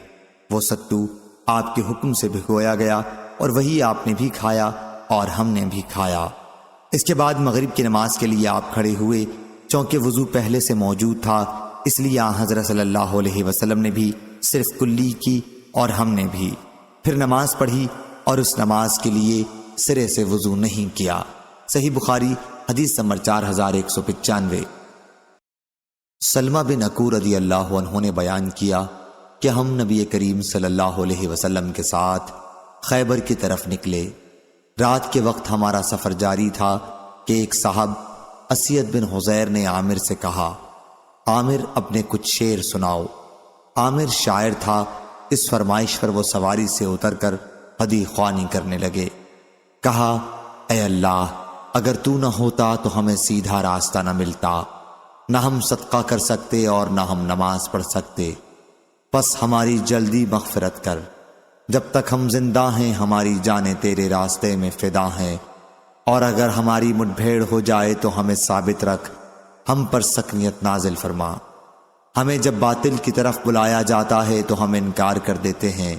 Speaker 1: وہ ستو آپ کے حکم سے بھگویا گیا اور وہی آپ نے بھی کھایا اور ہم نے بھی کھایا۔ اس کے بعد مغرب کی نماز کے لیے آپ کھڑے ہوئے، چونکہ وضو پہلے سے موجود تھا، اس لیے آن حضرت صلی اللہ علیہ وسلم نے بھی صرف کلی کی اور ہم نے بھی، پھر نماز پڑھی اور اس نماز کے لیے سرے سے وضو نہیں کیا۔ صحیح بخاری حدیث نمبر 4195۔ سلمہ بن اکو رضی اللہ عنہ نے بیان کیا کہ ہم نبی کریم صلی اللہ علیہ وسلم کے ساتھ خیبر کی طرف نکلے۔ رات کے وقت ہمارا سفر جاری تھا کہ ایک صاحب اسید بن حزیر نے عامر سے کہا، عامر اپنے کچھ شعر سناؤ۔ عامر شاعر تھا، اس فرمائش پر وہ سواری سے اتر کر حدیث خوانی کرنے لگے۔ کہا، اے اللہ، اگر تو نہ ہوتا تو ہمیں سیدھا راستہ نہ ملتا، نہ ہم صدقہ کر سکتے اور نہ ہم نماز پڑھ سکتے، پس ہماری جلدی مغفرت کر۔ جب تک ہم زندہ ہیں ہماری جانیں تیرے راستے میں فدا ہیں، اور اگر ہماری مٹ بھیڑ ہو جائے تو ہمیں ثابت رکھ، ہم پر سکنیت نازل فرما۔ ہمیں جب باطل کی طرف بلایا جاتا ہے تو ہم انکار کر دیتے ہیں،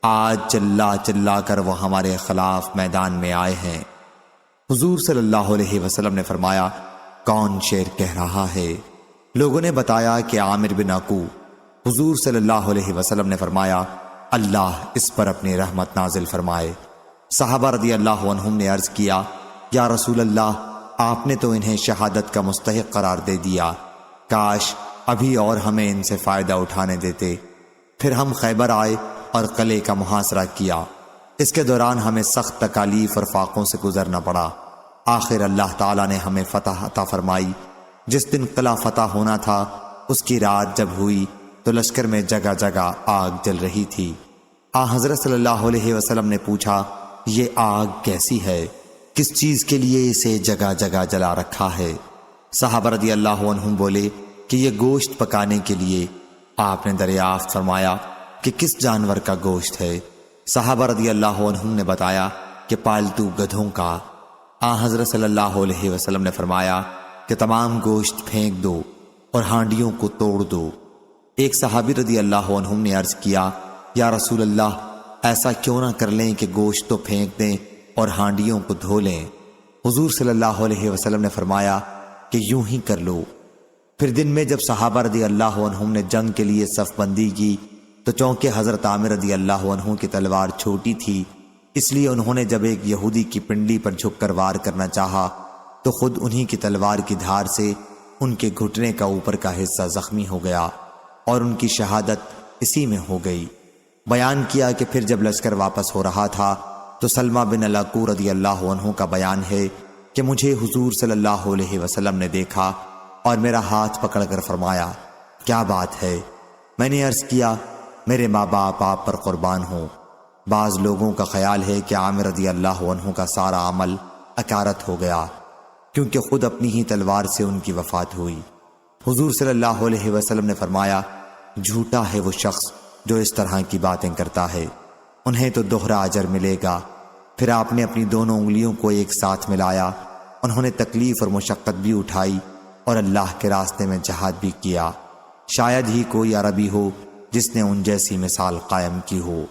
Speaker 1: آج چلا چلا کر وہ ہمارے خلاف میدان میں آئے ہیں۔ حضور صلی اللہ علیہ وسلم نے فرمایا، کون شعر کہہ رہا ہے؟ لوگوں نے بتایا کہ عامر بن اکو۔ حضور صلی اللہ علیہ وسلم نے فرمایا، اللہ اس پر اپنی رحمت نازل فرمائے۔ صحابہ رضی اللہ عنہم نے عرض کیا، یا رسول اللہ، آپ نے تو انہیں شہادت کا مستحق قرار دے دیا، کاش ابھی اور ہمیں ان سے فائدہ اٹھانے دیتے۔ پھر ہم خیبر آئے اور قلعے کا محاصرہ کیا۔ اس کے دوران ہمیں سخت تکالیف اور فاقوں سے گزرنا پڑا۔ آخر اللہ تعالیٰ نے ہمیں فتح عطا فرمائی۔ جس دن قلعہ فتح ہونا تھا اس کی رات جب ہوئی تو لشکر میں جگہ جگہ آگ جل رہی تھی۔ حضرت صلی اللہ علیہ وسلم نے پوچھا، یہ آگ کیسی ہے؟ کس چیز کے لیے اسے جگہ جگہ جلا رکھا ہے؟ صحابہ رضی اللہ عنہم بولے کہ یہ گوشت پکانے کے لیے۔ آپ نے دریافت فرمایا کہ کس جانور کا گوشت ہے؟ صحابہ رضی اللہ عنہم نے بتایا کہ پالتو گدھوں کا۔ حضرت صلی اللہ علیہ وسلم نے فرمایا کہ تمام گوشت پھینک دو اور ہانڈیوں کو توڑ دو۔ ایک صحابی رضی اللہ عنہم نے عرض کیا، یا رسول اللہ، ایسا کیوں نہ کر لیں کہ گوشت تو پھینک دیں اور ہانڈیوں کو دھو لیں؟ حضور صلی اللہ علیہ وسلم نے فرمایا کہ یوں ہی کر لو۔ پھر دن میں جب صحابہ رضی اللہ عنہم نے جنگ کے لیے صف بندی کی تو چونکہ حضرت عامر رضی اللہ عنہ کی تلوار چھوٹی تھی، اس لیے انہوں نے جب ایک یہودی کی پنڈلی پر جھک کر وار کرنا چاہا تو خود انہی کی تلوار کی دھار سے ان کے گھٹنے کا اوپر کا حصہ زخمی ہو گیا اور ان کی شہادت اسی میں ہو گئی۔ بیان کیا کہ پھر جب لشکر واپس ہو رہا تھا تو سلمہ بن الاکو رضی اللہ عنہ کا بیان ہے کہ مجھے حضور صلی اللہ علیہ وسلم نے دیکھا اور میرا ہاتھ پکڑ کر فرمایا، کیا بات ہے؟ میں نے عرض کیا، میرے ماں باپ آپ پر قربان ہوں۔ بعض لوگوں کا خیال ہے کہ عامر رضی اللہ عنہ کا سارا عمل اکارت ہو گیا کیونکہ خود اپنی ہی تلوار سے ان کی وفات ہوئی۔ حضور صلی اللہ علیہ وسلم نے فرمایا، جھوٹا ہے وہ شخص جو اس طرح کی باتیں کرتا ہے۔ انہیں تو دوہرا اجر ملے گا۔ پھر آپ نے اپنی دونوں انگلیوں کو ایک ساتھ ملایا، انہوں نے تکلیف اور مشقت بھی اٹھائی اور اللہ کے راستے میں جہاد بھی کیا۔ شاید ہی کوئی عربی ہو جس نے ان جیسی مثال قائم کی ہو۔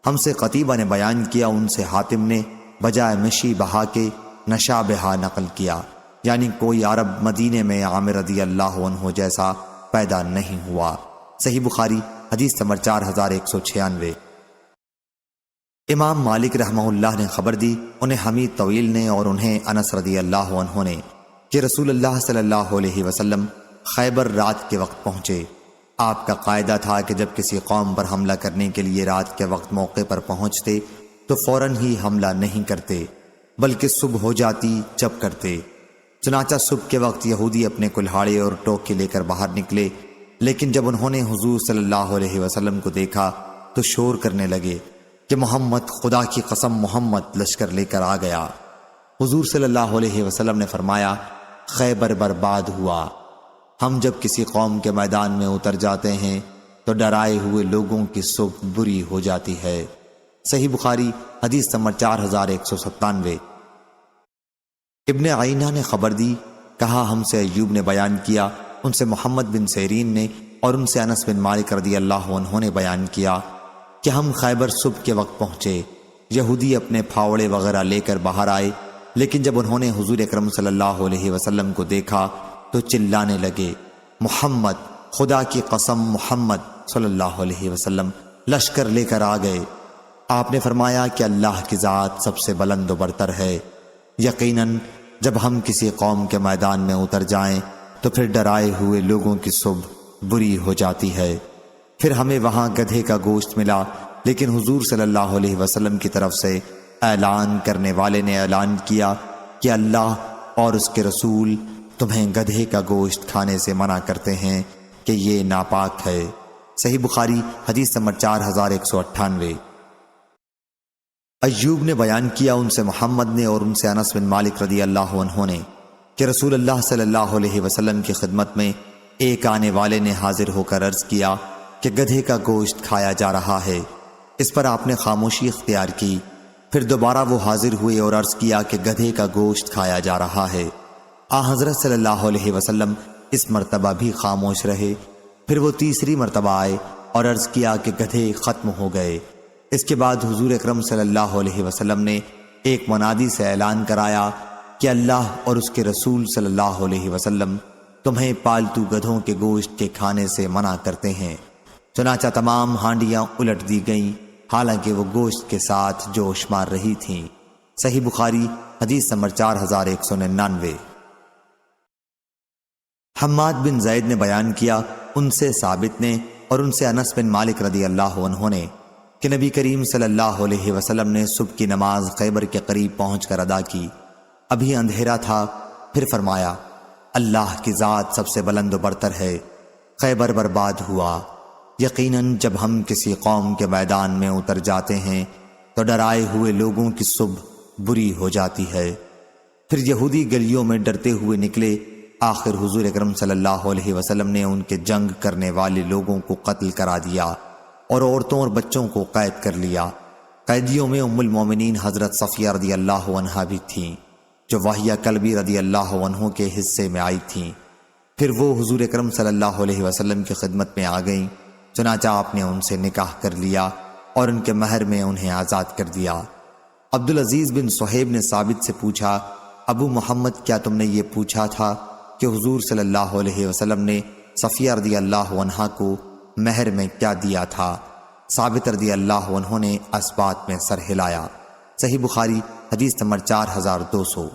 Speaker 1: ہم سے قتیبہ نے بیان کیا، ان سے حاتم نے بجائے مشی بہا کے نشا بہا نقل کیا، یعنی کوئی عرب مدینے میں عامر رضی اللہ عنہ جیسا پیدا نہیں ہوا۔ صحیح بخاری حدیث نمبر 4196۔ امام مالک رحمہ اللہ نے خبر دی، انہیں حمید طویل نے اور انہیں انس رضی اللہ عنہ نے، کہ رسول اللہ صلی اللہ علیہ وسلم خیبر رات کے وقت پہنچے۔ آپ کا قاعدہ تھا کہ جب کسی قوم پر حملہ کرنے کے لیے رات کے وقت موقع پر پہنچتے تو فوراً ہی حملہ نہیں کرتے، بلکہ صبح ہو جاتی جب کرتے۔ چنانچہ صبح کے وقت یہودی اپنے کلہاڑے اور ٹوکے لے کر باہر نکلے، لیکن جب انہوں نے حضور صلی اللہ علیہ وسلم کو دیکھا تو شور کرنے لگے کہ محمد، خدا کی قسم محمد لشکر لے کر آ گیا۔ حضور صلی اللہ علیہ وسلم نے فرمایا، خیبر برباد ہوا۔ ہم جب کسی قوم کے میدان میں اتر جاتے ہیں تو ڈرائے ہوئے لوگوں کی صبح بری ہو جاتی ہے۔ صحیح بخاری حدیث نمبر 4197۔ ابن عینہ نے خبر دی، کہا ہم سے ایوب نے بیان کیا، ان سے محمد بن سیرین نے اور ان سے انس بن مالک رضی اللہ عنہ نے بیان کیا کہ ہم خیبر صبح کے وقت پہنچے۔ یہودی اپنے پھاوڑے وغیرہ لے کر باہر آئے، لیکن جب انہوں نے حضور اکرم صلی اللہ علیہ وسلم کو دیکھا تو چلانے لگے، محمد، خدا کی قسم محمد صلی اللہ علیہ وسلم لشکر لے کر آ گئے۔ آپ نے فرمایا کہ اللہ کی ذات سب سے بلند و برتر ہے۔ یقیناً جب ہم کسی قوم کے میدان میں اتر جائیں تو پھر ڈرائے ہوئے لوگوں کی صبح بری ہو جاتی ہے۔ پھر ہمیں وہاں گدھے کا گوشت ملا، لیکن حضور صلی اللہ علیہ وسلم کی طرف سے اعلان کرنے والے نے اعلان کیا کہ اللہ اور اس کے رسول تمہیں گدھے کا گوشت کھانے سے منع کرتے ہیں کہ یہ ناپاک ہے۔ صحیح بخاری حدیث نمبر 4198۔ ایوب نے بیان کیا، ان سے محمد نے اور ان سے انس بن مالک رضی اللہ عنہ نے، کہ رسول اللہ صلی اللہ علیہ وسلم کی خدمت میں ایک آنے والے نے حاضر ہو کر عرض کیا کہ گدھے کا گوشت کھایا جا رہا ہے۔ اس پر آپ نے خاموشی اختیار کی۔ پھر دوبارہ وہ حاضر ہوئے اور عرض کیا کہ گدھے کا گوشت کھایا جا رہا ہے۔ حضرت صلی اللہ علیہ وسلم اس مرتبہ بھی خاموش رہے۔ پھر وہ تیسری مرتبہ آئے اور عرض کیا کہ گدھے ختم ہو گئے۔ اس کے بعد حضور اکرم صلی اللہ علیہ وسلم نے ایک منادی سے اعلان کرایا کہ اللہ اور اس کے رسول صلی اللہ علیہ وسلم تمہیں پالتو گدھوں کے گوشت کے کھانے سے منع کرتے ہیں۔ چنانچہ تمام ہانڈیاں الٹ دی گئیں، حالانکہ وہ گوشت کے ساتھ جوش مار رہی تھیں۔ صحیح بخاری حدیث نمبر 4199۔ حماد بن زید نے بیان کیا، ان سے ثابت نے اور ان سے انس بن مالک رضی اللہ عنہ نے، کہ نبی کریم صلی اللہ علیہ وسلم نے صبح کی نماز خیبر کے قریب پہنچ کر ادا کی۔ ابھی اندھیرا تھا، پھر فرمایا، اللہ کی ذات سب سے بلند و برتر ہے، خیبر برباد ہوا۔ یقیناً جب ہم کسی قوم کے میدان میں اتر جاتے ہیں تو ڈرائے ہوئے لوگوں کی صبح بری ہو جاتی ہے۔ پھر یہودی گلیوں میں ڈرتے ہوئے نکلے۔ آخر حضور اکرم صلی اللہ علیہ وسلم نے ان کے جنگ کرنے والے لوگوں کو قتل کرا دیا اور عورتوں اور بچوں کو قید کر لیا۔ قیدیوں میں ام المومنین حضرت صفیہ رضی اللہ عنہا بھی تھیں، جو واہیہ کلبی رضی اللہ عنہ کے حصے میں آئی تھیں۔ پھر وہ حضور اکرم صلی اللہ علیہ وسلم کی خدمت میں آ گئیں، چنانچہ آپ نے ان سے نکاح کر لیا اور ان کے مہر میں انہیں آزاد کر دیا۔ عبدالعزیز بن صہیب نے ثابت سے پوچھا، ابو محمد، کیا تم نے یہ پوچھا تھا کہ حضور صلی اللہ علیہ وسلم نے صفیہ رضی اللہ عنہا کو مہر میں کیا دیا تھا؟ ثابت رضی اللہ عنہ نے اس بات میں سر ہلایا۔ صحیح بخاری حدیث نمبر 4200۔